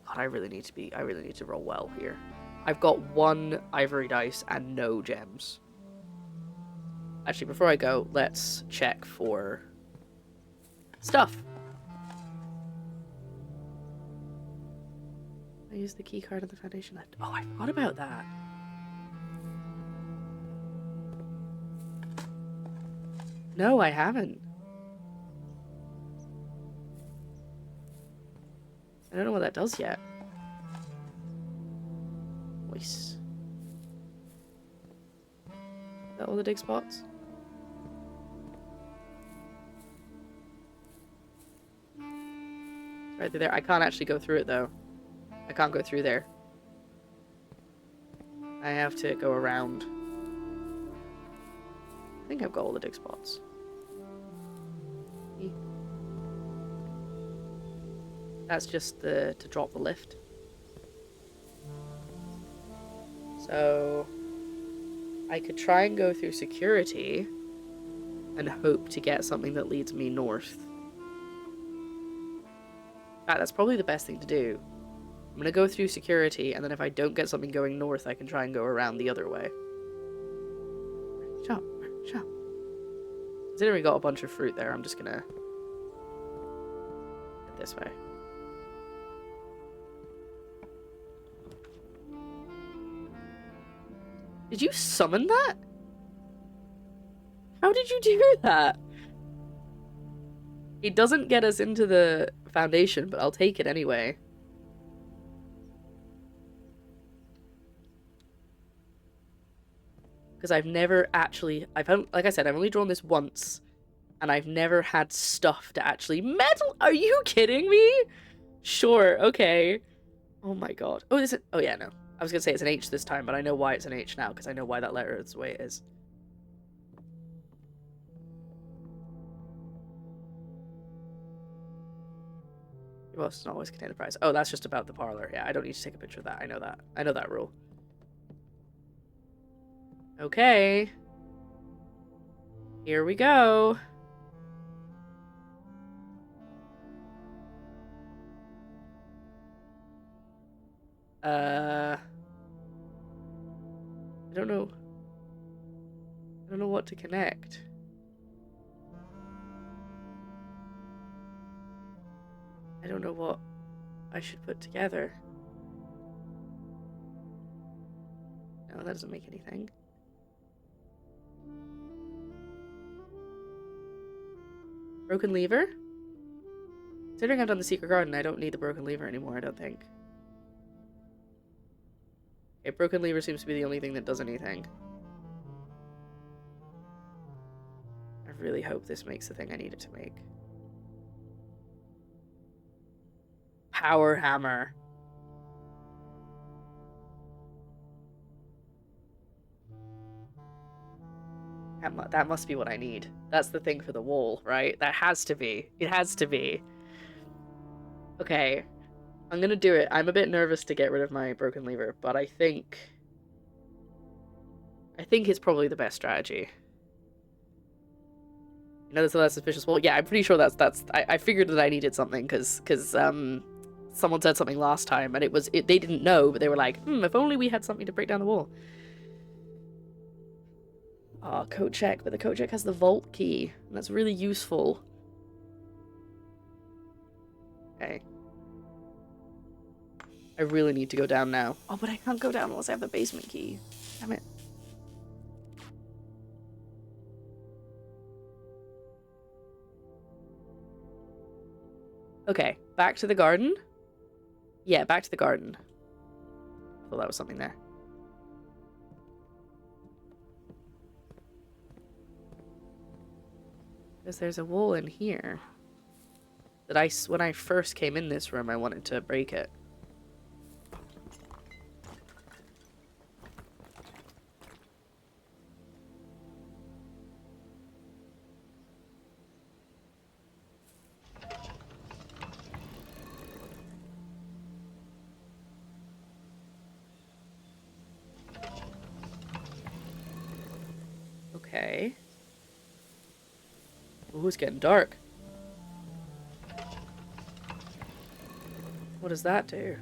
God, I really need to roll well here. I've got 1 ivory dice and no gems. Actually, before I go, let's check for stuff. I use the key card on the foundation left. Oh, I forgot about that. No, I haven't. I don't know what that does yet. Nice. Is that all the dig spots? Right there. I can't actually go through it though. I can't go through there. I have to go around. I think I've got all the dig spots. That's just to drop the lift. So I could try and go through security and hope to get something that leads me north. That's probably the best thing to do. I'm gonna go through security, and then if I don't get something going north, I can try and go around the other way. Jump, jump. Considering we got a bunch of fruit there, I'm just gonna get this way. Did you summon that? How did you do that? It doesn't get us into the foundation, but I'll take it anyway. Because I've never actually... like I said, I've only drawn this once. And I've never had stuff to actually... Metal? Are you kidding me? Sure, okay. Oh my god. Oh, is it... Oh yeah, no. I was going to say it's an H this time, but I know why it's an H now, because I know why that letter is the way it is. Well, it's not always contain the price. Oh, that's just about the parlor. Yeah, I don't need to take a picture of that. I know that. I know that rule. Okay. Here we go. I don't know. I don't know what to connect. I don't know what I should put together. No, that doesn't make anything. Broken lever? Considering I've done the secret garden, I don't need the broken lever anymore, I don't think. Okay, broken lever seems to be the only thing that does anything. I really hope this makes the thing I need it to make. Power hammer. That must be what I need. That's the thing for the wall, right? That has to be. It has to be. Okay. I'm gonna do it. I'm a bit nervous to get rid of my broken lever, but I think it's probably the best strategy. You know, there's a suspicious wall. Yeah, I'm pretty sure that's. I figured that I needed something because someone said something last time and they didn't know, but they were like, if only we had something to break down the wall. Oh, coat check, but the coat check has the vault key, and that's really useful. Okay. I really need to go down now. Oh, but I can't go down unless I have the basement key. Damn it. Okay, back to the garden? Yeah, back to the garden. I thought that was something there. Because there's a wall in here that when I first came in this room, I wanted to break it. Okay. Ooh, it's getting dark. What does that do?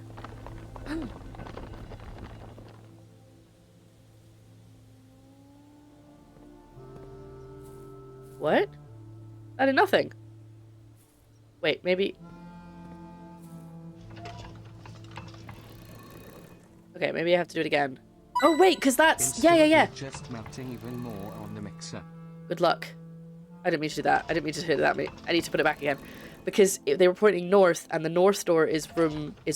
What? I did nothing. Wait, maybe... Okay, maybe I have to do it again. Oh, wait, because that's... Yeah. Just melting even more on the mixer. Good luck. I didn't mean to do that. I didn't mean to do that. I need to put it back again. Because they were pointing north, and the north door is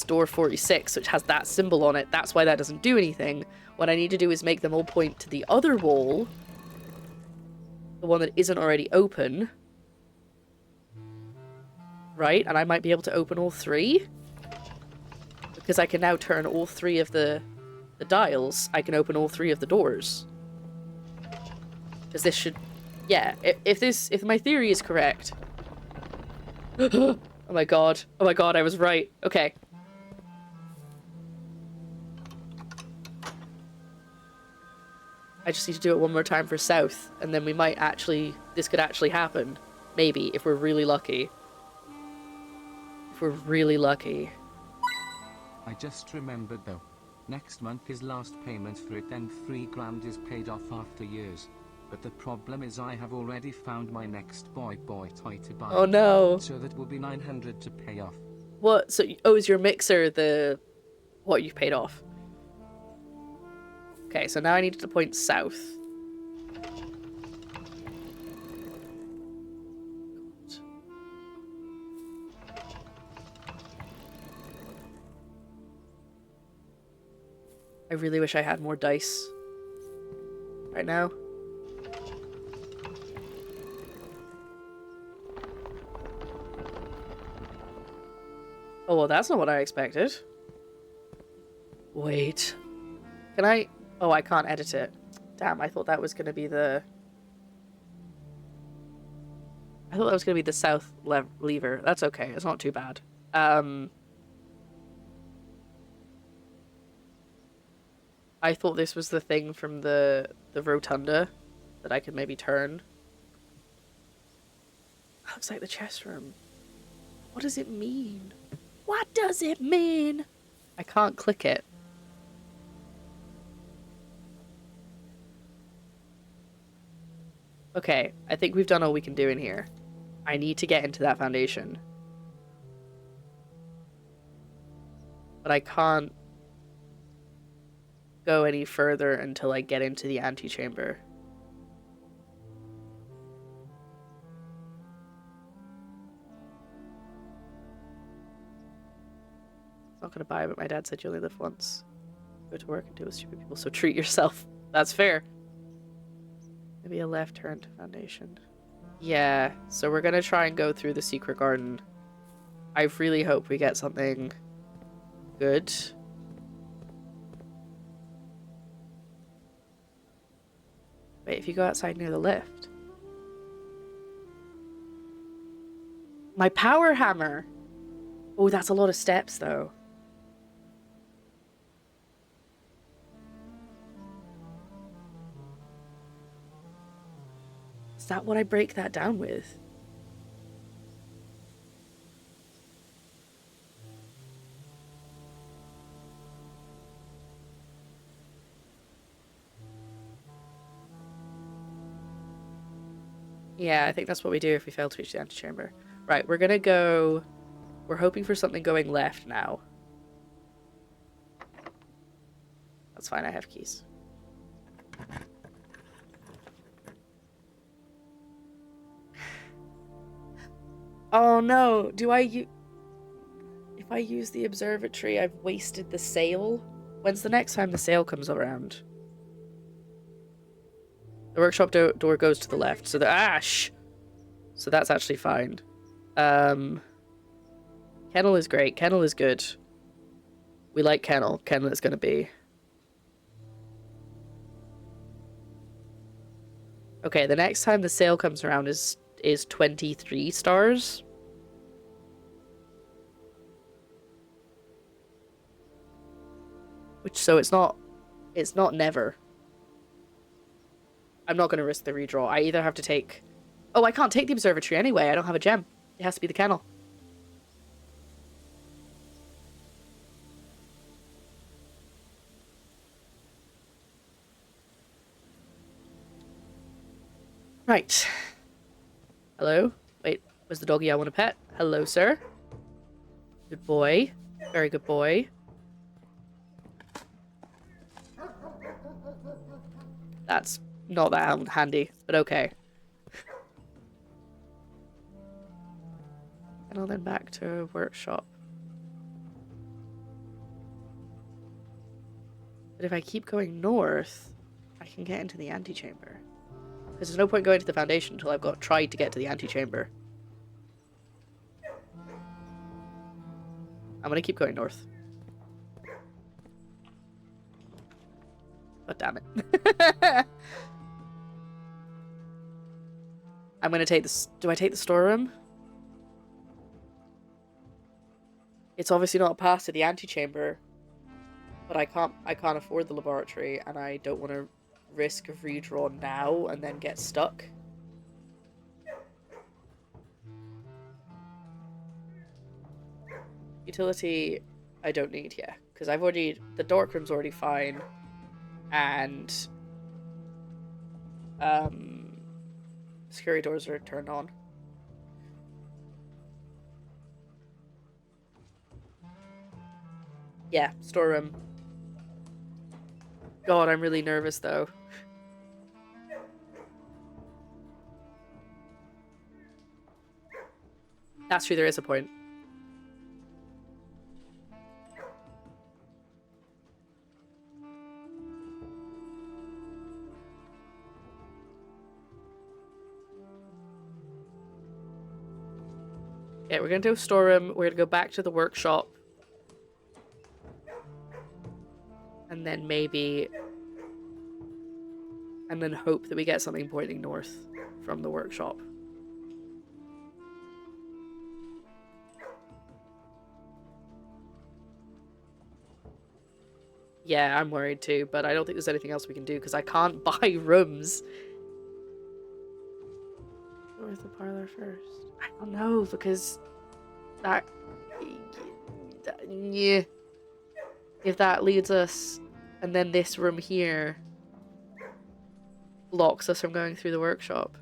door 46, which has that symbol on it. That's why that doesn't do anything. What I need to do is make them all point to the other wall. The one that isn't already open. Right? And I might be able to open all three. Because I can now turn all three of the dials. I can open all three of the doors. Because this should... Yeah, if my theory is correct... Oh my god, I was right. Okay. I just need to do it one more time for south, and then we might actually... This could actually happen. Maybe, if we're really lucky. If we're really lucky. I just remembered though. Next month is last payment for it, then 3 grand is paid off after years. But the problem is I have already found my next boy toy to buy. Oh no. So that will be 900 to pay off. What? So, oh, is your mixer what you paid off? Okay, so now I need to point south. I really wish I had more dice right now. Oh, well, that's not what I expected. Wait. Can I... Oh, I can't edit it. Damn, I thought that was going to be the... I thought that was going to be the south lever. That's okay. It's not too bad. I thought this was the thing from the rotunda that I could maybe turn. Looks like the chest room. What does it mean? What does it mean? I can't click it. Okay, I think we've done all we can do in here. I need to get into that foundation. But I can't go any further until I get into the antechamber. I'm not gonna buy it, but my dad said you only live once. Go to work and deal with stupid people, so treat yourself. That's fair. Maybe a left turn to foundation. Yeah, so we're gonna try and go through the secret garden. I really hope we get something good. Wait, if you go outside near the lift. My power hammer! Oh, that's a lot of steps, though. Is that what I break that down with? Yeah, I think that's what we do if we fail to reach the antechamber. Right, we're gonna go... We're hoping for something going left now. That's fine, I have keys. Oh no, do I if I use the observatory, I've wasted the sail? When's the next time the sail comes around? The workshop door goes to the left, so the ash! So that's actually fine. Kennel is great. Kennel is good. We like Kennel. Kennel is gonna be. Okay, the next time the sale comes around is 23 stars. Which, so it's not never. I'm not gonna risk the redraw. I either have to take... Oh, I can't take the observatory anyway. I don't have a gem. It has to be the kennel. Right. Hello? Wait, where's the doggy I want to pet? Hello, sir. Good boy. Very good boy. That's not that handy, but okay. And I'll then back to workshop. But if I keep going north, I can get into the antechamber. Because there's no point going to the foundation until I've tried to get to the antechamber. I'm gonna keep going north. God damn it. I'm gonna take this. Do I take the storeroom? It's obviously not a path to the antechamber, but I can't afford the laboratory, and I don't want to risk a redraw now and then get stuck. Utility, I don't need, yeah, because I've already, the dark room's already fine, and security doors are turned on. Yeah, storeroom. God, I'm really nervous though. That's true, there is a point. Yeah, we're gonna do a storeroom, we're gonna go back to the workshop. And then maybe... And then hope that we get something pointing north from the workshop. Yeah, I'm worried too, but I don't think there's anything else we can do because I can't buy rooms. Where's the parlor first? I don't know because that... Yeah. If that leads us, and then this room here blocks us from going through the workshop.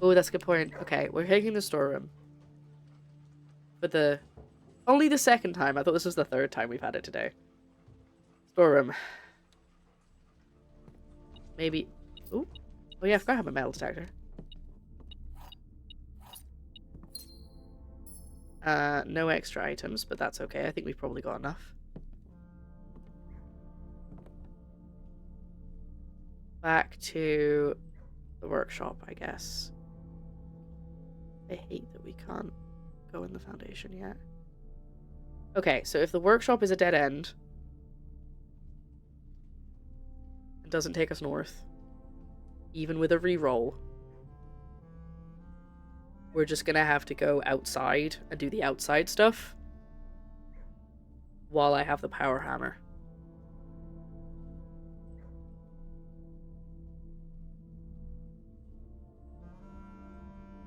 Oh, that's a good point. Okay, we're taking the storeroom. For the... Only the second time. I thought this was the third time we've had it today. Storeroom. Maybe... Ooh. Oh yeah, I forgot I have a metal detector. No extra items, but that's okay. I think we've probably got enough. Back to the workshop, I guess. I hate that we can't go in the foundation yet. Okay, so if the workshop is a dead end, it doesn't take us north, even with a reroll, we're just gonna have to go outside and do the outside stuff while I have the power hammer.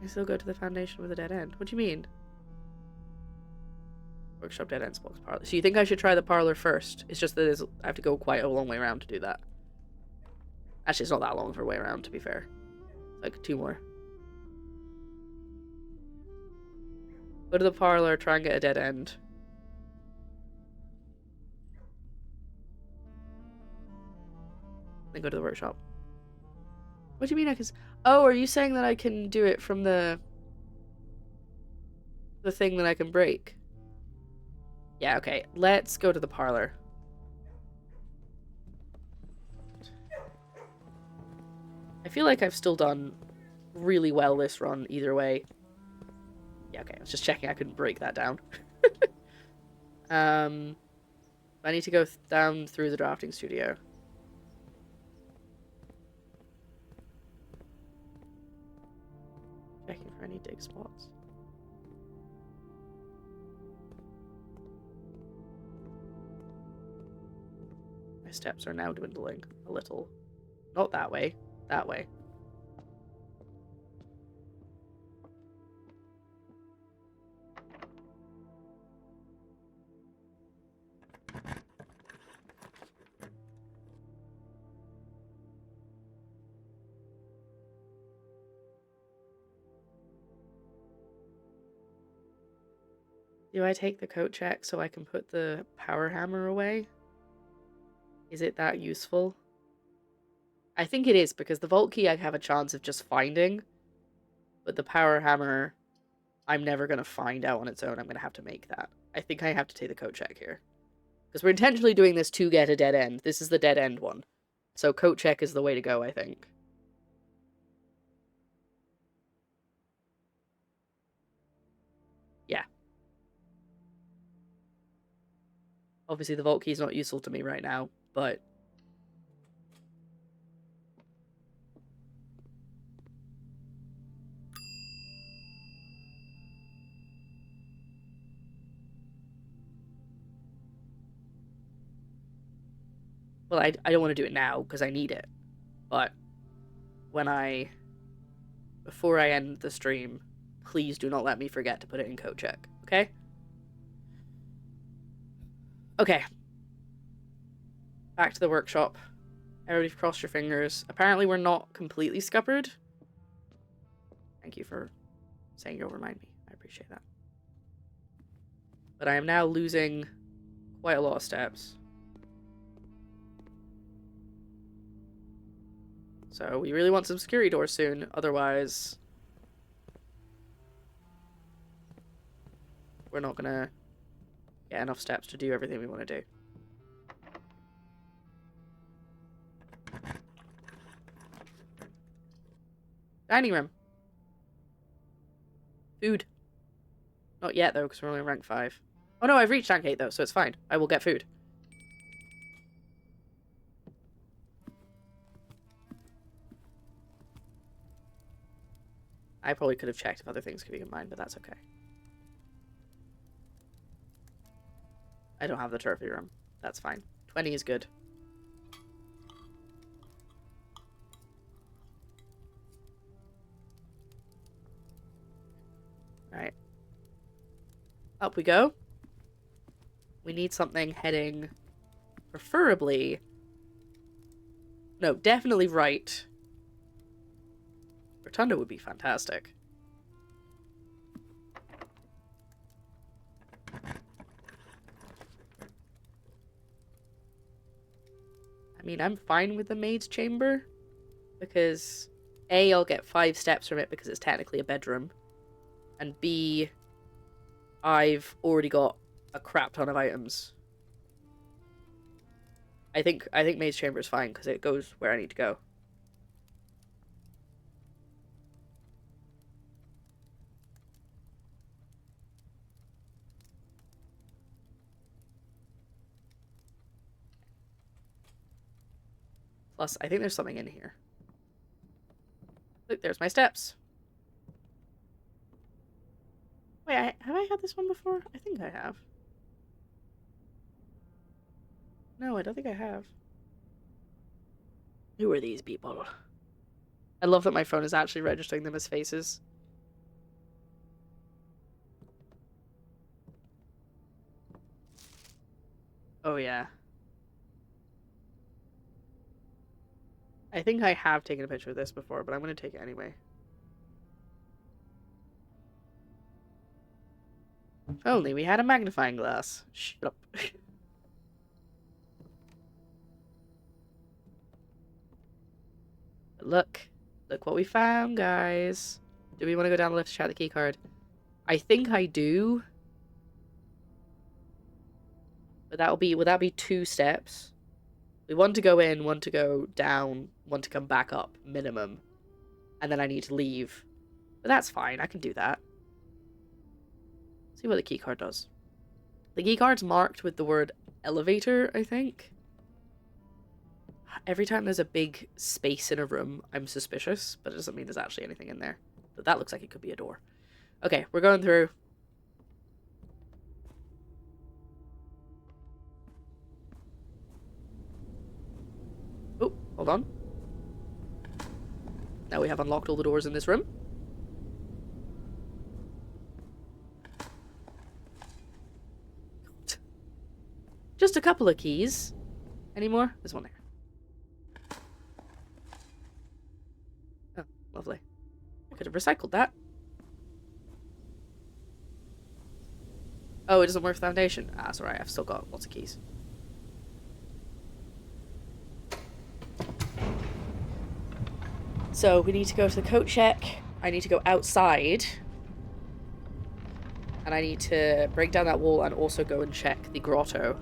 I still go to the foundation with a dead end. What do you mean? Workshop dead ends blocks parlor. So you think I should try the parlor first? It's just that I have to go quite a long way around to do that. Actually, it's not that long of a way around, to be fair. It's like 2 more. Go to the parlor, try and get a dead end. Then go to the workshop. What do you mean I can... Oh, are you saying that I can do it from the thing that I can break? Yeah, okay. Let's go to the parlor. I feel like I've still done really well this run either way. Yeah, okay. I was just checking I couldn't break that down. I need to go down through the drafting studio. Checking for any dig spots. My steps are now dwindling a little. Not that way. That way. Do I take the coat check so I can put the power hammer away? Is it that useful? I think it is, because the vault key I have a chance of just finding, but the power hammer I'm never going to find out on its own. I'm going to have to make that. I think I have to take the coat check here. Because we're intentionally doing this to get a dead end. This is the dead end one. So coat check is the way to go, I think. Yeah. Obviously the vault key is not useful to me right now, but... Well, I don't want to do it now, because I need it. But when before I end the stream, please do not let me forget to put it in coat check, okay? Okay. Back to the workshop. Everybody cross your fingers. Apparently we're not completely scuppered. Thank you for saying you'll remind me. I appreciate that. But I am now losing quite a lot of steps. So we really want some security doors soon, otherwise we're not gonna get enough steps to do everything we want to do. Dining room. Food. Not yet though, because we're only rank 5. Oh no, I've reached rank 8 though, so it's fine. I will get food. I probably could have checked if other things could be combined, but that's okay. I don't have the trophy room. That's fine. 20 is good. Alright. Up we go. We need something heading preferably... No, definitely right. Rotunda would be fantastic. I mean, I'm fine with the maid's chamber. Because A, I'll get 5 steps from it because it's technically a bedroom. And B, I've already got a crap ton of items. I think maid's chamber is fine because it goes where I need to go. Plus, I think there's something in here. Look, there's my steps. Wait, have I had this one before? I think I have. No, I don't think I have. Who are these people? I love that my phone is actually registering them as faces. Oh, yeah. I think I have taken a picture of this before, but I'm going to take it anyway. If only we had a magnifying glass. Shut up. Look what we found, guys. Do we want to go down the lift to check the key card? I think I do. But would that be 2 steps? We want to go in, one to go down, one to come back up, minimum. And then I need to leave. But that's fine, I can do that. See what the key card does. The key card's marked with the word elevator, I think. Every time there's a big space in a room, I'm suspicious, but it doesn't mean there's actually anything in there. But that looks like it could be a door. Okay, we're going through. Oh, hold on. Now we have unlocked all the doors in this room. Just a couple of keys. Any more? There's one there. Oh, lovely. I could have recycled that. Oh, it doesn't work for foundation. Ah, it's alright. I've still got lots of keys. So, we need to go to the coat check. I need to go outside. And I need to break down that wall and also go and check the grotto.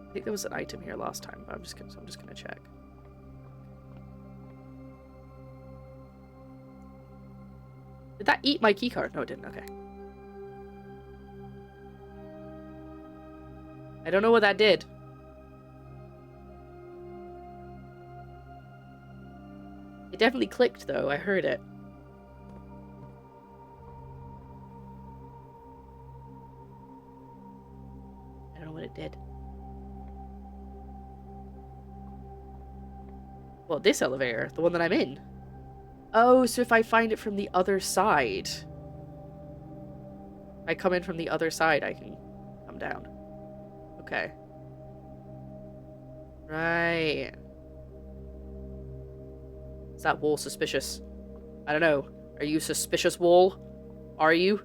I think there was an item here last time, but I'm just gonna check. Did that eat my keycard? No, it didn't. Okay. I don't know what that did. It definitely clicked, though. I heard it. I don't know what it did. Well, this elevator, the one that I'm in. Oh, so if I find it from the other side. If I come in from the other side, I can come down. Okay. Right. Is that wall suspicious? I don't know. Are you suspicious, wall? Are you?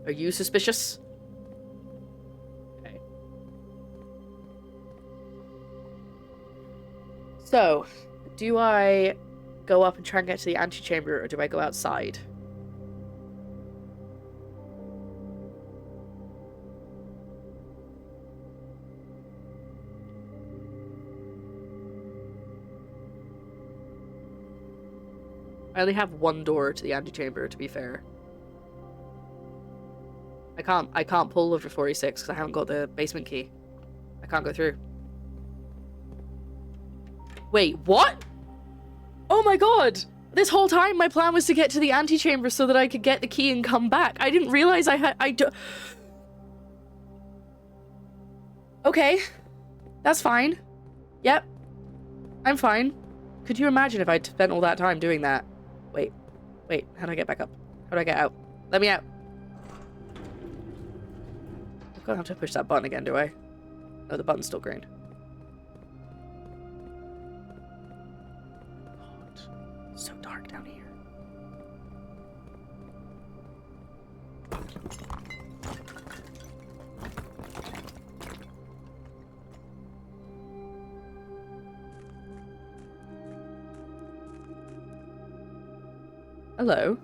Are you suspicious? Okay. So, do I go up and try and get to the antechamber, or do I go outside? I only have one door to the antechamber, to be fair. I can't pull over 46 because I haven't got the basement key. I can't go through. Wait, what? Oh my god! This whole time, my plan was to get to the antechamber so that I could get the key and come back. I didn't realize Okay. That's fine. Yep. I'm fine. Could you imagine if I'd spent all that time doing that? Wait. Wait. How do I get back up? How do I get out? Let me out. I'm gonna have to push that button again, do I? No, the button's still green. God. It's so dark down here. Hello.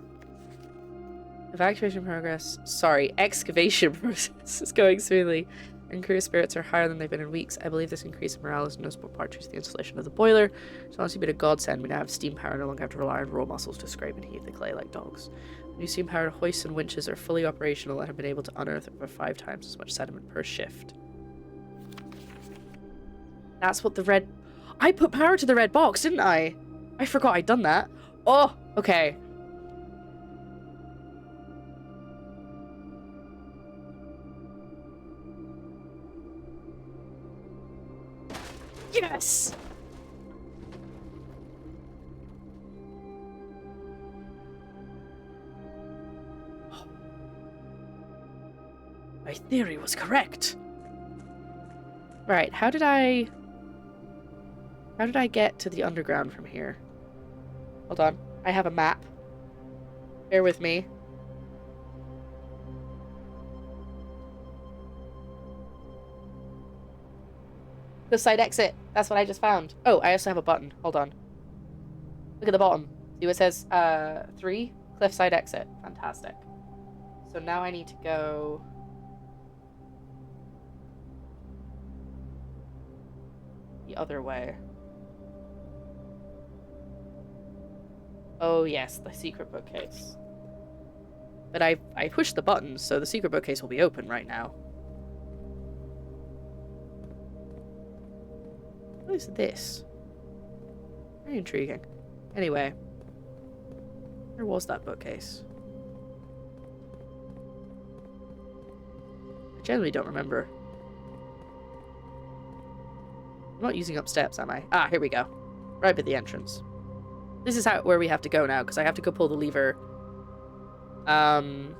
Evacuation progress. Sorry, excavation process is going smoothly. And crew spirits are higher than they've been in weeks. I believe this increase in morale is a noticeable part due to the installation of the boiler. It's honestly been a godsend. We now have steam power, no longer have to rely on raw muscles to scrape and heave the clay like dogs. New steam powered hoists and winches are fully operational and have been able to unearth over 5 times as much sediment per shift. That's what the red... I put power to the red box, didn't I? I forgot I'd done that. Oh, okay. Yes! My theory was correct. Right, how did I get to the underground from here? Hold on. I have a map. Bear with me. The side exit. That's what I just found. Oh, I also have a button. Hold on. Look at the bottom. See what it says? 3? Cliffside exit. Fantastic. So now I need to go... the other way. Oh yes, the secret bookcase. But I pushed the button, so the secret bookcase will be open right now. What is this? Very intriguing. Anyway. Where was that bookcase? I generally don't remember. I'm not using up steps, am I? Ah, here we go. Right at the entrance. This is where we have to go now, because I have to go pull the lever. And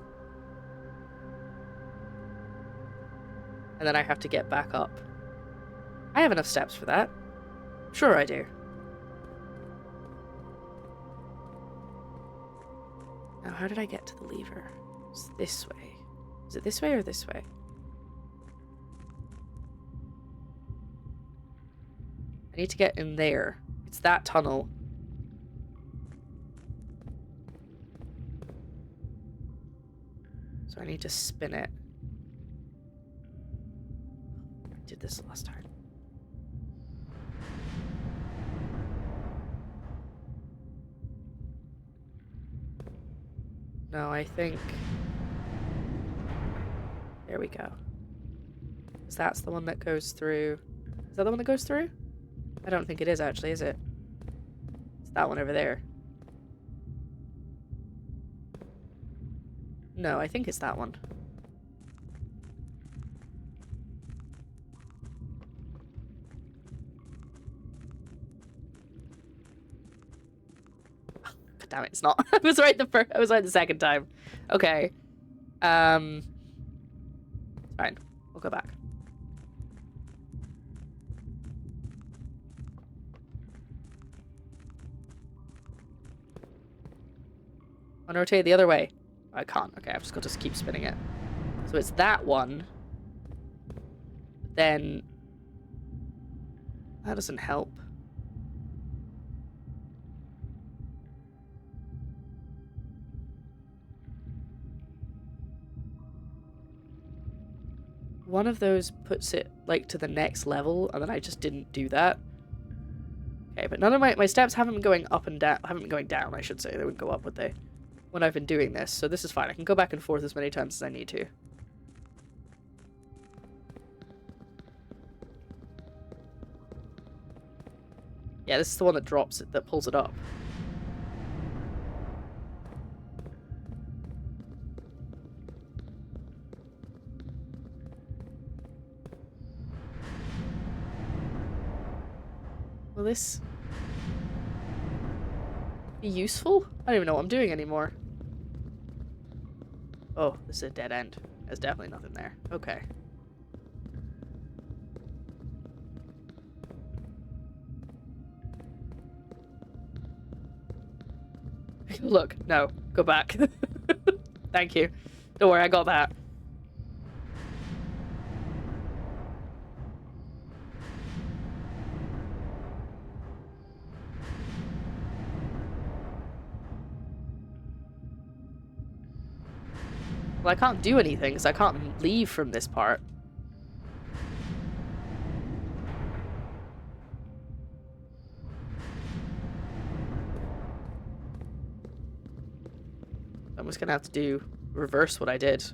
then I have to get back up. I have enough steps for that. Sure I do. Now, how did I get to the lever? It's this way. Is it this way or this way? I need to get in there. It's that tunnel. So I need to spin it. I did this last time. No, I think... There we go. Because that's the one that goes through... Is that the one that goes through? I don't think it is, actually, is it? It's that one over there. No, I think it's that one. Oh, God damn it, it's not. I was right the second time. Okay. Fine. We'll go back. I'll rotate the other way. I can't. Okay, I've just got to keep spinning it. So it's that one. Then... That doesn't help. One of those puts it, like, to the next level, and then I just didn't do that. Okay, but none of my steps haven't been going up and down. Haven't been going down, I should say. They wouldn't go up, would they? When I've been doing this, so this is fine. I can go back and forth as many times as I need to. Yeah, this is the one that drops it, that pulls it up. Will this be useful? I don't even know what I'm doing anymore. Oh, this is a dead end. There's definitely nothing there. Okay. Look, no. Go back. Thank you. Don't worry, I got that. Well, I can't do anything because I can't leave from this part. I'm just gonna have to do reverse what I did.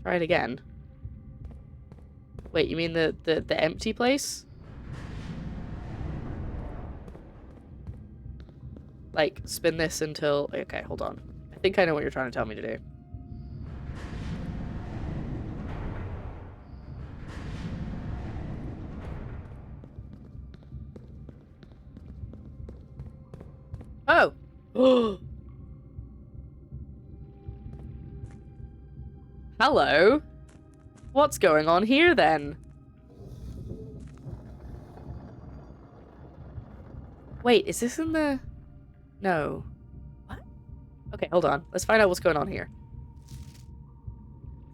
Try it again. Wait, you mean the empty place? Like, spin this until... Okay, hold on. I think I know what you're trying to tell me to do. Oh! Hello? What's going on here, then? Wait, is this in the... No. What? Okay, hold on. Let's find out what's going on here.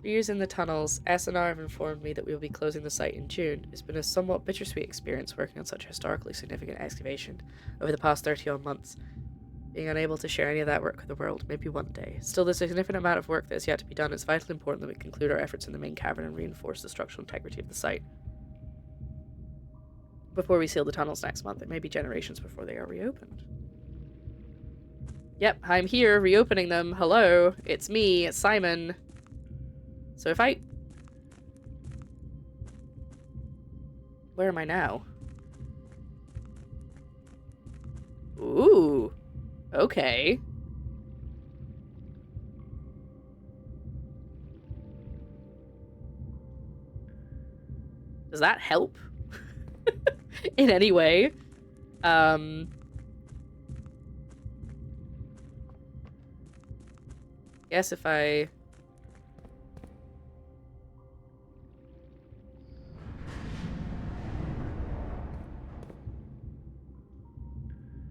3 years in the tunnels, SNR have informed me that we will be closing the site in June. It's been a somewhat bittersweet experience working on such a historically significant excavation over the past 30-odd months. Being unable to share any of that work with the world, maybe one day. Still, there's a significant amount of work that is yet to be done. It's vitally important that we conclude our efforts in the main cavern and reinforce the structural integrity of the site before we seal the tunnels next month. It may be generations before they are reopened. Yep, I'm here, reopening them. Hello, it's me, it's Simon. So if I... Where am I now? Ooh. Okay. Does that help? In any way? Guess if I...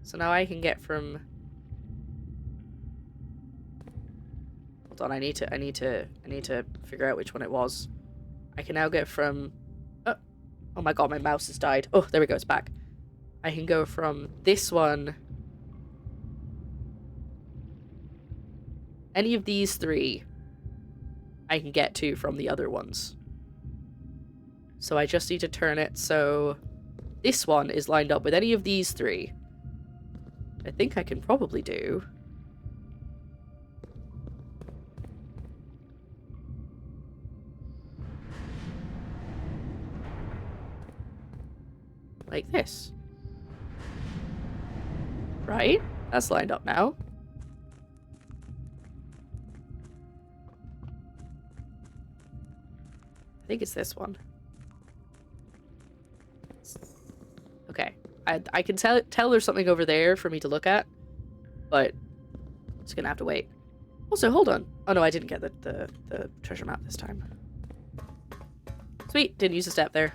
So now I can get from... Hold on, I need to figure out which one it was. I can now get from... Oh my god, my mouse has died. Oh, there we go, it's back. I can go from this one... Any of these three I can get to from the other ones. So I just need to turn it so this one is lined up with any of these three. I think I can probably do... like this. Right? That's lined up now. I think it's this one. Okay. I can tell there's something over there for me to look at, but I'm just gonna have to wait. Also, hold on. Oh no, I didn't get the treasure map this time. Sweet, didn't use a step there.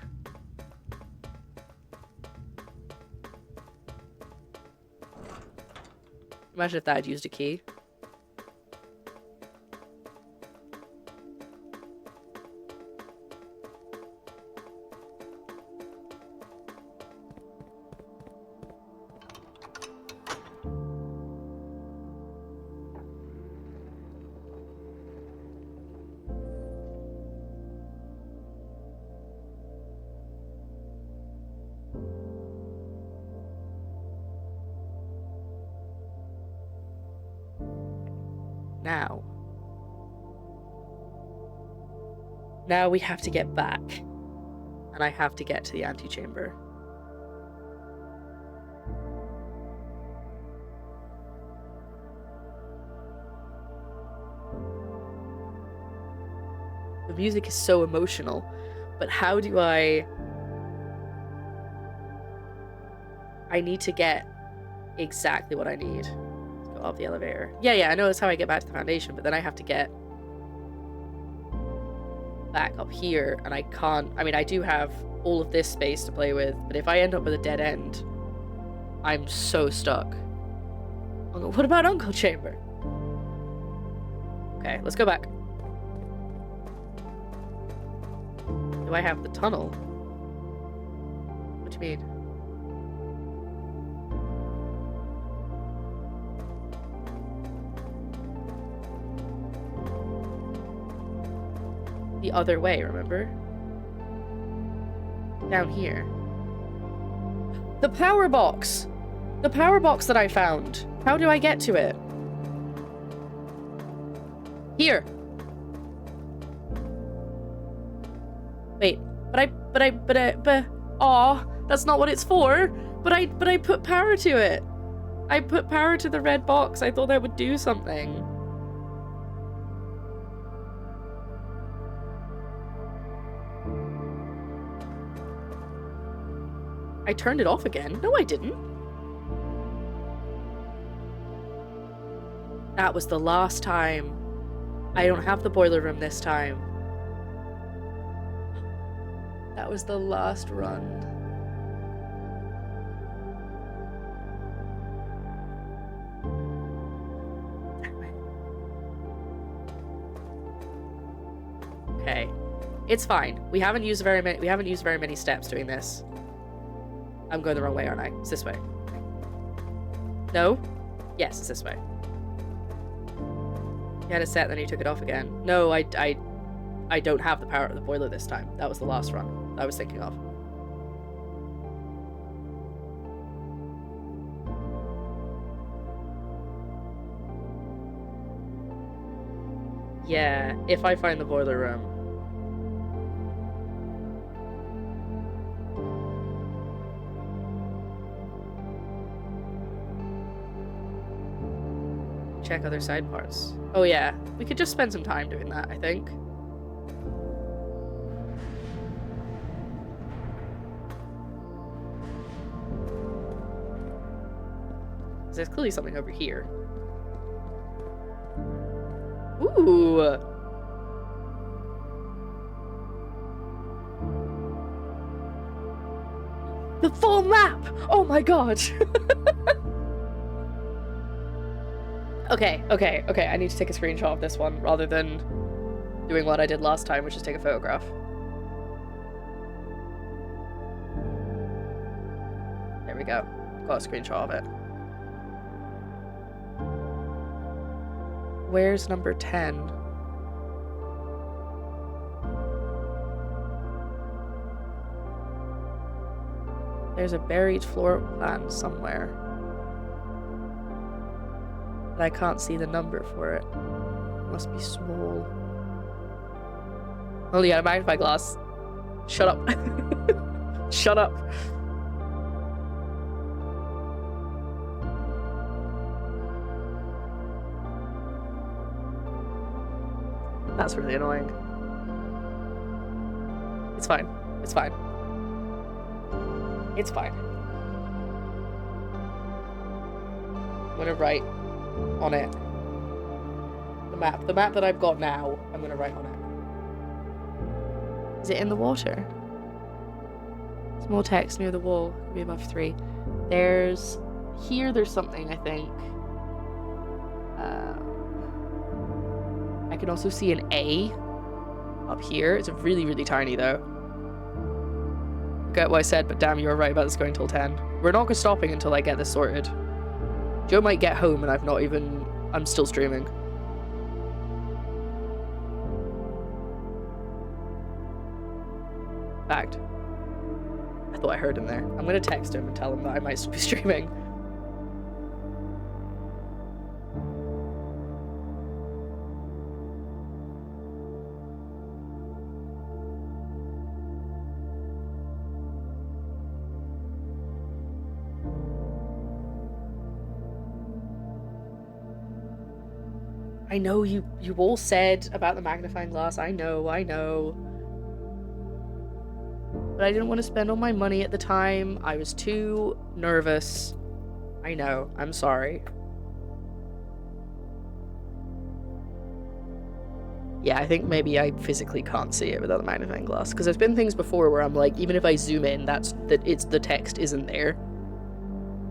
Imagine if that had used a key. Now we have to get back. And I have to get to the antechamber. The music is so emotional. But how do I need to get exactly what I need. Let's go up the elevator. Yeah, I know that's how I get back to the foundation, but then I have to get back up here, and I can't. I mean, I do have all of this space to play with, but if I end up with a dead end, I'm so stuck. What about Uncle Chamber? Okay, let's go back. Do I have the tunnel? What do you mean? The other way, remember? Down here. The power box! The power box that I found! How do I get to it? Here! Wait, but aw, that's not what it's for! But I put power to it! I put power to the red box, I thought that would do something. I turned it off again. No, I didn't. That was the last time. I don't have the boiler room this time. That was the last run. Okay. It's fine. We haven't used very many steps doing this. I'm going the wrong way, aren't I? It's this way. No? Yes, it's this way. You had it set, then you took it off again. No, I don't have the power of the boiler this time. That was the last run I was thinking of. Yeah, if I find the boiler room. Check other side parts. Oh yeah, we could just spend some time doing that, I think. There's clearly something over here. Ooh! The full map! Oh my god! Okay, I need to take a screenshot of this one rather than doing what I did last time, which is take a photograph. There we go. Got a screenshot of it. Where's number 10? There's a buried floor plan somewhere. But I can't see the number for it. It must be small. Only got a magnifying glass. Shut up. Shut up. That's really annoying. It's fine. It's fine. It's fine. I'm gonna write on it. The map that I've got now, I'm gonna write on it. Is it in the water? Small text near the wall, could be above 3. There's something, I think. I can also see an A up here. It's really, really tiny though. Forget what I said, but damn, you were right about this going till 10. We're not stopping until I get this sorted. Joe might get home and I'm still streaming. Fact. I thought I heard him there. I'm gonna text him and tell him that I might still be streaming. I know you all said about the magnifying glass. I know. But I didn't want to spend all my money at the time. I was too nervous. I know. I'm sorry. Yeah, I think maybe I physically can't see it without the magnifying glass. Because there's been things before where I'm like, even if I zoom in, the text isn't there.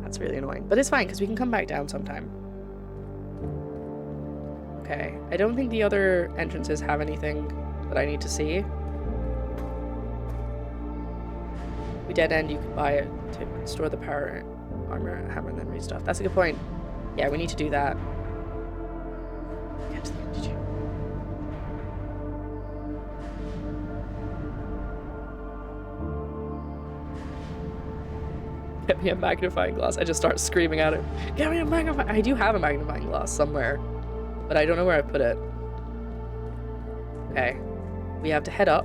That's really annoying. But it's fine, because we can come back down sometime. Okay. I don't think the other entrances have anything that I need to see. We dead end, you can buy it to store the power armor, hammer, and then read stuff. That's a good point. Yeah, we need to do that. Get to the antechamber. Get me a magnifying glass. I just start screaming at him. Get me a magnifying. I do have a magnifying glass somewhere, but I don't know where I put it. Okay. We have to head up.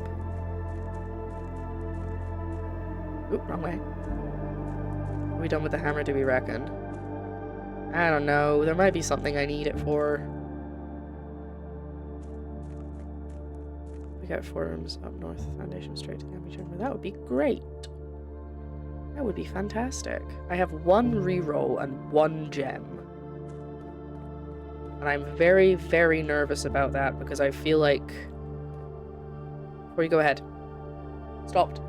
Oop, wrong way. Are we done with the hammer, do we reckon? I don't know. There might be something I need it for. We got 4 rooms up north, foundation straight to the antechamber. That would be great. That would be fantastic. I have 1 reroll and 1 gem. And I'm very, very nervous about that because I feel like... Before you go ahead. Stopped.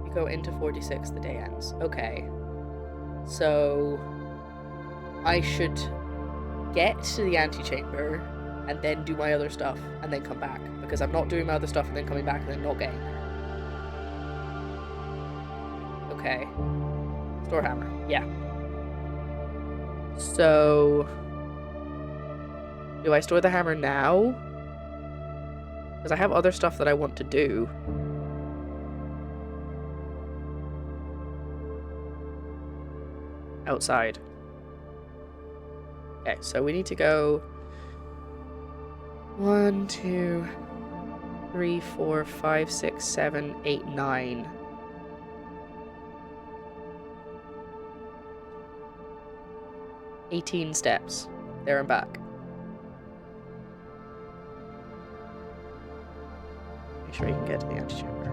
You go into 46, the day ends. Okay. So... I should get to the antechamber and then do my other stuff and then come back. Because I'm not doing my other stuff and then coming back and then not getting there. Okay. Store hammer. Yeah. So... Do I store the hammer now? Because I have other stuff that I want to do. Outside. Okay, so we need to go 1, 2, 3, 4, 5, 6, 7, 8, 9. "18 steps. There and back. Make sure you can get to the antechamber.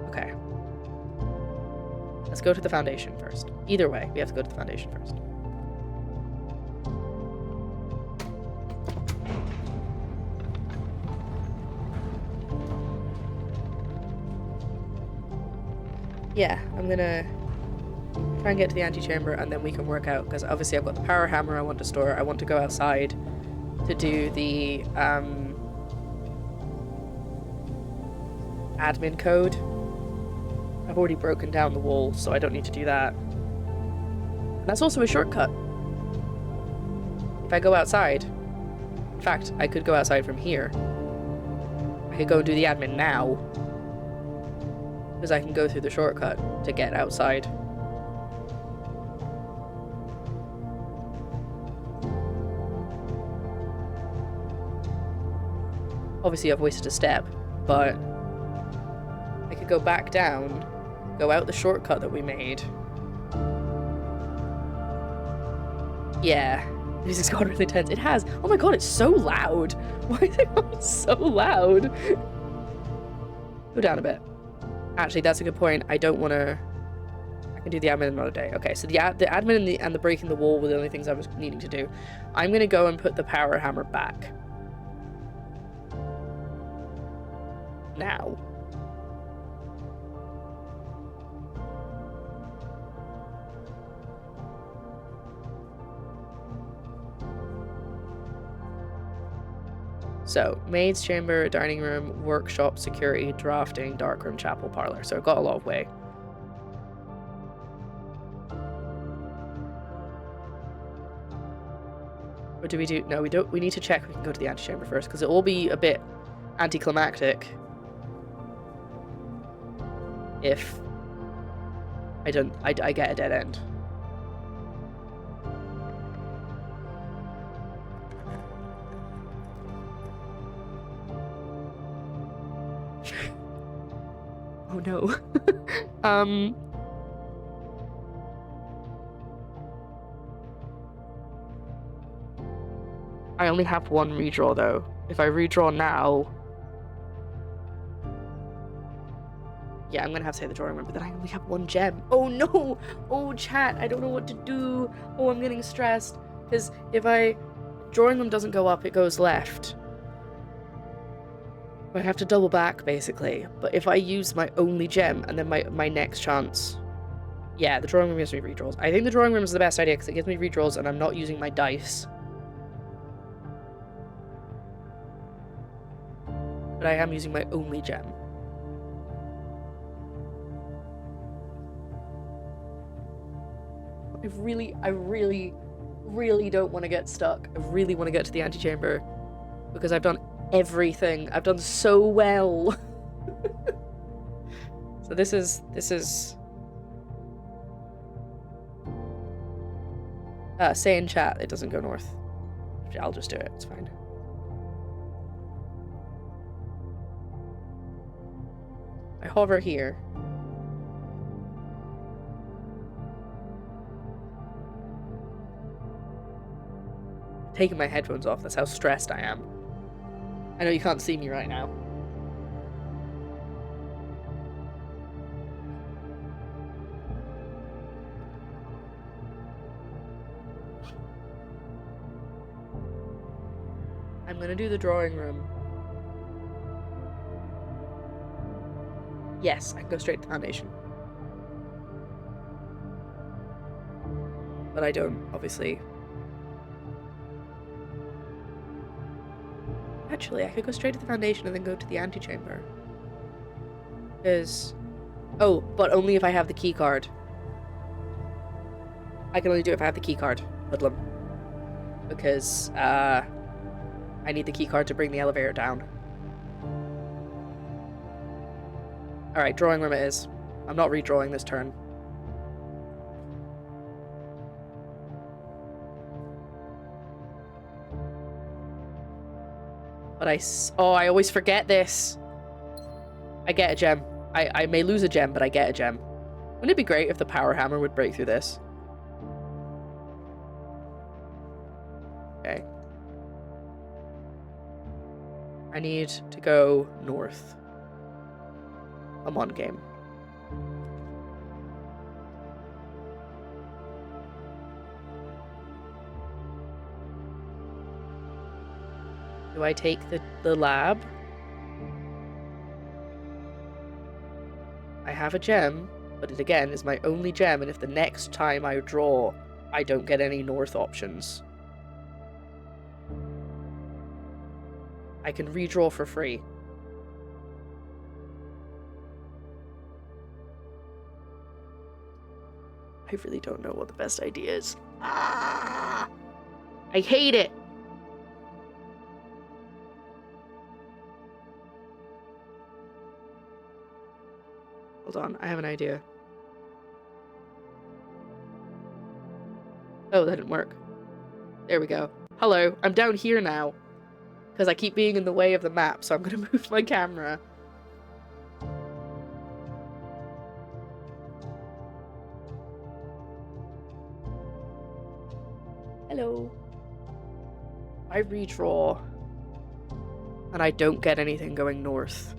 Okay. Let's go to the foundation first. Either way, we have to go to the foundation first. Yeah, I'm gonna try and get to the antechamber and then we can work out, because obviously I've got the power hammer I want to store. I want to go outside to do the admin code. I've already broken down the wall, so I don't need to do that. And that's also a shortcut. If I go outside, in fact, I could go outside from here. I could go and do the admin now, because I can go through the shortcut to get outside. Obviously I've wasted a step, but I could go back down, go out the shortcut that we made. Yeah, music's gone really tense. It has. Oh my god, it's so loud. Why is it going so loud? Go down a bit. Actually, that's a good point. I don't want to... I can do the admin another day. Okay, so the admin and the breaking the wall were the only things I was needing to do. I'm going to go and put the power hammer back. Now. So, maid's chamber, dining room, workshop, security, drafting, darkroom, chapel, parlor. So I've got a lot of way. What do we do? No, we don't. We need to check we can go to the antechamber first, because it will be a bit anticlimactic if I get a dead end. Oh no. I only have one redraw though. If I redraw now, yeah, I'm gonna have to say the drawing room, but then I only have one gem. Oh no! Oh chat, I don't know what to do. Oh, I'm getting stressed. Because if drawing room doesn't go up, it goes left. I have to double back, basically. But if I use my only gem, and then my next chance... Yeah, the drawing room gives me redraws. I think the drawing room is the best idea, because it gives me redraws, and I'm not using my dice. But I am using my only gem. I really don't want to get stuck. I really want to get to the antechamber. Because I've done everything. I've done so well. So this is say in chat it doesn't go north. I'll just do it, it's fine. I hover here. Taking my headphones off, that's how stressed I am. I know you can't see me right now. I'm gonna do the drawing room. Yes, I can go straight to the foundation. But I don't, obviously. Actually, I could go straight to the foundation and then go to the antechamber. Because... Oh, but only if I have the key card. I can only do it if I have the key card. Hoodlum. Because, I need the key card to bring the elevator down. Alright, drawing room it is. I'm not redrawing this turn. But I always forget this. I get a gem. I may lose a gem, but I get a gem. Wouldn't it be great if the power hammer would break through this? Okay. I need to go north. I'm on game. Do I take the lab? I have a gem, but it again is my only gem, and if the next time I draw, I don't get any north options. I can redraw for free. I really don't know what the best idea is. Ah! I hate it! Hold on, I have an idea. Oh, that didn't work. There we go. Hello, I'm down here now. Because I keep being in the way of the map, so I'm going to move my camera. Hello. I redraw. And I don't get anything going north.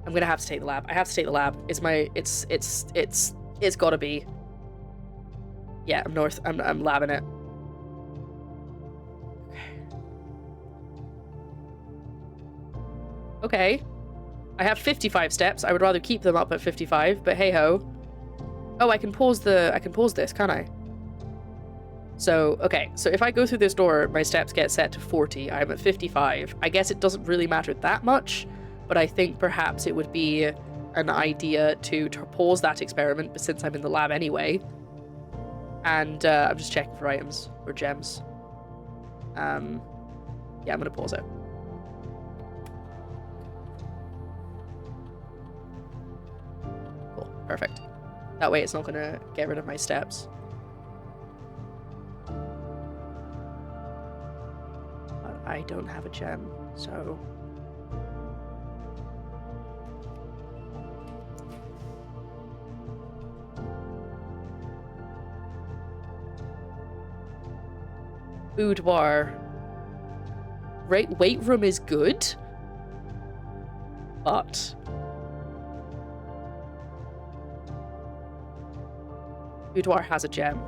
I'm gonna have to take the lab. I have to take the lab. It's gotta be. Yeah, I'm north. I'm labbing it. Okay. I have 55 steps. I would rather keep them up at 55, but hey ho. Oh, I can pause this, can't I? So, okay. So if I go through this door, my steps get set to 40. I'm at 55. I guess it doesn't really matter that much. But I think perhaps it would be an idea to pause that experiment, but since I'm in the lab anyway. And I'm just checking for items or gems. Yeah, I'm gonna pause it. Cool, perfect. That way it's not gonna get rid of my steps. But I don't have a gem, so... Boudoir. Weight room is good, but boudoir has a gem,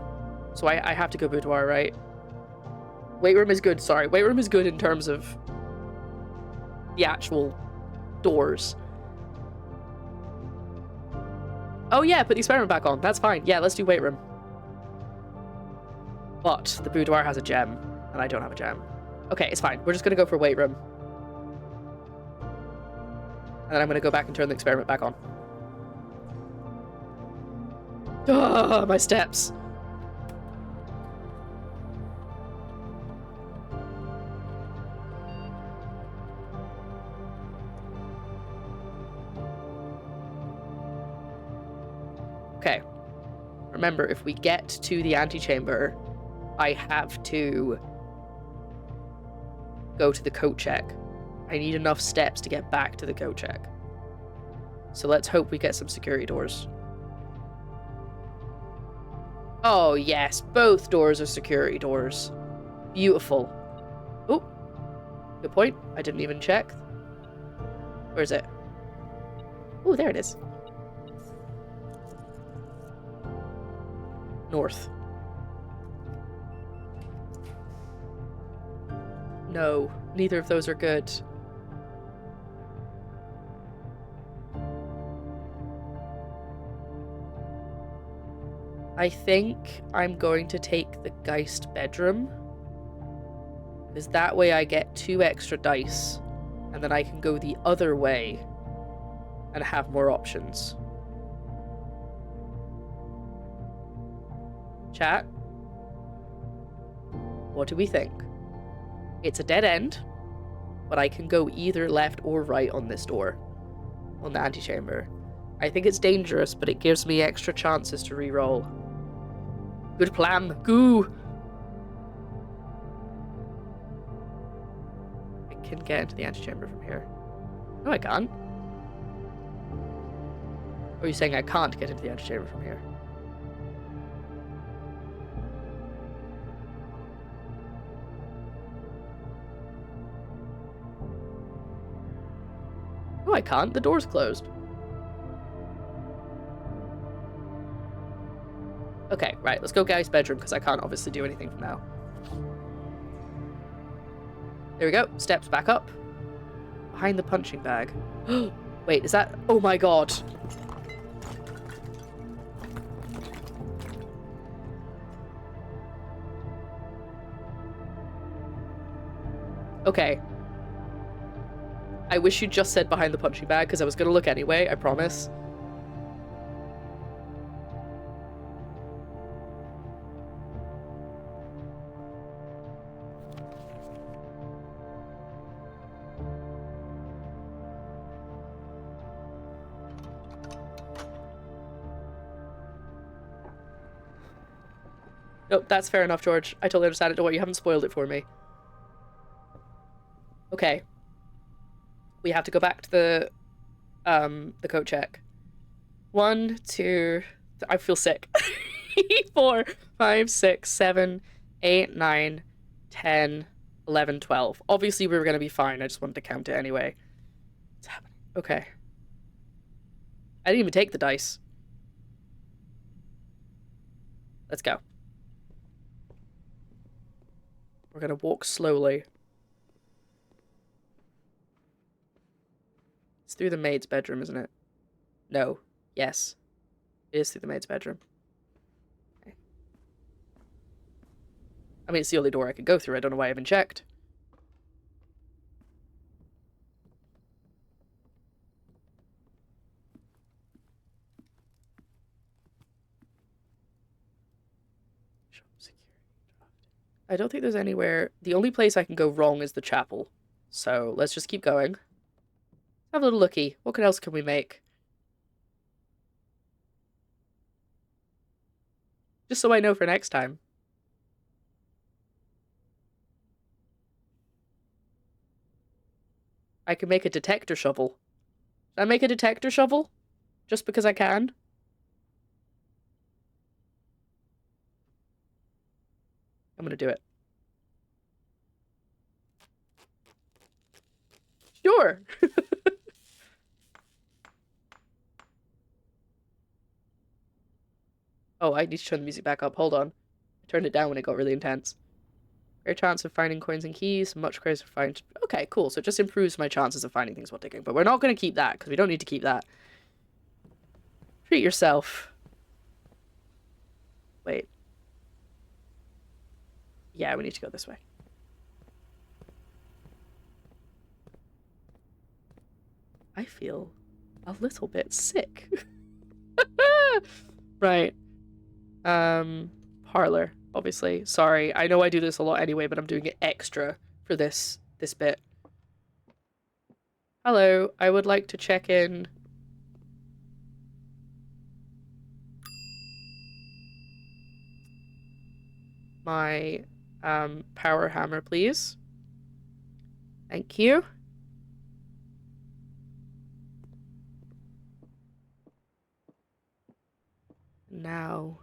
so I have to go boudoir, right? Weight room is good, sorry. Weight room is good in terms of the actual doors. Oh yeah, put the experiment back on. That's fine. Yeah, let's do weight room. But the boudoir has a gem, and I don't have a gem. Okay, it's fine. We're just gonna go for weight room. And then I'm gonna go back and turn the experiment back on. Ah, my steps. Okay. Remember, if we get to the antechamber, I have to go to the coat check. I need enough steps to get back to the coat check. So let's hope we get some security doors. Oh yes, both doors are security doors. Beautiful. Oh, good point. I didn't even check. Where is it? Oh, there it is. North. No, neither of those are good. I think I'm going to take the Geist bedroom, because that way I get 2 extra dice, and then I can go the other way and have more options. Chat, what do we think? It's a dead end, but I can go either left or right on this door, on the antechamber. I think it's dangerous, but it gives me extra chances to re-roll. Good plan. Goo! I can get into the antechamber from here. No, I can't. Or are you saying I can't get into the antechamber from here? No, I can't. The door's closed. Okay, right, let's go Guy's bedroom, because I can't obviously do anything from now. There we go. Steps back up. Behind the punching bag. Wait, is that... Oh my god. Okay. I wish you just said behind the punching bag, because I was going to look anyway, I promise. Nope, that's fair enough, George. I totally understand it. Don't worry, you haven't spoiled it for me. Okay. We have to go back to the coat check. 1, 2... I feel sick. 4, 5, 6, 7, 8, 9, 10, 11, 12. Obviously, we were going to be fine. I just wanted to count it anyway. What's happening? Okay. I didn't even take the dice. Let's go. We're going to walk slowly. It's through the maid's bedroom, isn't it? No. Yes. It is through the maid's bedroom. Okay. I mean, it's the only door I could go through. I don't know why I haven't checked. I don't think there's anywhere... The only place I can go wrong is the chapel. So, let's just keep going. Have a little looky. What else can we make? Just so I know for next time. I can make a detector shovel. Should I make a detector shovel? Just because I can? I'm gonna do it. Sure. Oh, I need to turn the music back up. Hold on. I turned it down when it got really intense. Great chance of finding coins and keys. Much greater for finding... Okay, cool. So it just improves my chances of finding things while digging. But we're not going to keep that, because we don't need to keep that. Treat yourself. Wait. Yeah, we need to go this way. I feel a little bit sick. Right. Parlor, obviously. Sorry. I know I do this a lot anyway, but I'm doing it extra for this bit. Hello, I would like to check in. My power hammer, please. Thank you. Now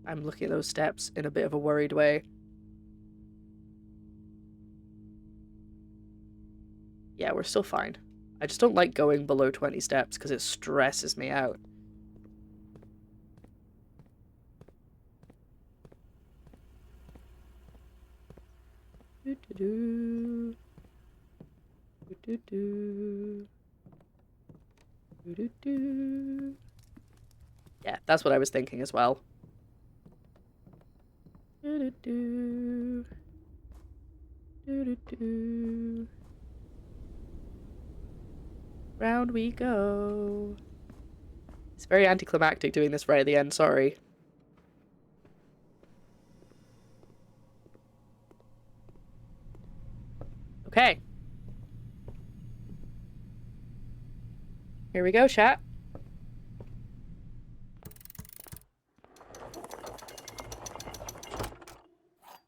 I'm looking at those steps in a bit of a worried way. Yeah, we're still fine. I just don't like going below 20 steps because it stresses me out. Do-do-do. Do-do-do. Do-do-do. Yeah, that's what I was thinking as well. Do-do-do. Do-do-do. Round we go. It's very anticlimactic doing this right at the end, sorry. Okay. Here we go, chat.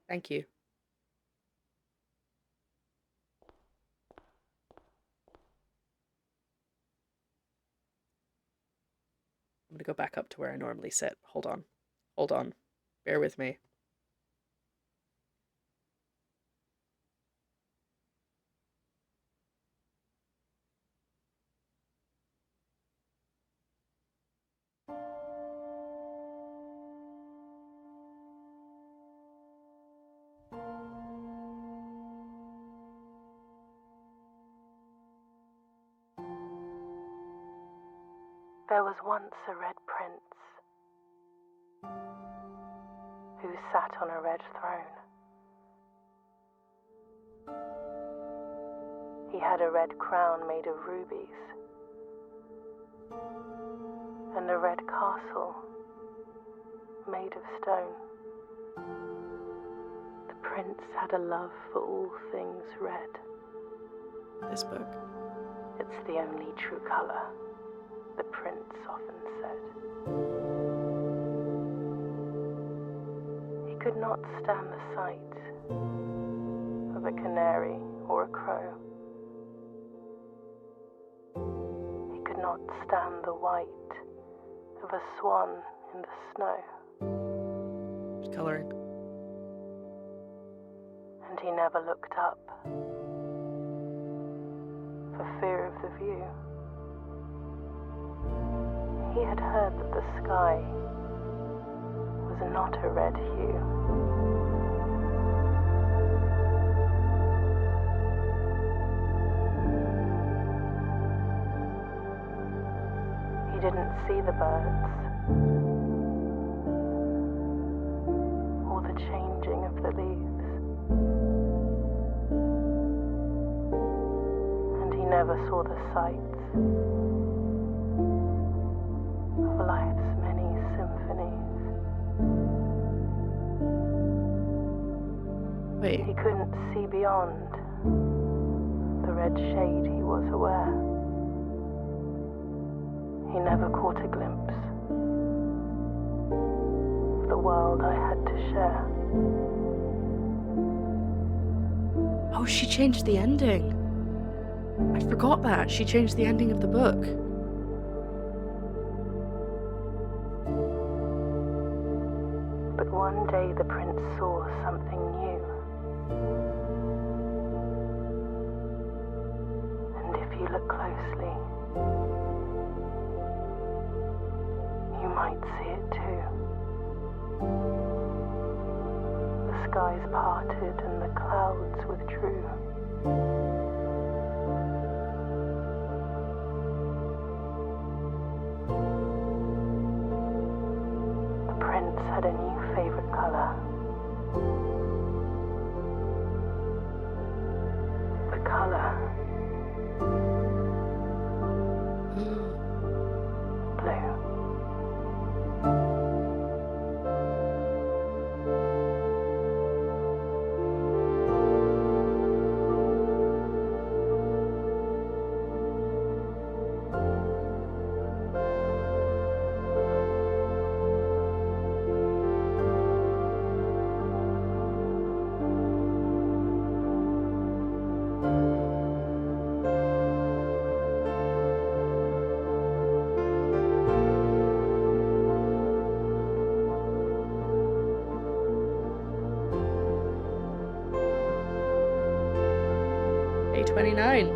Thank you. I'm gonna go back up to where I normally sit. Hold on. Hold on. Bear with me. There was once a red prince who sat on a red throne. He had a red crown made of rubies and a red castle made of stone. The prince had a love for all things red. This book. It's the only true color, the prince often said. He could not stand the sight of a canary or a crow. He could not stand the white of a swan in the snow. Coloring. And he never looked up for fear of the view. He had heard that the sky was not a red hue. He didn't see the birds or the changing of the leaves. And he never saw the sights of life's many symphonies. Wait. He couldn't see beyond the red shade he was aware. He never caught a glimpse of the world I had to share. Oh, she changed the ending. I forgot that. She changed the ending of the book. But one day the prince saw something new. And if you look closely, you might see it too. The skies parted and the clouds withdrew. The prince had a new favorite color. The color blue. Day 29.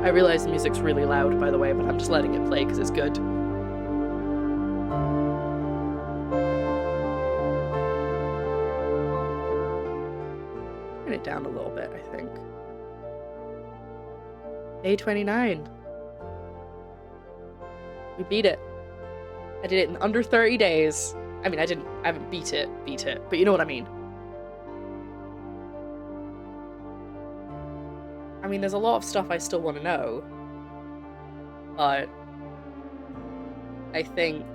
I realize the music's really loud, by the way, but I'm just letting it play because it's good. Turn it down a little bit, I think. Day 29. We beat it. I did it in under 30 days. I mean, I haven't beat it, but you know what I mean. I mean, there's a lot of stuff I still want to know, but I think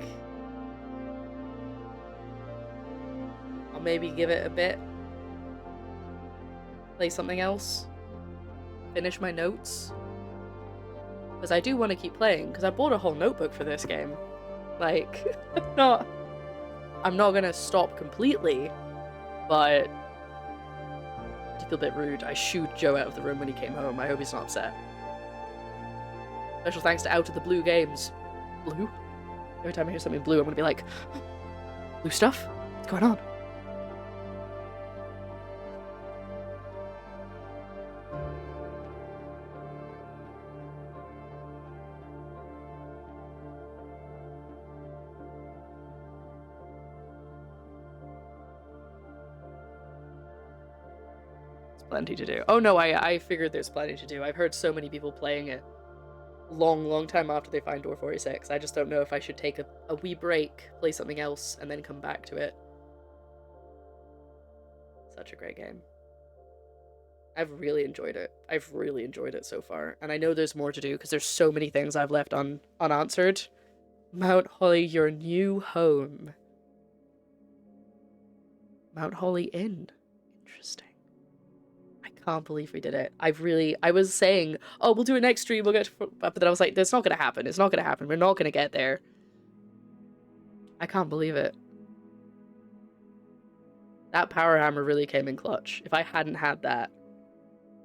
I'll maybe give it a bit, play something else, finish my notes, because I do want to keep playing, because I bought a whole notebook for this game. Like, I'm not gonna stop completely, but I feel a bit rude. I shooed Joe out of the room when he came home. I hope he's not upset. Special thanks to Out of the Blue Games. Blue? Every time I hear something blue, I'm gonna be like, blue stuff? What's going on? Plenty to do. Oh no, I figured there's plenty to do. I've heard so many people playing it long time after they find door 46. I just don't know if I should take a wee break, play something else, and then come back to it. Such a great game. I've really enjoyed it. I've really enjoyed it so far. And I know there's more to do because there's so many things I've left unanswered. Mount Holly, your new home. Mount Holly Inn. Interesting. Can't believe we did it. I was saying, oh, we'll do it next stream, we'll get to, but then I was like, that's not gonna happen. It's not gonna happen. We're not gonna get there. I can't believe it. That power hammer really came in clutch. If I hadn't had that,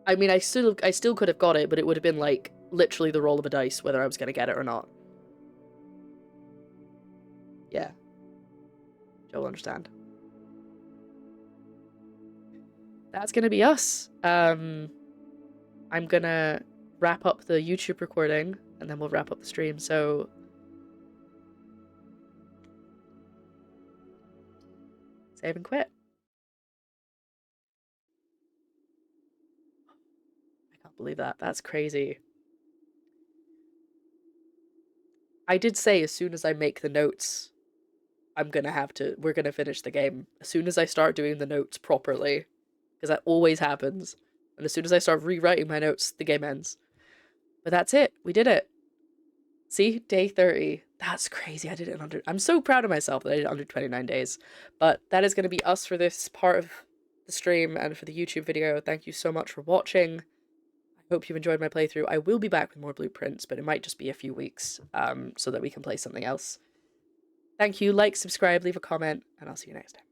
I mean, I still could have got it, but it would have been like literally the roll of a dice whether I was gonna get it or not. Yeah. You'll understand. That's gonna be us. I'm gonna wrap up the YouTube recording and then we'll wrap up the stream. So save and quit. I can't believe that. That's crazy. I did say as soon as I make the notes, we're gonna finish the game. As soon as I start doing the notes properly. Because that always happens. And as soon as I start rewriting my notes, the game ends. But that's it. We did it. See? Day 30. That's crazy. I did it in under... I'm so proud of myself that I did it under 29 days. But that is going to be us for this part of the stream and for the YouTube video. Thank you so much for watching. I hope you've enjoyed my playthrough. I will be back with more blueprints, but it might just be a few weeks so that we can play something else. Thank you. Like, subscribe, leave a comment, and I'll see you next time.